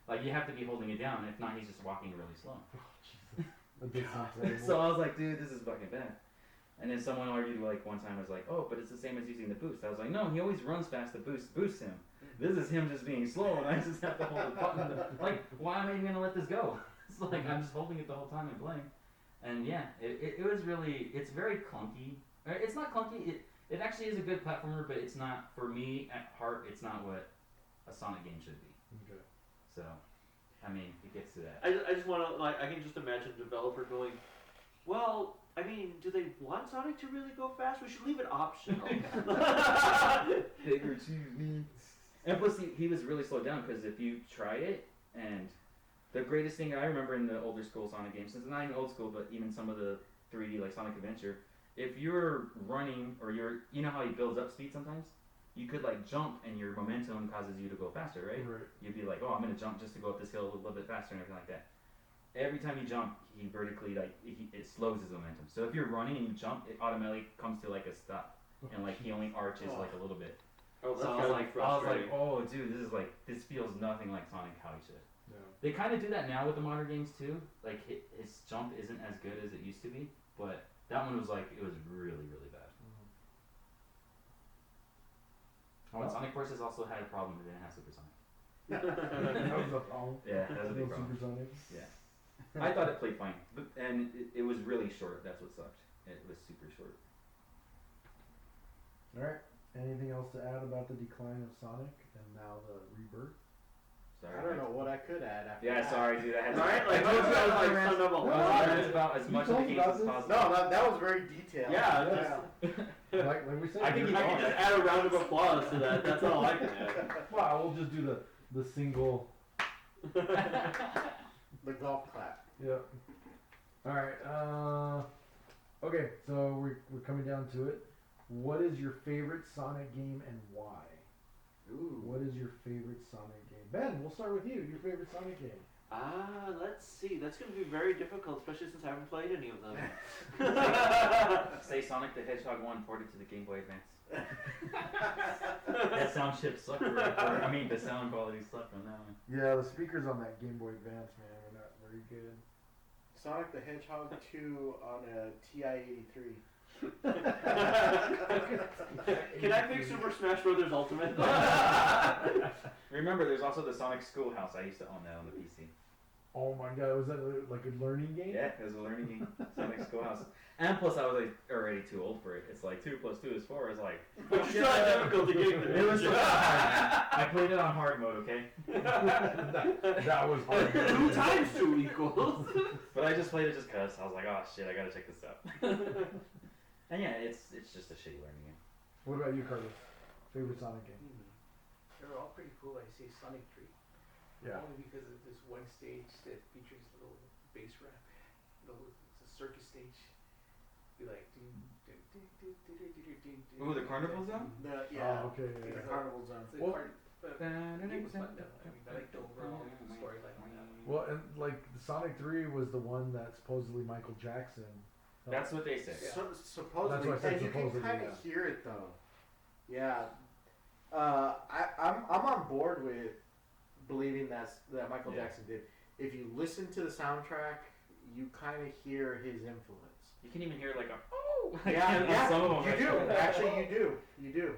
S2: Like you have to be holding it down. If not, he's just walking really slow.
S1: That does sound terrible.
S2: So I was like, dude, this is fucking bad. And then someone argued like one time, was like, oh, but it's the same as using the boost. I was like, no, he always runs fast. The boost boosts him. This is him just being slow, and I just have to hold the button. Like, why am I even gonna let this go? It's like I'm just holding it the whole time and playing. And yeah, it was really, it's very clunky. It's not clunky. It actually is a good platformer, but it's not, for me at heart, it's not what a Sonic game should be.
S1: Okay.
S2: So, I mean, it gets to that.
S4: I just want to, like, I can just imagine a developer going, well, I mean, do they want Sonic to really go fast? We should leave it optional.
S2: Bigger choose me. And plus, he was really slowed down because if you try it, and the greatest thing I remember in the older school Sonic games, since it's not even old school, but even some of the 3D like Sonic Adventure, if you're running or you know how he builds up speed sometimes? You could like jump and your momentum causes you to go faster, right?
S1: Right.
S2: You'd be like, oh, I'm gonna jump just to go up this hill a little bit faster and everything like that.
S6: every time you jump, he vertically it slows his momentum. So if you're running and you jump, it automatically comes to like a stop, and like he only arches like a little bit.
S4: Oh, that's
S6: So I
S4: gotta
S6: was
S4: be
S6: like,
S4: frustrating.
S6: oh dude, this feels nothing like Sonic how he should.
S1: Yeah.
S6: They kind of do that now with the modern games too. Like his jump isn't as good as it used to be, but that one was like it was really really bad. Oh, and Sonic Forces also had a problem. It didn't have Supersonic.
S1: That was a problem.
S6: Yeah, that was a big
S1: No
S6: problem.
S1: Supersonics.
S6: Yeah. I thought it played fine, and it was really short. That's what sucked. It was super short.
S1: All right. Anything else to add about the decline of Sonic and now the rebirth?
S6: Sorry.
S3: I don't know what I could add after
S6: Yeah,
S3: that.
S6: sorry, dude. I had to.
S4: Right? Like, those guys like son of a
S6: That's about as much of the
S1: told
S6: game
S1: about
S6: as
S1: this.
S6: possible.
S3: No, that was very detailed.
S4: Yeah,
S1: Like we said,
S6: I can
S1: you're
S6: keep
S4: I
S1: wrong.
S4: can just add a round of applause to that. That's all I can add.
S1: Wow, we'll just do the single.
S3: The golf clap.
S1: Yep. All right. Okay, so we're coming down to it. What is your favorite Sonic game and why?
S3: Ooh.
S1: What is your favorite Sonic game? Ben, we'll start with you. Your favorite Sonic game?
S4: Let's see. That's going to be very difficult, especially since I haven't played any of them.
S6: Say Sonic the Hedgehog 1 ported to the Game Boy Advance. That sound chip sucked. I mean, the sound quality sucked on that one.
S1: Yeah, the speakers on that Game Boy Advance, man, were not very good.
S3: Sonic the Hedgehog 2 on a TI-83.
S4: Can I pick Super Smash Brothers Ultimate?
S6: Remember, there's also the Sonic Schoolhouse. I used to own that on the PC.
S1: Oh my god, was that like a learning game?
S6: Yeah, it was a learning game. Sonic Schoolhouse. And plus, I was like, already too old for it. It's like 2 + 2 is 4. It's like.
S4: But you still had difficulty getting the
S6: It was so hard. I played it on hard mode, okay?
S1: that was hard.
S4: 2 times 2 equals.
S6: But I just played it just cause I was like, oh shit, I gotta check this out. And yeah, it's just a shitty learning game.
S1: What about you, Carlos? Favorite Sonic game?
S5: They're all pretty cool. I say Sonic 3.
S1: Yeah.
S5: Only because of this one stage that features a little bass rap. It's a circus stage. Be like.
S6: Ooh, the carnival zone?
S3: Yeah.
S1: Oh, okay.
S3: The
S1: Yeah.
S3: carnival zone.
S5: It's a
S1: Well-
S5: the game was fun though. I mean, I like the overall storyline on that one.
S1: Well, and like Sonic 3 was the one that supposedly Michael Jackson.
S6: That's what they say.
S5: Yeah.
S3: Supposedly,
S1: That's what I said,
S3: and you can
S1: supposedly,
S3: kind of
S1: yeah.
S3: hear it though. Yeah, I'm on board with believing that Michael
S6: Yeah.
S3: Jackson did. If you listen to the soundtrack, you kind of hear his influence.
S6: You can even hear like a oh.
S3: Yeah,
S6: Some of them
S3: you do. Actually, you do.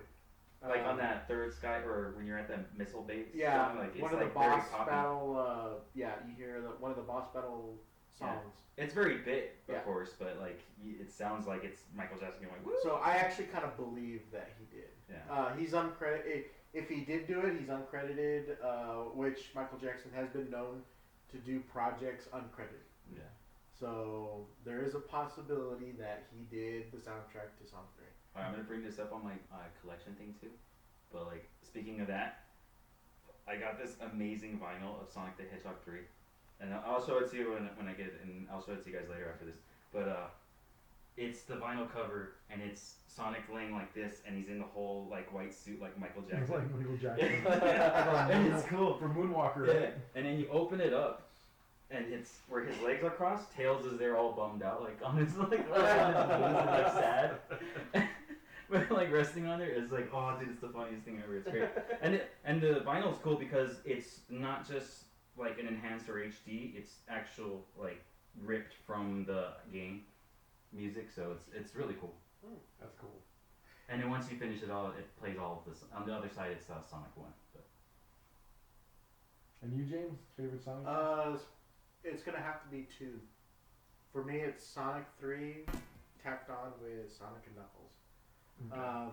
S6: Like on that third sky, or when you're at the missile base.
S3: Yeah,
S6: song, like it's
S3: one of
S6: like
S3: the
S6: very
S3: boss
S6: poppy.
S3: battle. Yeah, you hear one of the boss battle songs.
S6: It's very bit, of
S3: Yeah.
S6: course, but like it sounds like it's Michael Jackson going like woo.
S3: So I actually kind of believe that he did.
S6: Yeah.
S3: He's uncredited. If he did do it, he's uncredited, which Michael Jackson has been known to do projects uncredited.
S6: Yeah.
S3: So there is a possibility that he did the soundtrack to Sonic 3.
S6: I'm gonna bring this up on my collection thing too, but like speaking of that, I got this amazing vinyl of Sonic the Hedgehog 3, and I'll show it to you when I get it, and I'll show it to you guys later after this. But it's the vinyl cover, and it's Sonic laying like this, and he's in the whole like white suit like Michael
S1: It's
S6: Jackson.
S1: like Michael Jackson.
S6: And it's cool.
S1: For Moonwalker,
S6: Yeah,
S1: right?
S6: and then you open it up, and it's where his legs are crossed. Tails is there all bummed out, like on his like, on his knees, and, like sad. But like resting on it, it's like, oh dude, it's the funniest thing ever. It's great. And the vinyl's cool because it's not just like an enhanced or HD. It's actual like ripped from the game music, so it's really cool.
S1: That's cool.
S6: And then once you finish it all, it plays all of this. On the other side, it's Sonic 1. But.
S1: And you, James, favorite Sonic?
S3: It's gonna have to be 2. For me, it's Sonic 3 tacked on with Sonic and Knuckles.
S1: Okay.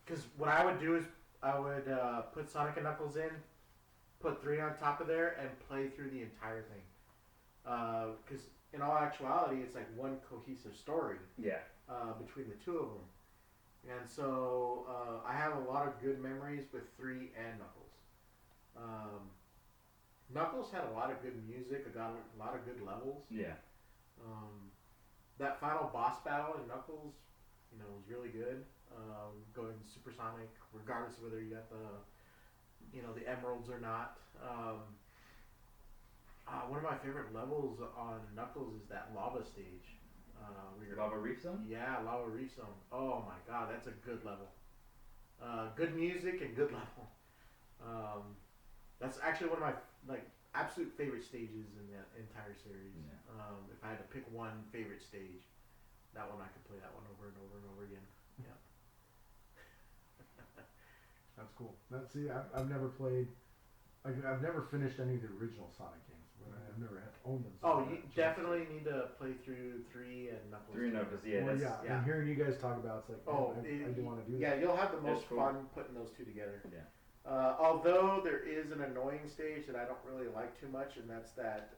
S3: Because what I would do is I would put Sonic and Knuckles in, put 3 on top of there, and play through the entire thing. Because in all actuality, it's like one cohesive story
S6: Yeah.
S3: between the two of them. And so I have a lot of good memories with 3 and Knuckles. Knuckles had a lot of good music, a lot of good levels.
S6: Yeah.
S3: That final boss battle in Knuckles, was really good. Going supersonic, regardless of whether you got the emeralds or not. One of my favorite levels on Knuckles is that lava stage. Where you're,
S6: Lava Reef Zone?
S3: yeah, Lava Reef Zone. Oh my god, that's a good level. Good music and good level. That's actually one of my absolute favorite stages in the entire series.
S6: Yeah.
S3: If I had to pick one favorite stage, that one I could play that one over and over and over again. Yeah.
S1: That's cool. I've never played. I've never finished any of the original Sonic games, but I've never had owned them.
S3: Oh, you definitely need to play through 3 and Knuckles.
S6: 3 Knuckles, yeah.
S1: Well,
S6: That's,
S1: yeah. And hearing you guys talk about it's like, I do want to do that.
S3: Yeah, you'll have the most
S6: That's cool.
S3: fun putting those two together.
S6: Yeah.
S3: Although there is an annoying stage that I don't really like too much, and that's that.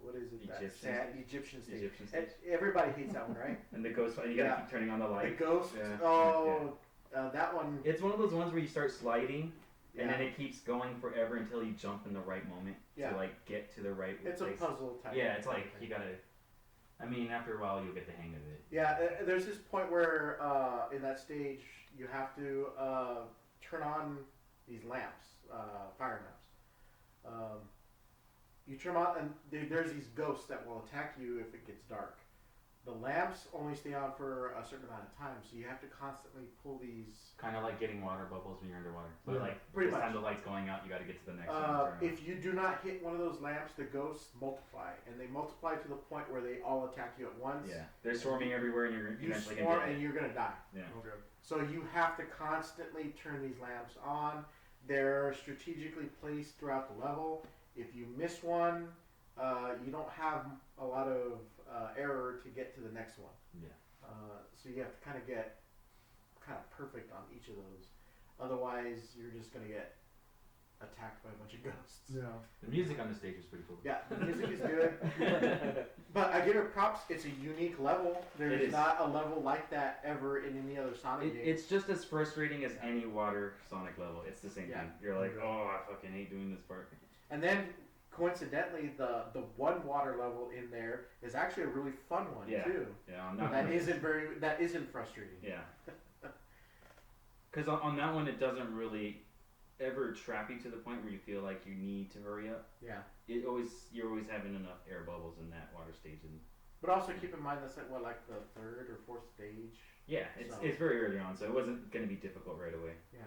S3: What is it? That sad Egyptian stage.
S6: Egyptian stage.
S3: Everybody hates that one, right?
S6: And the ghost one, you gotta
S3: Yeah.
S6: keep turning on the
S3: The
S6: light.
S3: ghost.
S6: Yeah.
S3: Oh, that one.
S6: It's one of those ones where you start sliding, and
S3: Yeah.
S6: then it keeps going forever until you jump in the right moment
S3: Yeah.
S6: to like get to the right
S3: It's
S6: place.
S3: a puzzle type.
S6: Yeah, it's
S3: of
S6: like
S3: thing.
S6: you gotta. I mean, after a while, you'll get the hang of it.
S3: Yeah, there's this point where in that stage you have to turn on these lamps, fire lamps. You turn them on, and there's these ghosts that will attack you if it gets dark. The lamps only stay on for a certain amount of time, so you have to constantly pull these.
S6: Kind of like getting water bubbles when you're underwater. But
S1: Yeah,
S6: like,
S3: pretty
S6: this
S3: much.
S6: time the light's going out, you gotta get to the next one. and turn it
S3: If you do not hit one of those lamps, the ghosts multiply, and they multiply to the point where they all attack you at
S6: on.
S3: once.
S6: Yeah, they're swarming everywhere, and you're
S3: You
S6: eventually
S3: swarm,
S6: gonna get
S3: and you're gonna die.
S6: Yeah.
S1: Okay.
S3: So you have to constantly turn these lamps on. They're strategically placed throughout the level. If you miss one, you don't have a lot of error to get to the next one.
S6: Yeah.
S3: So you have to kind of get perfect on each of those. Otherwise, you're just gonna get attacked by a bunch of ghosts.
S1: Yeah.
S6: The music on the stage is pretty cool.
S3: Yeah, the music is good. But I give it props. It's a unique level.
S6: It
S3: There's
S6: is.
S3: not a level like that ever in any other Sonic game.
S6: It's just as frustrating as any water Sonic level. It's the same
S3: Yeah.
S6: thing. You're like,
S1: Okay.
S6: oh, I fucking hate doing this part.
S3: And then, coincidentally, the one water level in there is actually a really fun one
S6: Yeah.
S3: too.
S6: Yeah, on that
S3: That
S6: one.
S3: isn't frustrating.
S6: Yeah. Because on that one, it doesn't really ever trap you to the point where you feel like you need to hurry up.
S3: Yeah.
S6: You're always having enough air bubbles in that water stage, and
S3: But also keep in mind that's like the 3rd or 4th stage.
S6: yeah, it's
S3: So-
S6: it's very early on, so it wasn't going to be difficult right away.
S3: Yeah.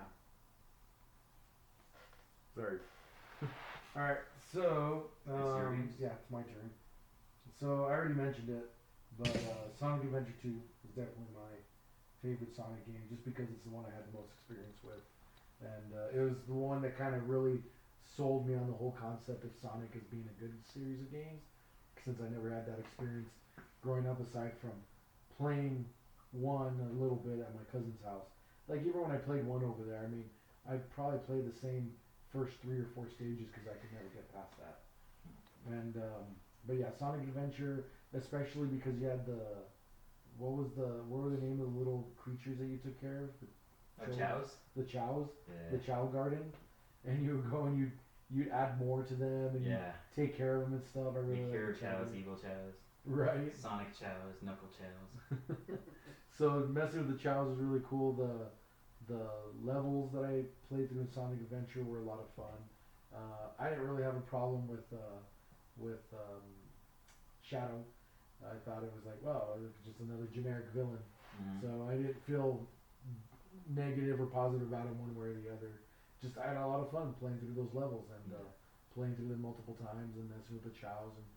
S1: Sorry. All right. So
S6: your games?
S1: yeah, it's my turn. So I already mentioned it, but Sonic Adventure 2 is definitely my favorite Sonic game, just because it's the one I had the most experience with, and it was the one that kind of really sold me on the whole concept of Sonic as being a good series of games, since I never had that experience growing up aside from playing one a little bit at my cousin's house. Like even when I played one over there, I mean, I probably played the same first 3 or 4 stages because I could never get past that. And but yeah, Sonic Adventure, especially because you had what were the name of the little creatures that you took care of?
S6: Chows?
S1: The Chows,
S6: Yeah.
S1: the Chow Garden, and you would go and you'd add more to them and
S6: Yeah.
S1: you take care of them and stuff. I really
S6: You
S1: like
S6: cure
S1: the Chow
S6: chows,
S1: Garden.
S6: evil chows,
S1: Right.
S6: Sonic chows, Knuckle chows.
S1: So messing with the Chows was really cool. The levels that I played through in Sonic Adventure were a lot of fun. I didn't really have a problem with Shadow. I thought it was like, well, it was just another generic villain.
S6: Mhm.
S1: So I didn't feel negative or positive about him one way or the other. Just I had a lot of fun playing through those levels and playing through them multiple times and messing with the Chows and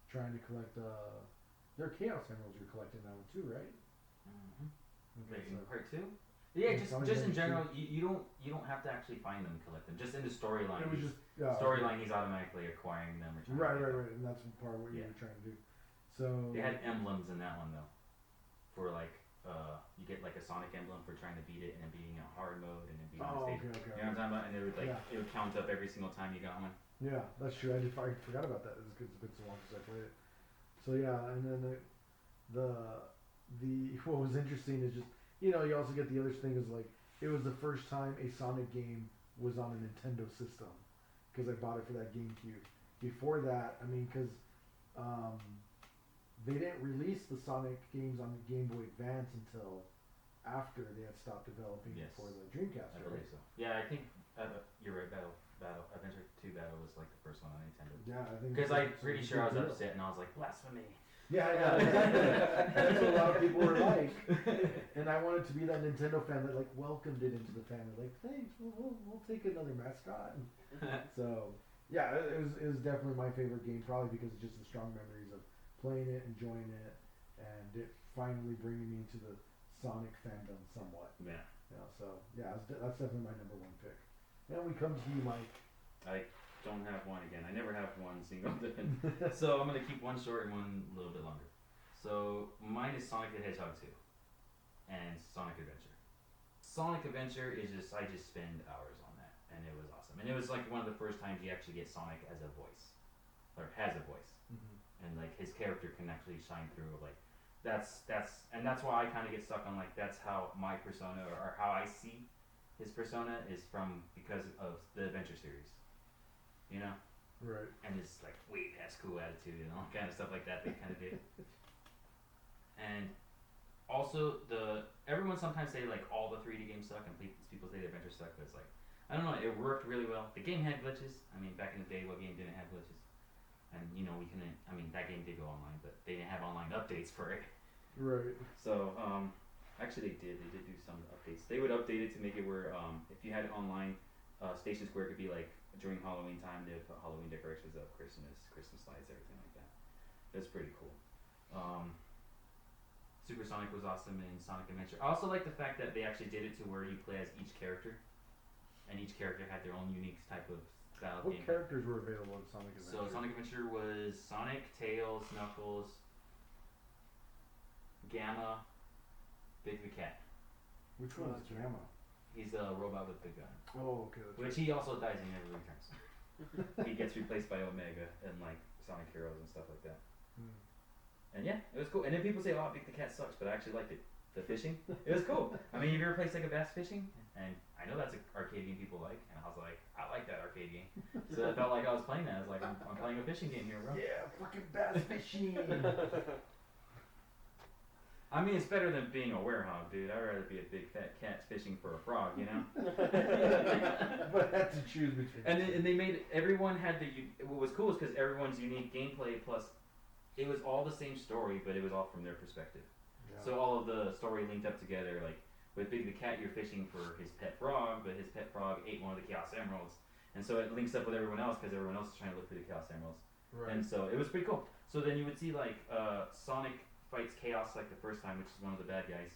S1: trying to collect. There are Chaos Emeralds you're collecting now too, right?
S6: Mhm.
S1: Okay,
S6: Wait, in
S1: so-
S6: part 2? Yeah,
S1: Yeah,
S6: just
S1: Sonic
S6: in
S1: Adventure
S6: general, you don't have to actually find them and collect them. Just in the storyline.
S1: It was just
S6: Storyline, he's automatically acquiring them or trying to
S1: Right,
S6: get
S1: right,
S6: them.
S1: right, and that's part of what you
S6: Yeah.
S1: were trying to do. So
S6: They had emblems in that one though, for like you get like a Sonic emblem for trying to beat it and then beating it hard mode and then beating
S1: oh,
S6: the
S1: okay,
S6: stage.
S1: okay,
S6: You know what I'm talking about? And it would like
S1: Yeah.
S6: it would count up every single time you got one.
S1: yeah, that's true. I forgot about that. It's been so long since I played it. So yeah, and then the what was interesting is just you also get the other thing is like it was the first time a Sonic game was on a Nintendo system because I bought it for that GameCube. Before that, I mean, because they didn't release the Sonic games on the Game Boy Advance until after they had stopped developing
S2: Yes.
S1: for the Dreamcast.
S2: I
S1: Right?
S2: believe so. Yeah, I think you're right. Adventure 2 Battle was like the first one on Nintendo.
S1: Yeah, I think.
S2: Because I'm pretty
S1: it's a
S2: sure I was
S1: big deal.
S2: upset and I was like, blasphemy.
S1: Yeah, that's what a lot of people were like. And I wanted to be that Nintendo fan that like welcomed it into the family. Like, thanks, we'll take another mascot. So yeah, it was definitely my favorite game, probably because it's just the strong memories of playing it, enjoying it, and it finally bringing me into the Sonic fandom somewhat.
S2: Yeah.
S1: You know, so yeah, that's definitely my number one pick. Now we come to you, Mike.
S2: I don't have one again. I never have one single thing. So I'm going to keep one short and one a little bit longer. So mine is Sonic the Hedgehog 2 and Sonic Adventure. Sonic Adventure is I just spend hours on that, and it was awesome. And it was like one of the first times you actually get Sonic as a voice, or has a voice, and like his character can actually shine through. Like that's why I kind of get stuck on like that's how my persona or how I see his persona is because of the Adventure series, you know.
S1: Right.
S2: And his like way past cool attitude and all kind of stuff like that they kind of did. And also everyone sometimes say like all the 3D games suck and people say the Adventure suck, but it's like I don't know, it worked really well. The game had glitches. I mean, back in the day, what game didn't have glitches? And you know, that game did go online, but they didn't have online updates for it.
S1: Right.
S2: So actually they did do some updates. They would update it to make it where if you had it online, Station Square could be like during Halloween time, they would put Halloween decorations up, Christmas lights, everything like that. That's pretty cool. Super Sonic was awesome in Sonic Adventure. I also like the fact that they actually did it to where you play as each character, and each character had their own unique type of style of
S1: What
S2: gameplay.
S1: characters were available in Sonic Adventure?
S2: So Sonic Adventure was Sonic, Tails, Knuckles, Gamma, Big the Cat.
S1: Which one is Gamma?
S2: He's a robot with big gun.
S1: Oh, okay. That's
S2: Which he also dies in every returns. He gets replaced by Omega and like Sonic Heroes and stuff like that.
S1: right.
S2: And yeah, it was cool. And then people say, "Oh, Big the Cat sucks," but I actually liked it. The fishing, it was cool. I mean, have you ever played Sega Bass Fishing? And I know that's an arcade game people like, and I was like, I like that arcade game. So it felt like I was playing that. I was like, I'm playing a fishing game here, bro.
S1: Yeah, fucking bass fishing.
S2: I mean, it's better than being a werehog, dude. I'd rather be a big fat cat fishing for a frog, you know.
S1: But I had to choose between.
S2: And they made everyone had what was cool is because everyone's unique gameplay plus it was all the same story, but it was all from their perspective.
S1: Yeah.
S2: So all of the story linked up together. Like with Big the Cat, you're fishing for his pet frog, but his pet frog ate one of the Chaos Emeralds, and so it links up with everyone else because everyone else is trying to look for the Chaos Emeralds.
S1: Right.
S2: And so it was pretty cool. So then you would see like Sonic fights Chaos like the first time, which is one of the bad guys,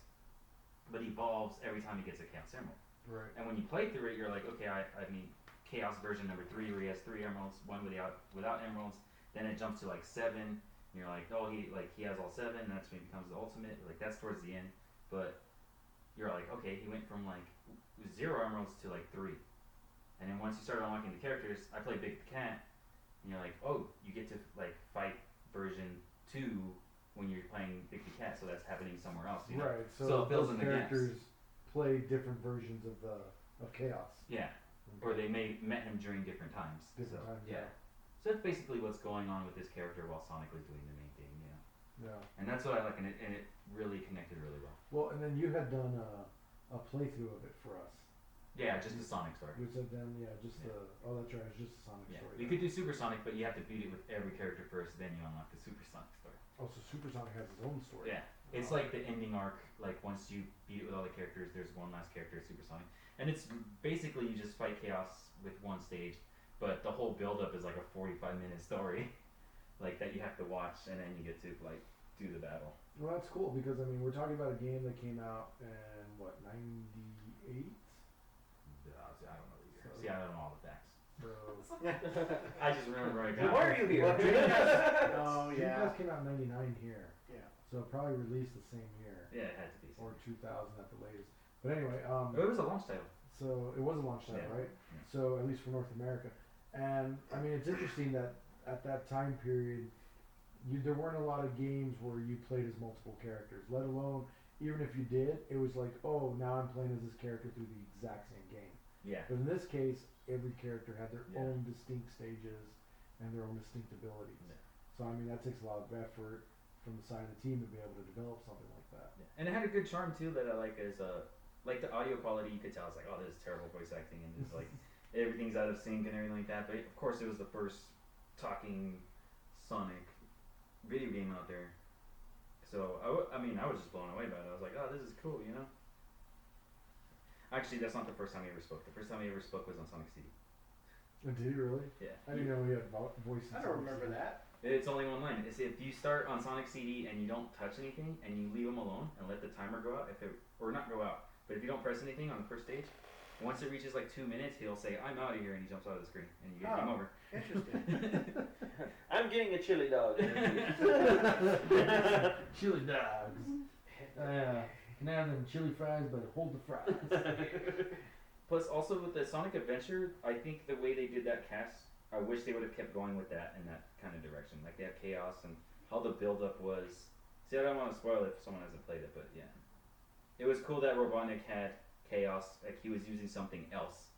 S2: but evolves every time he gets a Chaos Emerald.
S1: Right.
S2: And when you play through it, you're like, okay, I mean, Chaos version number 3 where he has 3 emeralds, one without emeralds. Then it jumps to like 7. And you're like, oh, he has all 7. And that's when he becomes the ultimate. Like that's towards the end. But you're like, okay, he went from like 0 emeralds to like 3. And then once you start unlocking the characters, I played Big the Cat. And you're like, oh, you get to like fight version 2 when you're playing Big the Cat. So that's happening somewhere else. You know?
S1: Right.
S2: So it fills
S1: those
S2: in the gaps.
S1: characters play different versions of Chaos.
S2: Yeah. Or they met him during different times.
S1: Different
S2: so,
S1: times,
S2: yeah. So that's basically what's going on with this character while Sonic was doing the main thing, you know.
S1: Yeah.
S2: And that's what I like, and it really connected really well.
S1: Well, and then you had done a playthrough of it for us.
S2: Yeah, just the Sonic story.
S1: Which had then, that's right, it's just the Sonic
S2: Yeah.
S1: story.
S2: You could do Super Sonic, but you have to beat it with every character first, then you unlock the Super Sonic story.
S1: Oh, so Super Sonic has his own story.
S2: Yeah. It's like the ending arc, like once you beat it with all the characters, there's one last character, Super Sonic. And it's basically you just fight Chaos with one stage, but the whole build up is like a 45-minute story. Like that you have to watch and then you get to like do the battle.
S1: Well, that's cool because I mean we're talking about a game that came out in what 98.
S2: I don't know the year. See, I don't know all the facts.
S1: So
S2: I just remember I got.
S4: Why are you here?
S3: Oh yeah.
S1: Dreamcast came out in '99 here.
S3: Yeah.
S1: So it probably released the same year
S2: Yeah, it had to be.
S1: or 2000 at the latest. But anyway,
S2: It was a launch title.
S1: so it was a launch title,
S2: Yeah.
S1: right?
S2: Yeah.
S1: So at least for North America, and I mean it's interesting that at that time period, there weren't a lot of games where you played as multiple characters. Let alone even if you did, it was like, oh, now I'm playing as this character through the exact same game.
S2: Yeah.
S1: But in this case, every character had their
S2: Yeah.
S1: own distinct stages and their own distinct abilities.
S2: Yeah.
S1: So I mean that takes a lot of effort
S7: from the side of the team to be able to develop something like that.
S6: Yeah. And it had a good charm too that I like is like the audio quality you could tell it's like, oh, this is terrible voice acting and it's like everything's out of sync and everything like that. But of course it was the first talking Sonic video game out there. So I mean I was just blown away by it. I was like, oh, this is cool, you know? Actually, that's not the first time he ever spoke. The first time he ever spoke was on Sonic CD.
S7: Oh, did he really?
S6: Yeah.
S7: I didn't know he had voices.
S3: I don't remember that.
S6: It's only one line. It's if you start on Sonic CD and you don't touch anything and you leave him alone and let the timer go out, or not go out, but if you don't press anything on the first stage, once it reaches like 2 minutes, he'll say, "I'm out of here," and he jumps out of the screen, and you get game over.
S3: Interesting.
S4: I'm getting a chili dog.
S7: Chili dogs. Can I have them chili fries, but hold the fries.
S6: Plus, also with the Sonic Adventure, I think the way they did that cast, I wish they would have kept going with that in that kind of direction. Like they have chaos and how the build-up was. See, I don't want to spoil it if someone hasn't played it, but yeah, it was cool that Robotnik had chaos. Like he was using something else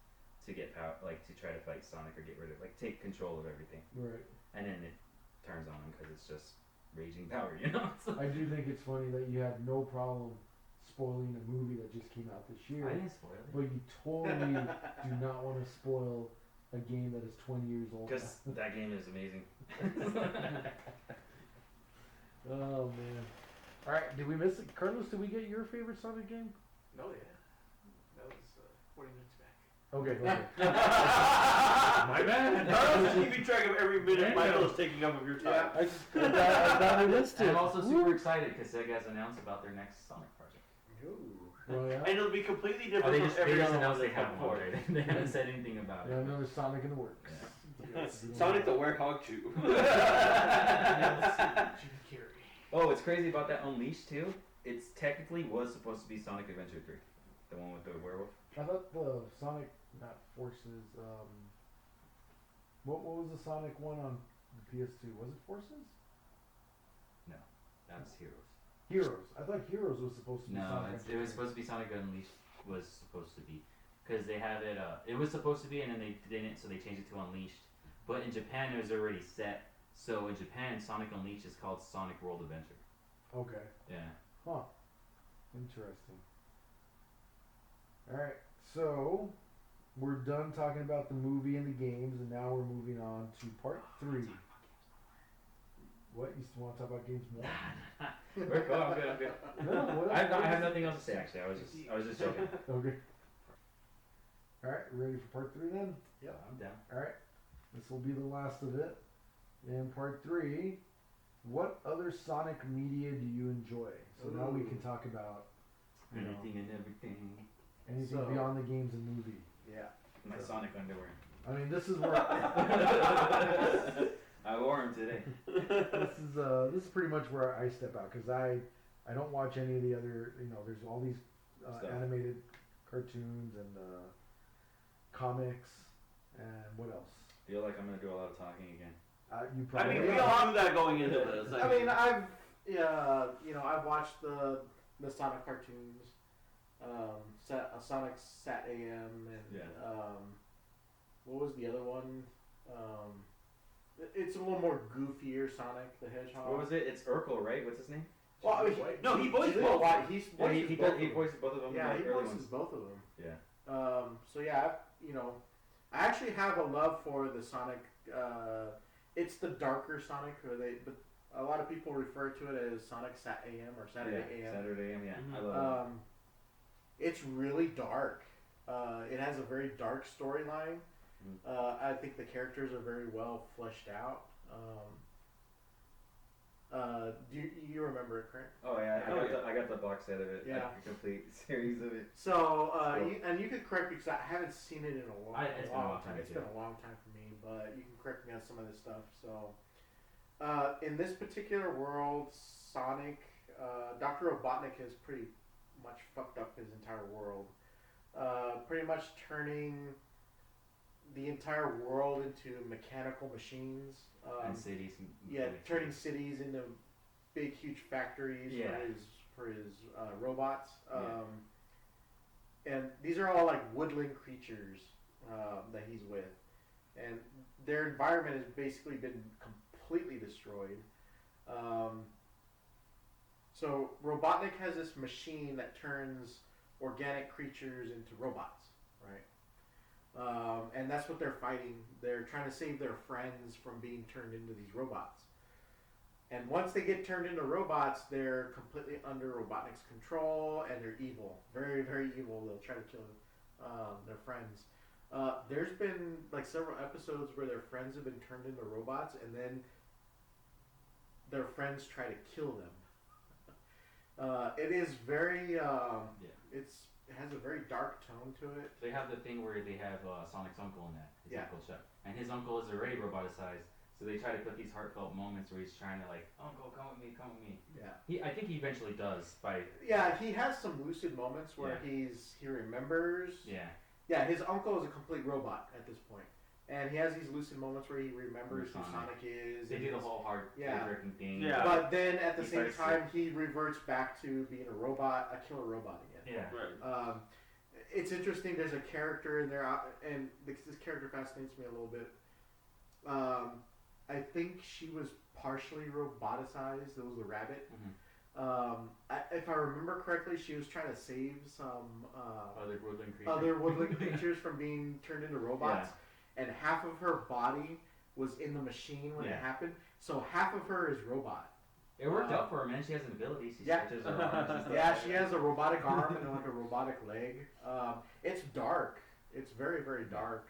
S6: to get power, like to try to fight Sonic or get rid of, like take control of everything.
S7: Right.
S6: And then it turns on him because it's just raging power, you know. So
S7: I do think it's funny that you had no problem spoiling a movie that just came out this year,
S6: I didn't spoil it
S7: but you totally do not want to spoil a game that is 20 years old.
S6: because that game is amazing.
S7: Oh man! All right, did we miss it, Carlos? Did we get your favorite Sonic game?
S5: No, yeah. That was 40 minutes back.
S7: Okay. My bad.
S4: Carlos is keeping track of every minute Michael is taking up of your time.
S7: I thought I missed it.
S6: I'm also super excited because Sega has announced about their next Sonic project.
S7: Oh yeah.
S4: And it'll be completely
S6: Oh,
S4: different
S6: they
S4: from
S6: just
S4: every other
S6: announced
S4: one
S6: they have
S4: before.
S6: one. They haven't said anything about
S7: Yeah,
S6: it.
S7: another Sonic in the works.
S6: Yeah.
S4: Sonic the Werehog 2.
S5: Jim Carrey.
S6: Oh, what's crazy about that Unleashed too? It's technically was supposed to be Sonic Adventure 3, the one with the werewolf.
S7: I thought the Sonic, not Forces. What was the Sonic one on the PS2? Was it Forces?
S6: That's Heroes.
S7: Heroes. I thought Heroes was supposed to be
S6: No,
S7: Sonic.
S6: it was supposed to be Sonic Unleashed. Was supposed to be because they have it. It was supposed to be, and then they didn't, so they changed it to Unleashed. But in Japan, it was already set. So in Japan, Sonic Unleashed is called Sonic World Adventure.
S7: Okay.
S6: Yeah.
S7: Huh. Interesting. Alright, so we're done talking about the movie and the games, and now we're moving on to part 3. What? You still want to talk about games more?
S6: We're cool. I'm good. I'm good.
S7: No, what
S6: I
S7: else?
S6: have nothing else to say. Actually, I was just joking.
S7: Okay. Alright, ready for part 3 then?
S6: Yeah, I'm down.
S7: Alright, this will be the last of it. In part 3, what other Sonic media do you enjoy? So now we can talk about
S6: Anything and everything.
S7: anything
S3: So-
S7: beyond the games and movie.
S3: Yeah.
S6: My Sonic underwear.
S7: I mean, this is where
S6: I wore them today.
S7: this is pretty much where I step out because I don't watch any of the other. There's all these
S6: Stuff.
S7: animated cartoons and comics and what else?
S6: Feel like I'm gonna do a lot of talking again.
S7: You
S4: I
S7: probably
S4: mean, we
S7: are.
S4: all knew that going into this.
S3: I mean, I've watched the Sonic cartoons, Sonic Sat AM, and
S6: Yeah.
S3: what was the other one? It's a little more goofier Sonic the Hedgehog.
S6: What was it? It's Urkel, right? What's his name?
S3: Well, I mean,
S4: No, he voiced
S3: you know
S4: both.
S3: why? He's
S6: Yeah,
S3: voices
S6: he
S3: both of them.
S6: voices both of them.
S3: Yeah,
S6: in
S3: he
S6: the early
S3: voices
S6: ones.
S3: both of them.
S6: Yeah.
S3: So yeah, I actually have a love for the Sonic. It's the darker Sonic, but a lot of people refer to it as Sonic Sat AM or Saturday AM.
S6: Saturday AM. Yeah,
S4: Mhm.
S6: I love
S3: It's really dark. It has a very dark storyline. I think the characters are very well fleshed out. Do you remember it, Craig?
S6: it. Oh yeah,
S4: Oh, yeah.
S6: I got the box set of it.
S3: Yeah.
S6: Like, a complete series of it.
S3: So,
S6: Cool.
S3: you can correct me because I haven't seen it in a long,
S6: It's been a long time
S3: It's
S6: too.
S3: been a long time for me, but you can correct me on some of this stuff. So, in this particular world, Sonic, Dr. Robotnik has pretty much fucked up his entire world. Pretty much turning the entire world into mechanical machines.
S6: And cities.
S3: Turning cities into big, huge factories
S6: Yeah.
S3: for his robots.
S6: Yeah.
S3: And these are all like woodland creatures that he's with, and their environment has basically been completely destroyed. So Robotnik has this machine that turns organic creatures into robots, right? And that's what they're fighting. They're trying to save their friends from being turned into these robots. And once they get turned into robots, they're completely under Robotnik's control, and they're evil. Very, very evil. They'll try to kill their friends. There's been like several episodes where their friends have been turned into robots, and then their friends try to kill them. It is very, it has a very dark tone to it.
S2: They have the thing where they have Sonic's uncle in that. His
S3: Yeah.
S2: uncle Chuck. And his uncle is already roboticized, so they try to put these heartfelt moments where he's trying to like, uncle, come with me, come with me.
S3: Yeah.
S2: I think he eventually does by.
S3: Yeah, he has some lucid moments where he remembers.
S2: Yeah.
S3: Yeah, his uncle is a complete robot at this point. And he has these lucid moments where he remembers who Sonic is.
S2: They do the whole hard breaking thing.
S4: Yeah.
S3: But then at the
S2: He
S3: same
S2: starts
S3: time, he reverts back to being a robot, a killer robot again.
S2: Yeah.
S4: Right.
S3: It's interesting. There's a character in there, and this character fascinates me a little bit. I think she was partially roboticized. It was the rabbit.
S2: Mm-hmm.
S3: If I remember correctly, she was trying to save some
S2: Other woodland creatures.
S3: creatures from being turned into robots, and half of her body was in the machine when it happened. So half of her is robot.
S2: It worked out for her, man. She has an ability. She
S3: Yeah.
S2: stretches her arms and stuff.
S3: Yeah, she has a robotic arm and like a robotic leg. It's dark. It's very, very dark.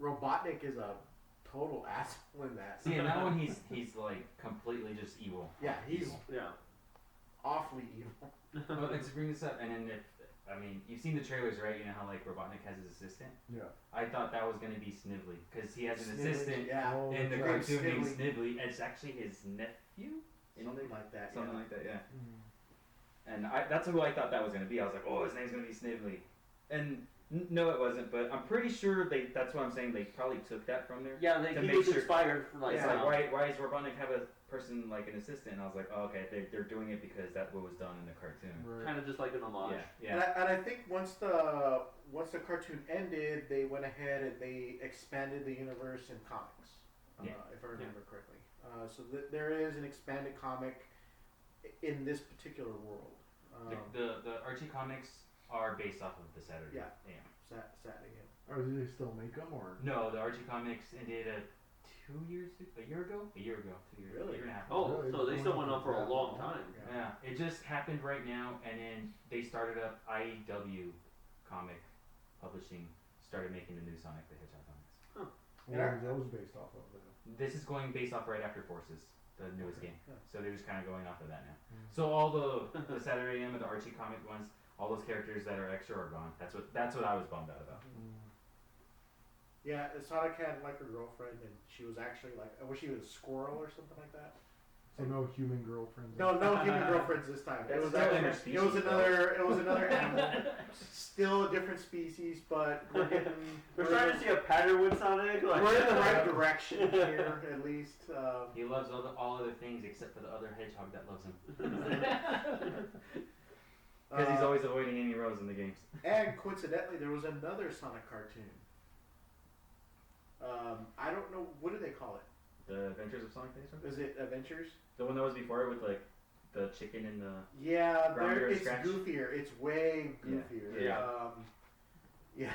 S3: Robotnik is a total asshole in that.
S2: See, and that one he's like completely just evil.
S3: Yeah, he's
S2: evil.
S3: awfully evil.
S2: Well, let's bring this up, and then you've seen the trailers, right? You know how like Robotnik has his assistant.
S7: Yeah.
S2: I thought that was gonna be Snively because he has an
S3: Snively,
S2: assistant
S3: yeah.
S2: in the
S3: Great
S2: cartoon named
S3: Snively.
S2: Snively. It's actually his nephew.
S3: Something like that.
S2: Something
S3: yeah.
S2: like that, yeah. And that's who I thought that was gonna be. I was like, oh, his name's gonna be Snively, and no, it wasn't. But I'm pretty sure that's what I'm saying. They probably took that from there.
S4: Yeah,
S2: to
S4: he
S2: make
S4: was
S2: sure-
S4: inspired for like.
S2: It's like why does Robotnik have a person like an assistant? And I was like, oh, okay, they're doing it because that's what was done in the cartoon.
S7: Right.
S4: Kind of just like an homage.
S2: Yeah.
S3: And I think once the cartoon ended, they went ahead and they expanded the universe in comics. If I remember correctly. So there is an expanded comic in this particular world.
S2: The Archie comics are based off of the Saturday.
S3: Yeah.
S2: AM.
S3: Saturday.
S7: Or do they still make them, or?
S2: No, the Archie comics ended a year ago, 2 years,
S3: Really?
S2: year and a half.
S4: Oh,
S7: Really?
S4: so they still went on for a long time.
S2: Yeah, it just happened right now, and then they started up IEW comic publishing, started making the new Sonic the Hedgehog comics.
S7: What are those based off of then?
S2: This is going based off right after Forces, the newest game.
S3: Yeah.
S2: So they're just kind of going off of that now. So all the Saturday AM and the Archie comic ones, all those characters that are extra are gone. That's what I was bummed out about.
S3: Yeah, Sonic had like a girlfriend, and she was actually like, I wish she was a squirrel or something like that.
S7: So no human girlfriends.
S3: No human girlfriends this time. It was
S2: Still
S3: actually, it was another animal, still a different species, but we're getting.
S4: We're trying to see a pattern with Sonic. Like,
S3: We're in the right direction here, at least.
S2: He loves all other things except for the other hedgehog that loves him. Because he's always avoiding Amy Rose in the games.
S3: And coincidentally, there was another Sonic cartoon. I don't know, what do they call it?
S2: The Adventures of Sonic the Hedgehog?
S3: Is it Adventures?
S2: The one that was before it with like the chicken and the...
S3: Yeah,
S2: Grounder
S3: it's
S2: Scratch?
S3: goofier. It's way goofier.
S2: Yeah.
S3: Yeah.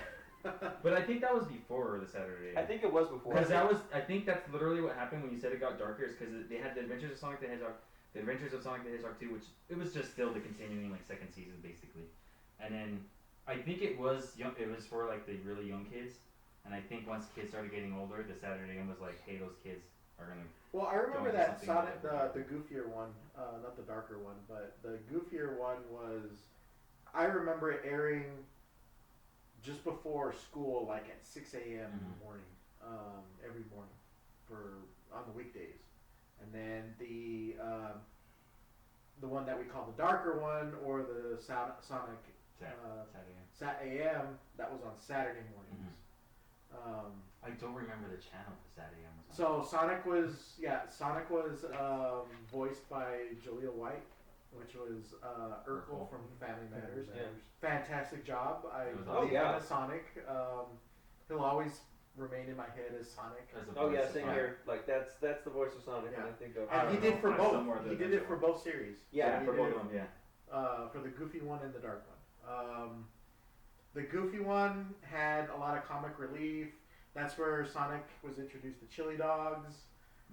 S2: But I think that was before the Saturday.
S4: I think it was before.
S2: Because I think that's literally what happened when you said it got darker, is because they had the Adventures of Sonic the Hedgehog, the Adventures of Sonic the Hedgehog 2, which it was just still the continuing like second season basically, and then I think it was for like the really young kids, and I think once kids started getting older, the Saturday was like, hey, those kids are gonna.
S3: Well, I remember
S2: Going
S3: that
S2: something
S3: Sonic,
S2: different.
S3: the goofier one, not the darker one, but the goofier one was, I remember it airing just before school, like at 6 a.m. in the morning, every morning on the weekdays. And then the one that we call the darker one, or the Sonic
S2: Saturday.
S3: Sat AM, that was on Saturday mornings.
S2: I don't remember the channel for Saturday.
S3: So Sonic was voiced by Jaleel White, which was Urkel from Family Matters.
S4: Yeah.
S3: Fantastic job. I
S2: It was
S3: believe
S4: awesome.
S3: him as Sonic. He'll always remain in my head as Sonic.
S6: As a
S4: Oh yeah,
S6: voice
S4: same
S6: of
S4: here. Like that's the voice of Sonic
S3: Yeah.
S4: when I think of.
S3: And he did for
S6: I
S3: both.
S6: somewhere
S3: He
S6: that
S3: did
S6: that's
S3: it for both series.
S4: Yeah,
S3: So
S6: for
S3: he
S6: both
S3: did
S6: of them, yeah.
S3: for the Goofy one and the Dark one. The Goofy one had a lot of comic relief. That's where Sonic was introduced to chili dogs,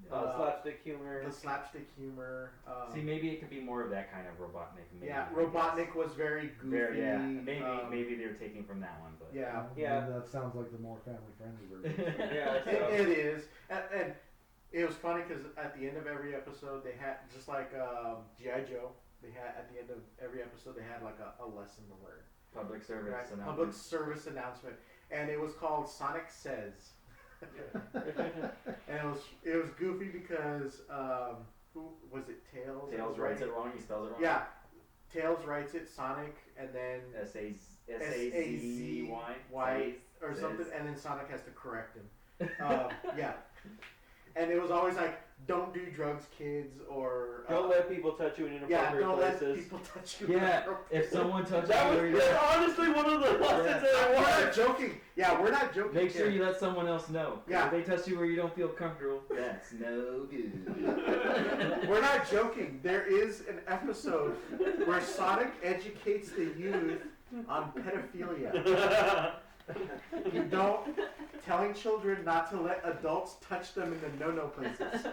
S4: slapstick humor.
S3: the slapstick humor.
S6: See, maybe it could be more of that kind of Robotnik. Maybe,
S3: Yeah,
S6: I
S3: Robotnik
S6: guess.
S3: was very goofy.
S6: Very, yeah. Maybe
S3: um,
S6: maybe they were taking from that one, but
S3: Yeah,
S4: Yeah.
S7: That sounds like the more family friendly version.
S4: Yeah, so.
S3: it is. And it was funny because at the end of every episode, they had, just like G.I. Joe, they had, at the end of every episode, they had like a lesson to learn.
S6: public service
S3: Right?
S6: announcement.
S3: Public service announcement. And it was called Sonic Says. And it was goofy because who was it? Tails. that
S6: Tails
S3: was
S6: writes
S3: writing-
S6: it wrong. He spells it wrong.
S3: Yeah, Tails writes it Sonic, and then
S6: S-A-Z-Y.
S3: Y or something, and then Sonic has to correct him. Yeah, and it was always like, "Don't do drugs, kids," or
S4: Don't let people touch you in
S3: yeah,
S4: inappropriate
S3: don't let
S4: places.
S3: people touch you.
S6: Yeah, if someone touches
S4: That
S6: you, or
S4: was
S6: you
S4: honestly one of the lessons that I
S3: We're
S4: wanted.
S3: not joking. Yeah, we're not joking.
S6: make sure
S3: here.
S6: you let someone else know. 'Cause
S3: Yeah.
S6: If they touch you where you don't feel comfortable, that's no good.
S3: We're not joking. There is an episode where Sonic educates the youth on pedophilia. You don't, telling children not to let adults touch them in the no-no places.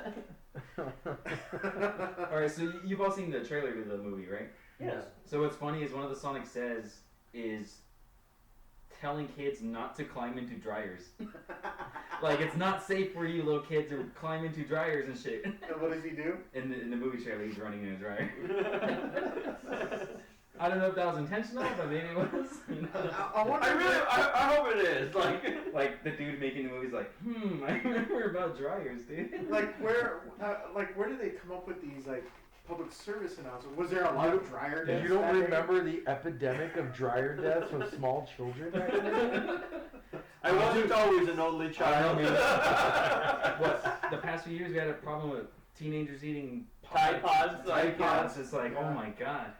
S6: All right, so you've all seen the trailer to the movie, right?
S4: Yes.
S6: So what's funny is one of the Sonic Says is telling kids not to climb into dryers. Like, it's not safe for you little kids to climb into dryers and shit.
S3: And what does he do?
S6: In the movie trailer, he's running in a dryer. I don't know if that was intentional, but maybe it was. You know?
S3: I wonder.
S4: I hope it is.
S6: Like the dude making the movie's like, I remember about dryers, dude.
S3: Like where do they come up with these like public service announcements? Was there a lot of dryer deaths?
S7: You don't
S3: that day?
S7: remember the epidemic of dryer deaths with small children back then?
S4: I wasn't always an only
S6: I
S4: child.
S6: don't know, what, the past few years we had a problem with teenagers eating
S4: Tide Pods.
S6: Tide Pods.
S3: Yeah.
S6: It's like, oh my god.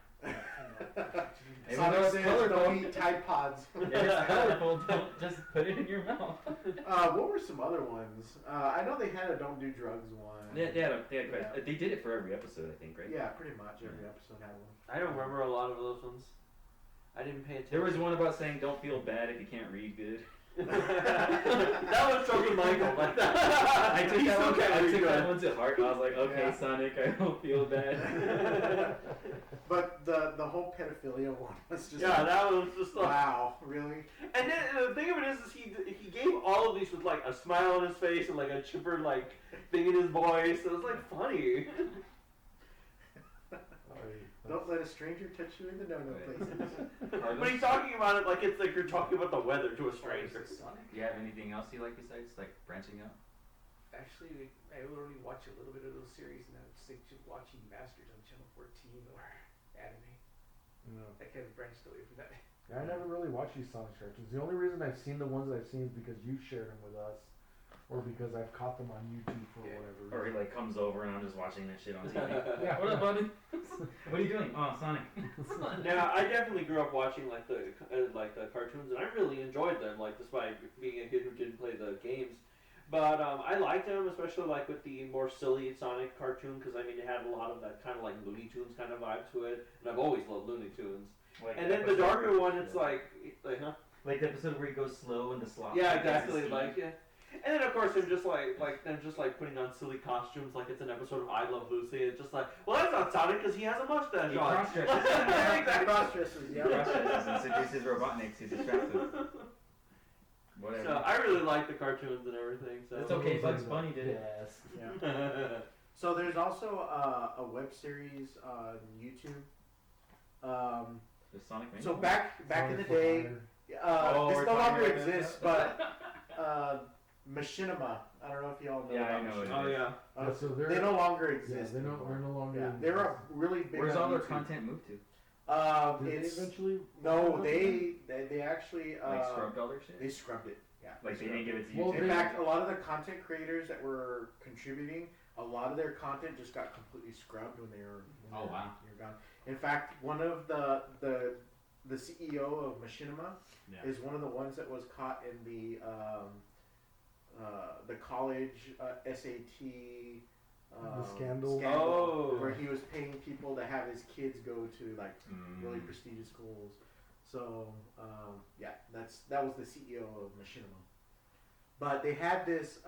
S6: Even
S3: Sonic
S6: though it's
S3: says
S6: colorful,
S3: don't eat Tide Pods.
S6: if it's colorful, don't just put it in your mouth.
S3: What were some other ones? I know they had a don't do drugs one.
S6: They did it for every episode, I think, right?
S3: Yeah, pretty much every episode had one.
S4: I don't remember a lot of those ones. I didn't pay attention.
S6: There was one about saying don't feel bad if you can't read good.
S4: That was Choking Michael. Like that.
S6: I took
S4: He's
S6: that
S4: still
S6: one.
S4: can't
S6: I
S4: read
S6: took
S4: good.
S6: that one to heart. I was like, okay,
S3: Yeah.
S6: Sonic, I don't feel bad.
S3: But the whole pedophilia one was just
S4: Yeah, that was just like.
S3: wow, really?
S4: And then the thing of it is he gave all of these with like a smile on his face and like a chipper like thing in his voice. It was like funny.
S3: Don't let a stranger touch you in the no-no places.
S4: But he's talking about it like it's like you're talking about the weather to a stranger.
S6: Do you have anything else you like besides like branching out?
S5: Actually, I would only watch a little bit of those series, and I would stick to watching Masters on Channel 14 or anime.
S7: No.
S5: I kind of branched away from that.
S7: I never really watched these Sonic cartoons. The only reason I've seen the ones that I've seen is because you shared them with us, or because I've caught them on YouTube for
S5: Yeah.
S7: whatever
S6: Or he
S7: reason.
S6: like comes over and I'm just watching that shit on TV.
S7: Yeah.
S6: What up, buddy? What are you doing? Oh, Sonic.
S4: Now I definitely grew up watching like the cartoons, and I really enjoyed them. Like despite being a kid who didn't play the games, but I liked them, especially like with the more silly Sonic cartoon, because I mean it had a lot of that kind of like Looney Tunes kind of vibe to it, and I've always loved Looney Tunes.
S6: Like
S4: And then the
S6: episode
S4: darker
S6: where-
S4: one, it's like huh?
S6: like the episode where he goes slow in the slot.
S4: Yeah, exactly. Like, yeah. And then of course them just like putting on silly costumes, like it's an episode of I Love Lucy. It's just like, well, that's not Sonic because he has a mustache
S6: He
S4: on.
S6: cross-dresses.
S4: Exactly.
S3: Cross-dresses, yeah.
S6: Crushes and seduces Robotnik to distract him. Whatever.
S4: So I really like the cartoons and everything. So
S6: It's okay, Bugs Bunny did it.
S7: Yes.
S3: Yeah. So there's also a web series on YouTube.
S6: The Sonic Mania?
S3: So back in the
S7: Sonic
S3: day,
S6: Oh,
S3: this
S6: we're
S3: no
S6: talking
S3: longer
S6: about this
S3: exists,
S6: now?
S3: but Machinima. I don't know if y'all know.
S6: Yeah, I
S3: about
S6: know it.
S4: Oh yeah.
S3: Machinima.
S7: So they're,
S3: They no longer
S7: yeah,
S3: exist.
S7: they're
S3: anymore.
S7: no longer.
S3: Yeah,
S7: in
S3: they're a
S7: business.
S3: really big.
S6: Where's
S3: on
S6: all their
S3: YouTube.
S6: content moved to?
S7: Did they
S3: It's
S7: eventually?
S3: no, they actually
S6: Like scrubbed all their shit?
S3: they scrubbed it. Yeah.
S6: Like they didn't give it to
S7: Well,
S6: YouTube?
S3: In
S7: they-
S3: fact, a lot of the content creators that were contributing, a lot of their content just got completely scrubbed when they were.
S6: Oh, wow.
S3: You're gone. In fact, one of the CEO of Machinima
S6: Yeah.
S3: is one of the ones that was caught in the the college SAT
S7: The scandal.
S4: Oh.
S3: where he was paying people to have his kids go to like really prestigious schools. So yeah, that was the CEO of Machinima. But they had this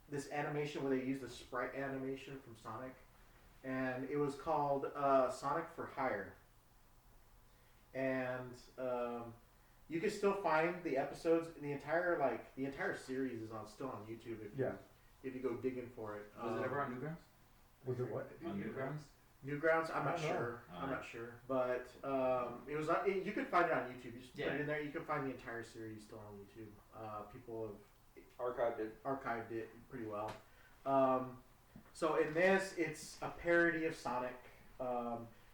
S3: this animation where they used a sprite animation from Sonic, and it was called Sonic for Hire. And you can still find the episodes. The entire series is still on YouTube if you go digging for it.
S6: Was it ever on Newgrounds?
S7: Was it what?
S6: On Newgrounds?
S3: Newgrounds? I'm not
S7: I don't know.
S3: sure. I'm not sure, but it was. You can find it on YouTube. You just put it in there. You can find the entire series still on YouTube. People have archived it pretty well. So in this, it's a parody of Sonic.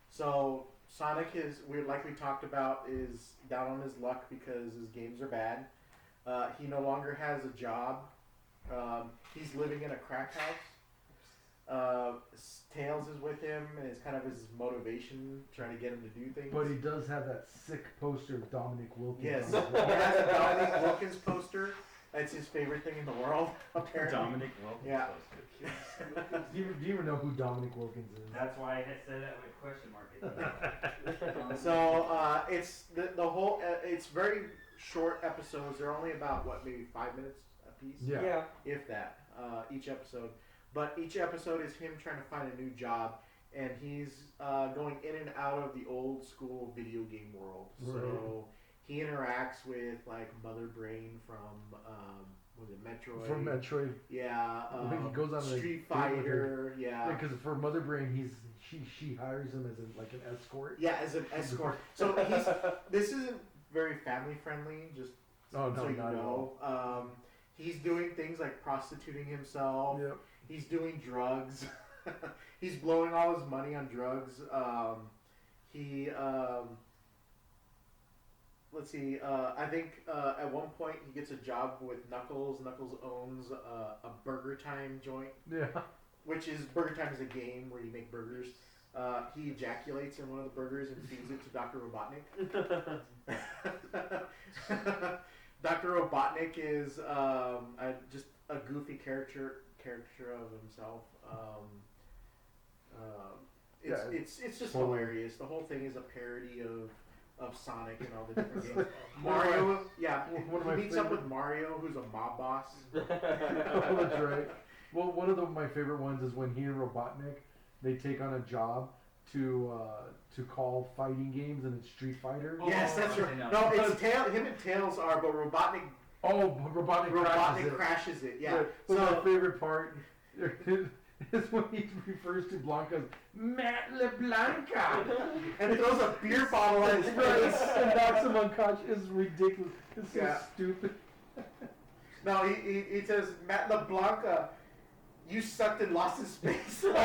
S3: So Sonic like we talked about, is down on his luck because his games are bad. He no longer has a job. He's living in a crack house. Tails is with him, and it's kind of his motivation, trying to get him to do things.
S7: But he does have that sick poster of Dominic Wilkins.
S3: Yes,
S7: on his
S3: he
S7: wall.
S3: has a Dominic Wilkins poster. That's his favorite thing in the world, apparently.
S6: Dominic Wilkins.
S3: Yeah.
S7: Do you even know who Dominic Wilkins is?
S6: That's why I said that with question mark.
S3: So it's the whole. It's very short episodes. They're only about maybe 5 minutes a piece.
S7: Yeah.
S3: If that. Each episode. But each episode is him trying to find a new job, and he's going in and out of the old school video game world.
S7: Right.
S3: So he interacts with like Mother Brain from was it Metroid?
S7: From Metroid.
S3: Yeah.
S7: I think he goes on a
S3: Street
S7: date with her.
S3: Fighter. Yeah.
S7: Because for Mother Brain, she hires him as an escort.
S3: Yeah, as an escort. So this isn't very family friendly. Just
S7: Oh, no,
S3: so you
S7: not at
S3: know, he's doing things like prostituting himself.
S7: Yep.
S3: He's doing drugs. He's blowing all his money on drugs. Let's see. I think at one point he gets a job with Knuckles. Knuckles owns a Burger Time joint,
S7: Yeah.
S3: which is Burger Time is a game where you make burgers. He ejaculates in one of the burgers and feeds it to Dr. Robotnik. Dr. Robotnik is just a goofy character of himself. It's just
S7: totally.
S3: hilarious. The whole thing is a parody of Sonic and all the different games. Mario,
S7: one of my
S3: he meets up
S7: favorite-
S3: with Mario, who's a mob boss.
S7: Oh, that's right. Well, one of my favorite ones is when he and Robotnik, they take on a job to call fighting games, and it's Street Fighter.
S3: Yes, that's right.
S6: I know.
S3: No, it's him and Tails are, but Robotnik
S7: Oh, Robotnik
S3: crashes it. Yeah.
S7: But my
S3: So
S7: favorite part is when he refers to Blanca as Matt LeBlanca.
S3: and throws a beer bottle at his face.
S7: And knocks him unconscious. It's ridiculous. It's so
S3: Yeah.
S7: stupid.
S3: No, he says, Matt LeBlanca, you sucked and lost his face. And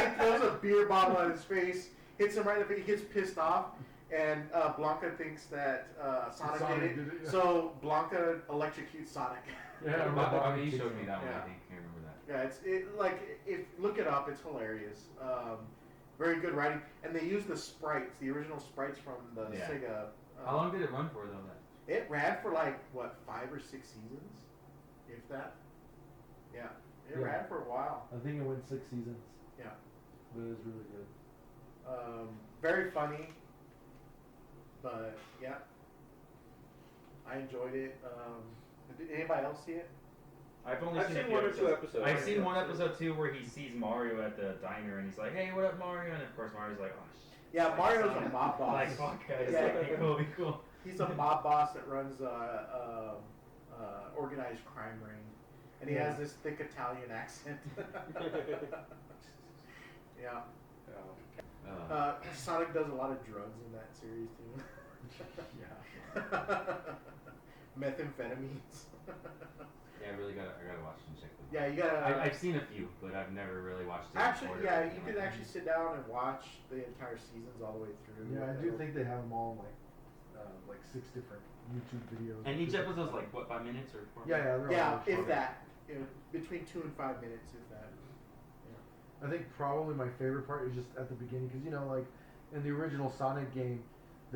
S3: he throws a beer bottle at his face, hits him right in the face, he gets pissed off, and Blanca thinks that Sonic did it.
S7: Yeah.
S3: So Blanca electrocutes Sonic.
S7: Yeah,
S6: Bobby
S7: Robotnik
S6: showed me that one,
S3: Yeah.
S6: I think. I remember that.
S3: Yeah, look it up, it's hilarious. Very good writing. And they use the sprites, the original sprites from the
S6: Yeah.
S3: Sega.
S6: How long did it run for, though?
S3: It ran for 5 or 6 seasons, if that. Yeah, it
S7: Yeah.
S3: ran for a while.
S7: I think it went 6 seasons.
S3: Yeah.
S7: But it was really good.
S3: Very funny, but yeah, I enjoyed it. Did anybody else see it?
S6: I've only
S4: I've
S6: seen,
S4: seen
S6: a few
S4: one or two
S6: episodes.
S4: episodes.
S6: I've seen one episode too where he sees Mario at the diner and he's like, "Hey, what up, Mario?" And of course Mario's like, "Oh shit."
S3: Yeah,
S6: Like,
S3: Mario's
S6: Sonic.
S3: a mob boss.
S6: Like, fuck, guys.
S3: Yeah.
S6: Like, be cool, be cool.
S3: He's a mob boss that runs organized crime ring, and he
S7: Yeah.
S3: has this thick Italian accent. Yeah. Sonic does a lot of drugs in that series too.
S6: Yeah.
S3: Methamphetamines.
S6: Yeah, I gotta watch and check them.
S3: Yeah, you gotta.
S6: I've seen a few, but I've never really watched it.
S3: Actually,
S6: before.
S3: yeah, you can actually sit down and watch the entire seasons all the way through.
S7: Yeah, I do think they have them all in like 6 different YouTube videos.
S6: And each episode's like what, 5 minutes or 4
S7: Yeah,
S6: minutes?
S7: they're
S3: Yeah,
S7: all
S3: if
S7: short.
S3: that. Between 2 and 5 minutes, if that.
S7: I think probably my favorite part is just at the beginning, because like in the original Sonic game,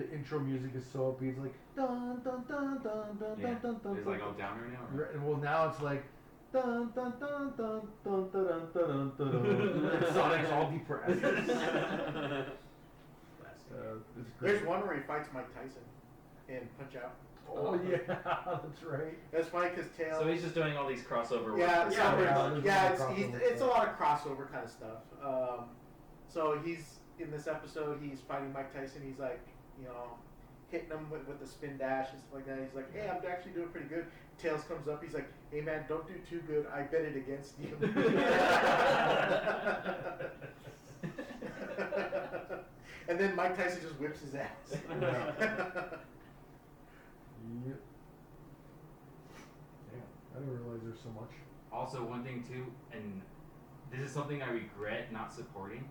S7: the intro music is so upbeat. It's like dun dun dun dun dun
S6: Yeah.
S7: dun dun dun.
S6: It's like all downer now. Or?
S7: Right, well, now it's like dun dun dun dun dun dun dun dun dun dun. And Sonic's all depressed. It's great.
S3: There's one where he fights Mike Tyson in Punch Out.
S7: Oh yeah, that's right.
S3: That's funny because Tails.
S6: So he's just doing all these crossover.
S3: Yeah,
S6: work for
S3: yeah,
S6: Sonic.
S3: it's a lot of crossover kind of stuff. So he's in this episode. He's fighting Mike Tyson. He's like, hitting him with the spin dash and stuff like that. He's like, hey, I'm actually doing pretty good. Tails comes up. He's like, hey man, don't do too good. I bet it against you. And then Mike Tyson just whips his ass.
S7: Yep. Damn, I didn't realize there's so much.
S6: Also, one thing too, and this is something I regret not supporting,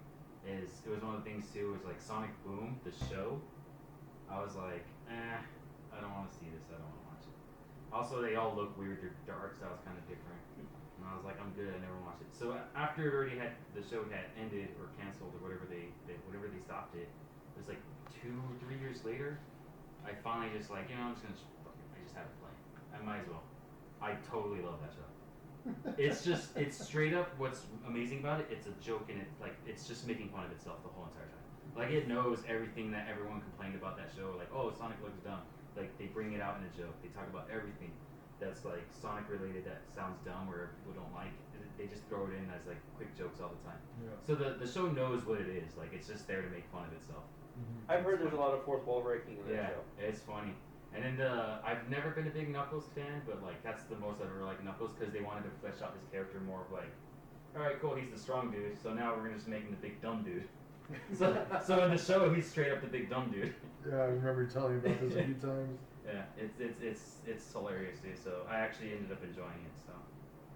S6: is it was one of the things too. Was like Sonic Boom, the show. I was like, I don't want to see this. I don't want to watch it. Also, they all look weird. Their art style's kind of different, and I was like, I'm good. I never watched it. So after the show had ended or canceled or whatever they stopped it, it was like 2-3 years later. I finally just like, I'm just gonna I just have it play. I might as well. I totally love that show. It's straight up what's amazing about it. It's a joke and it's just making fun of itself the whole entire time. Like it knows everything that everyone complained about that show. Like, oh, Sonic looks dumb. Like they bring it out in a joke. They talk about everything that's like Sonic related that sounds dumb or people don't like. They just throw it in as like quick jokes all the time.
S7: Yeah.
S6: So the show knows what it is. Like it's just there to make fun of itself.
S7: Mm-hmm.
S4: I've heard there's a lot of fourth wall breaking in that show.
S6: It's funny. And then I've never been a big Knuckles fan, but like that's the most I've ever liked Knuckles because they wanted to flesh out his character more of like, all right, cool, he's the strong dude, so now we're gonna just make him the big dumb dude. So in the show he's straight up the big dumb dude.
S7: Yeah, I remember you telling me about this a few times.
S6: Yeah, it's hilarious, dude. So I actually ended up enjoying it. So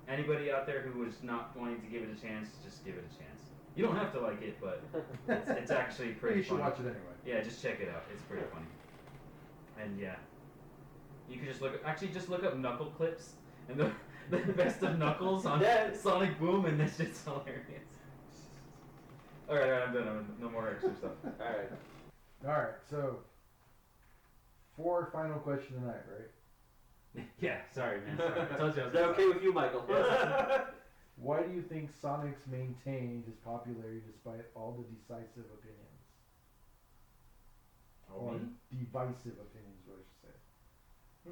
S6: anybody out there who was not wanting to give it a chance, just give it a chance. You don't have to like it, but it's actually pretty.
S7: You should
S6: funny.
S7: watch it anyway.
S6: Yeah, just check it out. It's pretty funny. And yeah, you could just look up Knuckle clips and the best of Knuckles on Sonic Boom, and that shit's hilarious. All right, I'm done. No more extra stuff.
S7: All right, so 4 final question tonight, right?
S6: Yeah, sorry, man. Sorry. I told you I was
S4: Is that okay with you, Michael?
S7: Why do you think Sonic's maintained his popularity despite all the decisive opinions? Or divisive opinions, what I should say.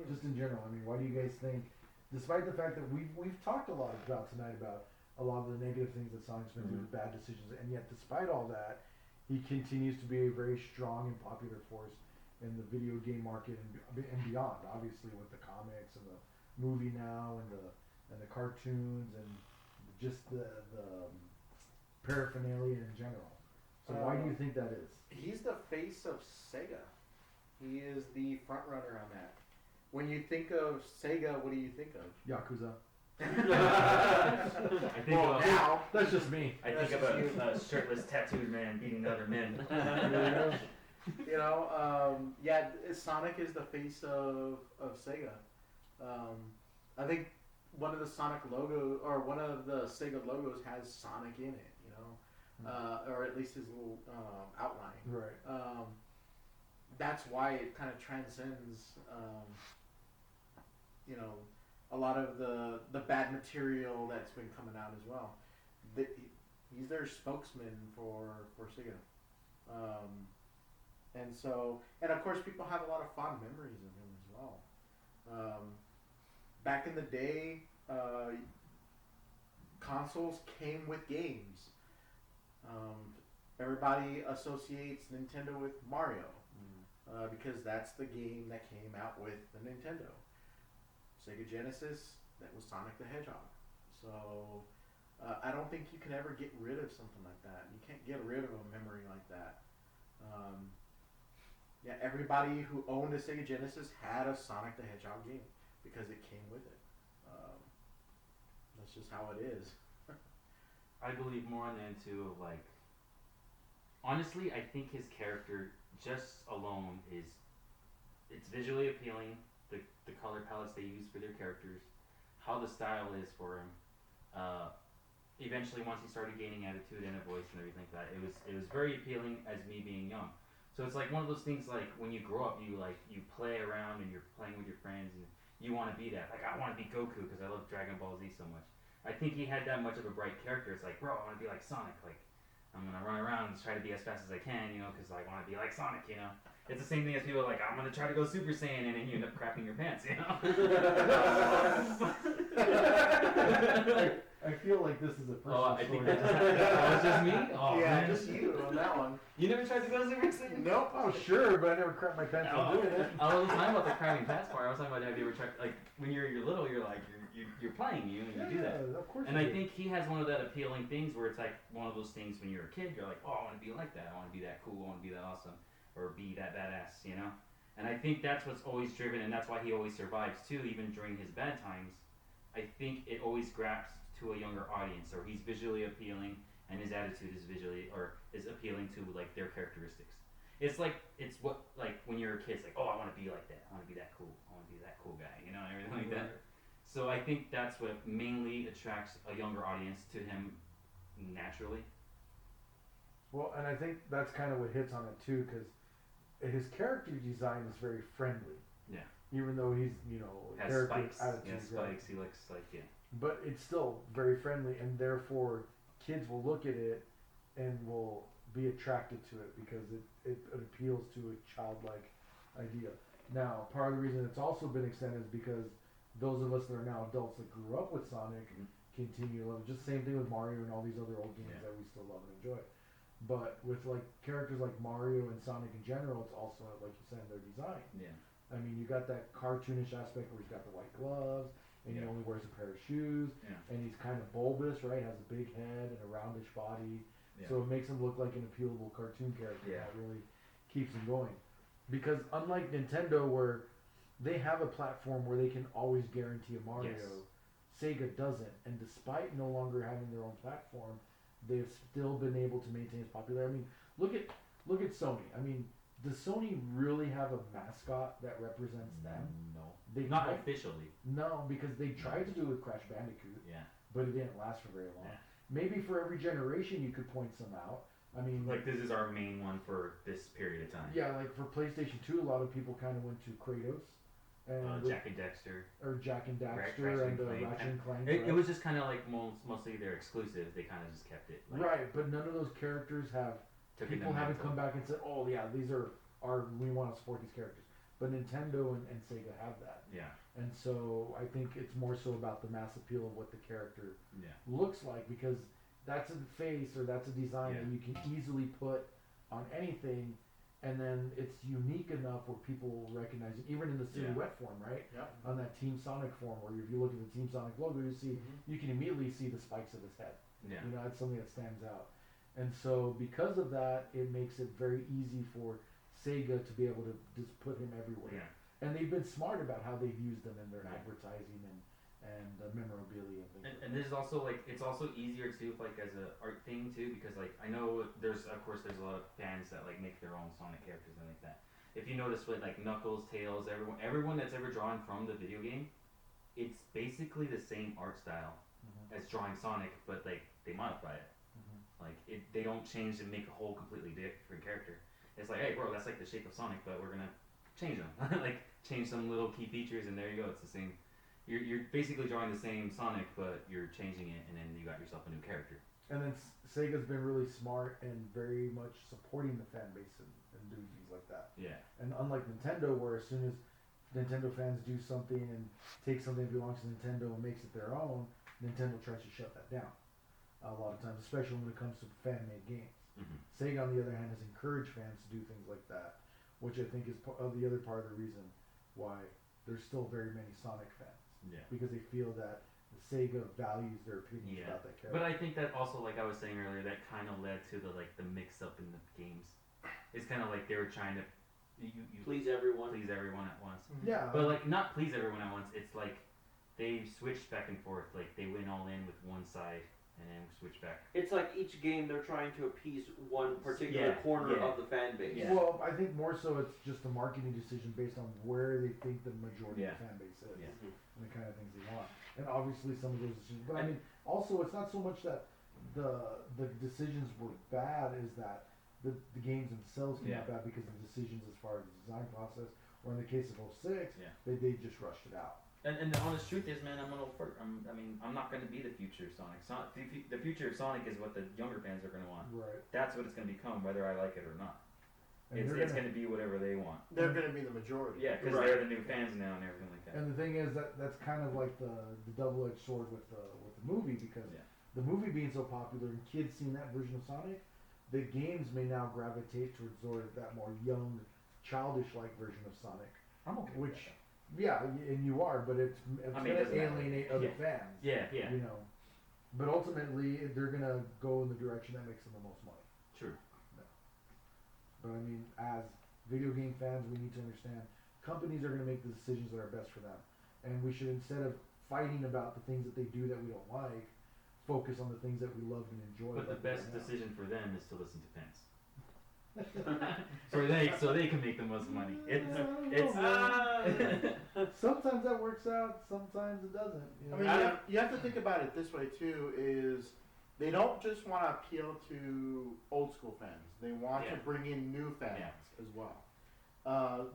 S7: Just in general, I mean, why do you guys think, despite the fact that we've talked a lot about tonight about a lot of the negative things that Sonic's been doing, bad decisions, and yet despite all that, he continues to be a very strong and popular force in the video game market and beyond. Obviously, with the comics and the movie now and the cartoons and just the paraphernalia in general. So why do you think that is?
S3: He's the face of Sega. He is the front runner on that. When you think of Sega, what do you think of?
S7: Yakuza.
S6: I think
S3: Well, now
S7: That's just me.
S6: I think of a shirtless tattooed man beating other men.
S3: Sonic is the face of Sega. I think one of the Sonic logo or one of the Sega logos has Sonic in it, or at least his little outline.
S7: Right.
S3: That's why it kind of transcends, a lot of the bad material that's been coming out as well. He's their spokesman for Sega. And of course people have a lot of fond memories of him as well. Back in the day, consoles came with games. Everybody associates Nintendo with Mario, because that's the game that came out with the Nintendo. Sega Genesis, that was Sonic the Hedgehog. So I don't think you can ever get rid of something like that. You can't get rid of a memory like that. Everybody who owned a Sega Genesis had a Sonic the Hedgehog game because it came with it. That's just how it is.
S6: I believe more on the end too of like, honestly, I think his character just alone it's visually appealing, the color palettes they use for their characters, how the style is for him. Eventually once he started gaining attitude and a voice and everything like that, it was very appealing as me being young. So it's like one of those things like when you grow up, you play around and you're playing with your friends and you want to be that. Like I want to be Goku because I love Dragon Ball Z so much. I think he had that much of a bright character. It's like, bro, I want to be like Sonic. Like I'm gonna run around and try to be as fast as I can, because I want to be like Sonic. It's the same thing as people are like, I'm gonna try to go Super Saiyan, and then you end up crapping your pants.
S7: I feel like this is a personal
S6: Oh, I think
S7: story.
S6: that was just me. Oh,
S3: yeah,
S6: man.
S3: just you on that one.
S6: You never tried to go Super Saiyan?
S3: Nope.
S7: Oh, sure, but I never crapped my pants while doing it.
S6: I wasn't talking about the crapping pants part. I was talking about have you ever tried, like when you're little, you're like you're playing and you do that.
S7: Of course.
S6: And
S7: you
S6: I
S7: do.
S6: think he has one of that appealing things where it's like one of those things when you're a kid, you're like, oh, I want to be like that. I want to be that cool. I want to be that awesome, or be that badass. And I think that's what's always driven, and that's why he always survives too, even during his bad times. I think it always grasps to a younger audience, or he's visually appealing, and his attitude is appealing to like their characteristics. It's what when you're a kid, it's like, oh, I want to be like that. I want to be that cool. I want to be that cool guy, and everything like that. So I think that's what mainly attracts a younger audience to him naturally.
S7: Well, and I think that's kind of what hits on it too, because his character design is very friendly.
S6: Yeah.
S7: Even though he's,
S6: Has
S7: character
S6: spikes.
S7: attitude,
S6: Yeah,
S7: right?
S6: spikes. He looks like
S7: But it's still very friendly, and therefore kids will look at it and will be attracted to it because it appeals to a childlike idea. Now, part of the reason it's also been extended is because those of us that are now adults that grew up with Sonic continue to love it. Just the same thing with Mario and all these other old games that we still love and enjoy. But with like characters like Mario and Sonic in general, it's also, like you said, their design.
S6: Yeah.
S7: I mean, you got that cartoonish aspect where he's got the white gloves, and he only wears a pair of shoes, and he's kind of bulbous, right? Has a big head and a roundish body, so it makes him look like an appealable cartoon character.
S6: Yeah.
S7: That really keeps him going. Because unlike Nintendo, where they have a platform where they can always guarantee a Mario, Sega doesn't, and despite no longer having their own platform, they've still been able to maintain its popularity. I mean, look at Sony. I mean, does Sony really have a mascot that represents them?
S6: No.
S7: They
S6: Not
S7: tried-
S6: officially.
S7: No, because they tried to do it with Crash Bandicoot,
S6: Yeah.
S7: but it didn't last for very long.
S6: Yeah.
S7: Maybe for every generation you could point some out. I mean,
S6: Like this is our main one for this period of time.
S7: yeah, like for PlayStation 2, a lot of people kind of went to Kratos and
S6: Jack and Dexter.
S7: or Jack and Daxter
S6: Ratchet
S7: and
S6: and Clank.
S7: Ratchet and Clank.
S6: It
S7: right?
S6: was just kind of like mostly their exclusives. They kind of just kept it. Like,
S7: Right, but none of those characters have.
S6: took it
S7: People
S6: to
S7: haven't
S6: mental.
S7: come back and said, "Oh yeah, these are we want to support these characters." But Nintendo and Sega have that,
S6: Yeah.
S7: and so I think it's more so about the mass appeal of what the character
S6: Yeah.
S7: looks like, because that's a face or that's a design that
S6: Yeah.
S7: you can easily put on anything, and then it's unique enough where people will recognize it, even in the silhouette form, right?
S3: Yep.
S7: On that Team Sonic form, where if you look at the Team Sonic logo, you can immediately see the spikes of his head.
S6: Yeah.
S7: That's something that stands out. And so because of that, it makes it very easy for Sega to be able to just put him everywhere.
S6: Yeah.
S7: And they've been smart about how they've used them in their advertising and memorabilia and things.
S6: And there's also it's also easier too, like as a art thing too, because I know there's a lot of fans that make their own Sonic characters and like that. If you notice with Knuckles, Tails, everyone that's ever drawn from the video game, it's basically the same art style as drawing Sonic, but they modify it. They don't change and make a whole completely different character. It's like, hey bro, that's the shape of Sonic, but we're gonna change them. Change some little key features, and there you go. It's the same. You're basically drawing the same Sonic, but you're changing it, and then you got yourself a new character.
S7: And then Sega's been really smart and very much supporting the fan base and doing things like that.
S6: Yeah.
S7: And unlike Nintendo, where as soon as Nintendo fans do something and take something that belongs to Nintendo and makes it their own, Nintendo tries to shut that down a lot of times, especially when it comes to fan-made games.
S6: Mm-hmm.
S7: Sega, on the other hand, has encouraged fans to do things like that, which I think is the other part of the reason why there's still very many Sonic fans.
S6: Yeah.
S7: Because they feel that Sega values their opinions about that character.
S6: But I think that also, like I was saying earlier, that kind of led to the mix up in the games. It's kind of like they were trying to you
S4: Please everyone.
S6: please everyone at once.
S7: Yeah.
S6: But not please everyone at once. It's like they switched back and forth. They went all in with one side and then switch back.
S4: It's like each game they're trying to appease one particular corner of the fan base.
S6: Yeah.
S7: Well, I think more so it's just a marketing decision based on where they think the majority of the fan base is and the kind of things they want. And obviously some of those decisions, but I mean, also it's not so much that the decisions were bad, is that the games themselves came out
S6: Yeah.
S7: bad because of decisions as far as the design process, or in the case of 06,
S6: Yeah.
S7: they just rushed it out.
S6: And the honest truth is, man, I'm not going to be the future of Sonic. The future of Sonic is what the younger fans are going to want.
S7: Right.
S6: That's what it's going to become, whether I like it or not.
S7: And
S6: It's
S7: they're
S6: going to be whatever they want.
S3: They're going to be the majority.
S6: Yeah, because
S4: Right.
S6: they're the new fans now and everything like that.
S7: And the thing is that's kind of like the double-edged sword with the movie, because
S6: Yeah.
S7: the movie being so popular and kids seeing that version of Sonic, the games may now gravitate towards sort of that more young, childish-like version of Sonic.
S6: I'm okay with
S7: Which, yeah, and you are, but it's
S6: I
S7: going
S6: mean, it
S7: to
S6: doesn't matter.
S7: alienate other
S6: Yeah.
S7: fans.
S6: that. Yeah.
S7: You know, but ultimately they're going to go in the direction that makes them the most money.
S6: True.
S7: But I mean, as video game fans, we need to understand companies are going to make the decisions that are best for them, and we should, instead of fighting about the things that they do that we don't like, focus on the things that we love and enjoy.
S6: But the
S7: like
S6: best
S7: right now.
S6: decision for them is to listen to fans. so they can make the most money.
S7: Sometimes that works out, sometimes it doesn't. You know?
S3: I mean, you have to think about it this way too: is they don't just want to appeal to old school fans; they want to
S6: Yeah.
S3: bring in new fans
S6: Yeah.
S3: as well.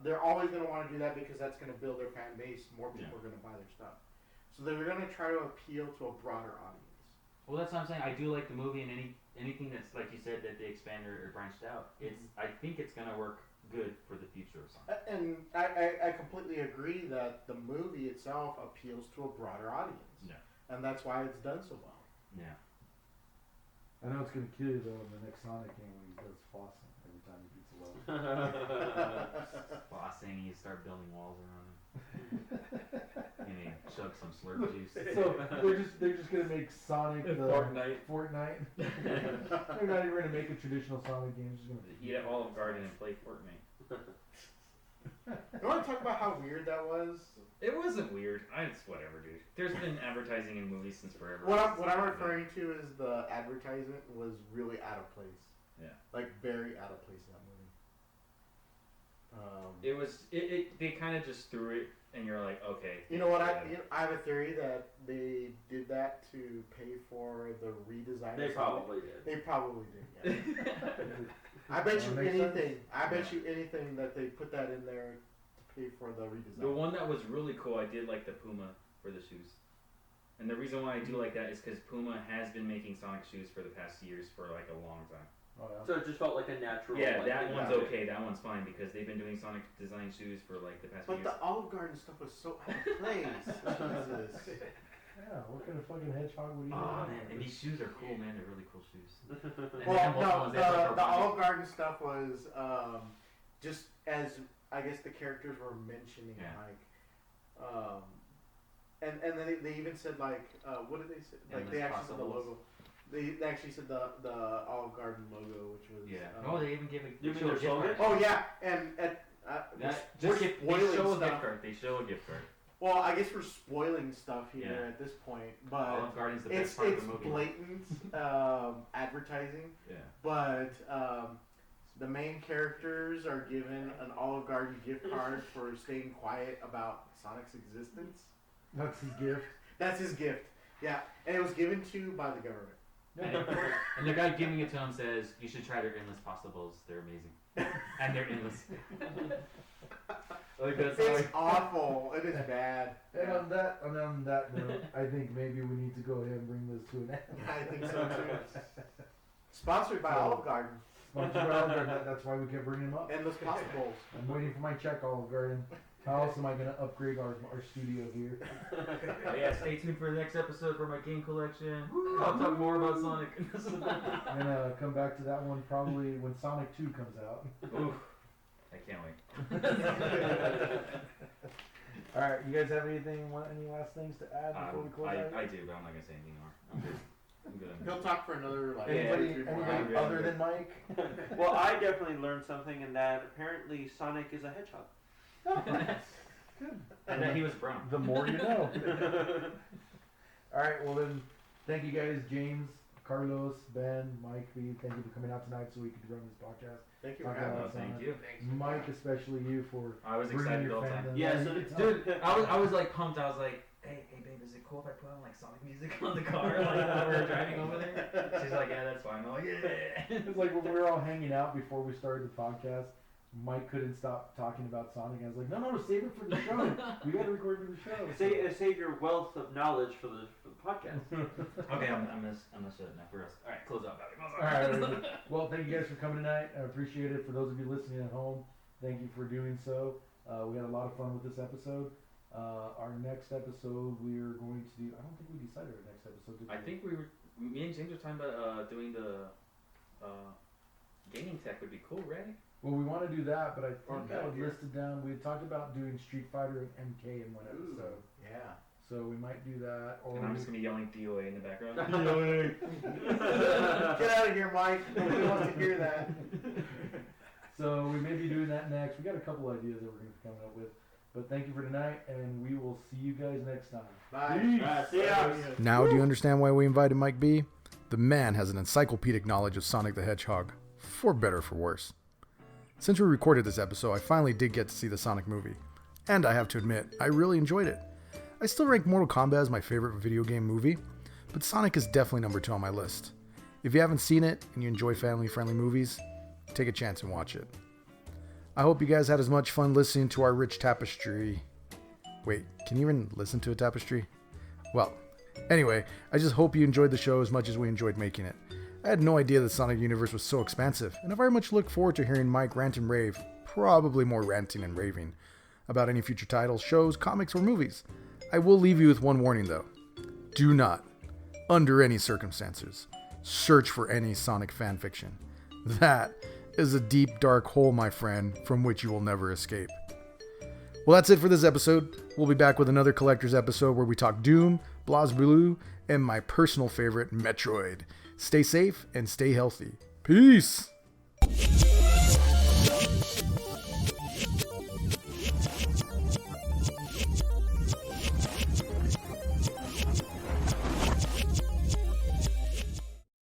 S3: They're always going to want to do that because that's going to build their fan base. More people
S6: Yeah.
S3: are going to buy their stuff, so they're going to try to appeal to a broader audience.
S2: Well, that's what I'm saying. I do like the movie, and anything that's like you said that they expanded or branched out. I think it's gonna work good for the future of Sonic.
S3: And I completely agree that the movie itself appeals to a broader audience.
S2: Yeah.
S3: And that's why it's done so well.
S2: Yeah.
S7: I know it's going to kill you though in the next Sonic game when he does flossing every time he beats a level.
S2: Bossing, you start building walls around him. And he chug some slurp juice.
S7: So they're just gonna make Sonic the Fortnite. They're not even gonna make a traditional Sonic game. Just gonna
S6: Eat at Olive Garden and play Fortnite.
S3: You want to talk about how weird that was?
S6: It wasn't weird. It's whatever, dude. There's been advertising in movies since forever.
S3: What I'm referring to is the advertisement was really out of place.
S6: Yeah.
S3: Like very out of place in that movie.
S6: It was. They kind of just threw it, and you're like, okay.
S3: You know what? I have a theory that they did that to pay for the redesign.
S4: They
S3: of Sonic.
S4: probably did.
S3: They probably did. Yeah. I bet you
S7: Makes
S3: anything.
S7: sense.
S3: I bet you anything that they put that in there to pay for the redesign.
S6: The one that was really cool, I did like the Puma for the shoes. And the reason why I do like that is because Puma has been making Sonic shoes for the past years for like a long time.
S7: Oh yeah.
S4: So it just felt like a natural.
S6: Yeah,
S4: like,
S6: that
S4: thing.
S6: one's
S3: yeah.
S6: okay. That one's fine because they've been doing Sonic design shoes for like the past few
S3: But
S6: years.
S3: the Olive Garden stuff was so out of place. Jesus.
S7: Yeah. What kind of fucking hedgehog would you?
S2: Oh
S7: do?
S2: man, and these shoes are cool, man. They're really cool shoes. And they
S3: Well,
S2: have multiple
S3: no,
S2: ones. They have, like,
S3: the
S2: a
S3: Olive Garden stuff was just as I guess the characters were mentioning,
S2: Yeah.
S3: like, and then they even said like, what did they say? Like they
S2: Endless
S3: actually said the
S2: possibles.
S3: logo. They actually said the Olive Garden logo, which was
S2: Yeah. Oh, they even give a
S4: You mean
S2: show a
S4: their
S2: gift
S4: slogan?
S2: card.
S3: Oh yeah, and we're
S2: They
S3: spoiling
S2: show a
S3: stuff.
S2: gift card. They show a gift card.
S3: Well, I guess we're spoiling stuff here
S2: Yeah.
S3: at this point, but
S2: Olive Garden's the
S3: it's
S2: best part of the movie.
S3: blatant advertising.
S2: Yeah.
S3: But the main characters are given an Olive Garden gift card for staying quiet about Sonic's existence.
S7: That's his gift.
S3: That's his gift. Yeah, and it was given to by the government.
S2: And the guy giving it to him says, "You should try their endless possibles. They're amazing, and they're endless." Like that's how
S3: It's awful. It is bad.
S7: And on that note, I think maybe we need to go ahead and bring this to an end.
S3: I think so too. Sponsored by
S7: So-
S3: Olive Garden.
S7: Sponsored by Olive Garden, that's why we kept bringing him up.
S3: Endless possibles.
S7: I'm waiting for my check, Olive Garden. How else am I going to upgrade our studio here?
S2: Oh, yeah, stay tuned for the next episode for my game collection. Woo, I'll talk more about Sonic.
S7: I'm going to come back to that one probably when Sonic 2 comes out.
S6: Oof. I can't wait.
S7: Alright, you guys have any last things to add before we close out?
S6: I do, but I'm not gonna say anything more. I'm good. I'm good.
S3: He'll talk for another like
S7: Anybody,
S3: 3 more
S7: anybody
S3: hours.
S7: other than Mike?
S4: Well, I definitely learned something in that apparently Sonic is a hedgehog.
S7: Good.
S2: And then he was brown.
S7: The more you know. Alright, well then, thank you guys, James, Carlos, Ben, Mike, B. Thank you for coming out tonight so we could run this podcast.
S3: Thank you for
S7: Talk
S3: having
S7: about
S3: us.
S6: Thank you.
S7: Mike, especially you for
S6: I was
S7: bringing
S6: excited
S7: your
S6: all the time.
S7: fandom.
S4: Yeah,
S7: you
S4: so
S7: can
S4: it's-
S7: tell.
S2: Dude, I was like pumped. I was like, hey babe, is it
S6: cool if I put on like Sonic music on the car like while we were driving over there? She's like, yeah, that's fine. I'm like, yeah.
S7: It's like when we were all hanging out before we started the podcast, Mike couldn't stop talking about Sonic. I was like, no, save it for the show. We got to record for the show.
S4: Save your wealth of knowledge for the podcast.
S6: Okay, I'm gonna shut it now for us. All right, close out, Bobby.
S7: All right. Well, thank you guys for coming tonight. I appreciate it. For those of you listening at home, thank you for doing so. We had a lot of fun with this episode. Our next episode, we're going to do. I don't think we decided our next episode. Did we?
S6: I think me and James were talking about doing the gaming tech would be cool, right?
S7: Well, we want to do that, but I
S3: Or
S7: think I
S3: Metal
S7: would
S3: Gear.
S7: list it down. We had talked about doing Street Fighter and MK in one
S3: Ooh,
S7: episode,
S3: yeah.
S7: so we might do that. Or
S6: And I'm just gonna be yelling DOA in the background.
S3: Get out of here, Mike. Nobody wants to hear that.
S7: So we may be doing that next. We got a couple ideas that we're going to be coming up with. But thank you for tonight, and we will see you guys next time.
S3: Bye.
S4: See ya.
S1: Now, do you understand why we invited Mike B? The man has an encyclopedic knowledge of Sonic the Hedgehog, for better or for worse. Since we recorded this episode, I finally did get to see the Sonic movie. And I have to admit, I really enjoyed it. I still rank Mortal Kombat as my favorite video game movie, but Sonic is definitely number 2 on my list. If you haven't seen it and you enjoy family-friendly movies, take a chance and watch it. I hope you guys had as much fun listening to our rich tapestry. Wait, can you even listen to a tapestry? Well, anyway, I just hope you enjoyed the show as much as we enjoyed making it. I had no idea the Sonic universe was so expansive, and I very much look forward to hearing Mike rant and rave, probably more ranting and raving, about any future titles, shows, comics, or movies. I will leave you with one warning though. Do not, under any circumstances, search for any Sonic fanfiction. That is a deep, dark hole, my friend, from which you will never escape. Well, that's it for this episode. We'll be back with another collector's episode where we talk Doom, Blaz, and my personal favorite, Metroid. Stay safe and stay healthy. Peace!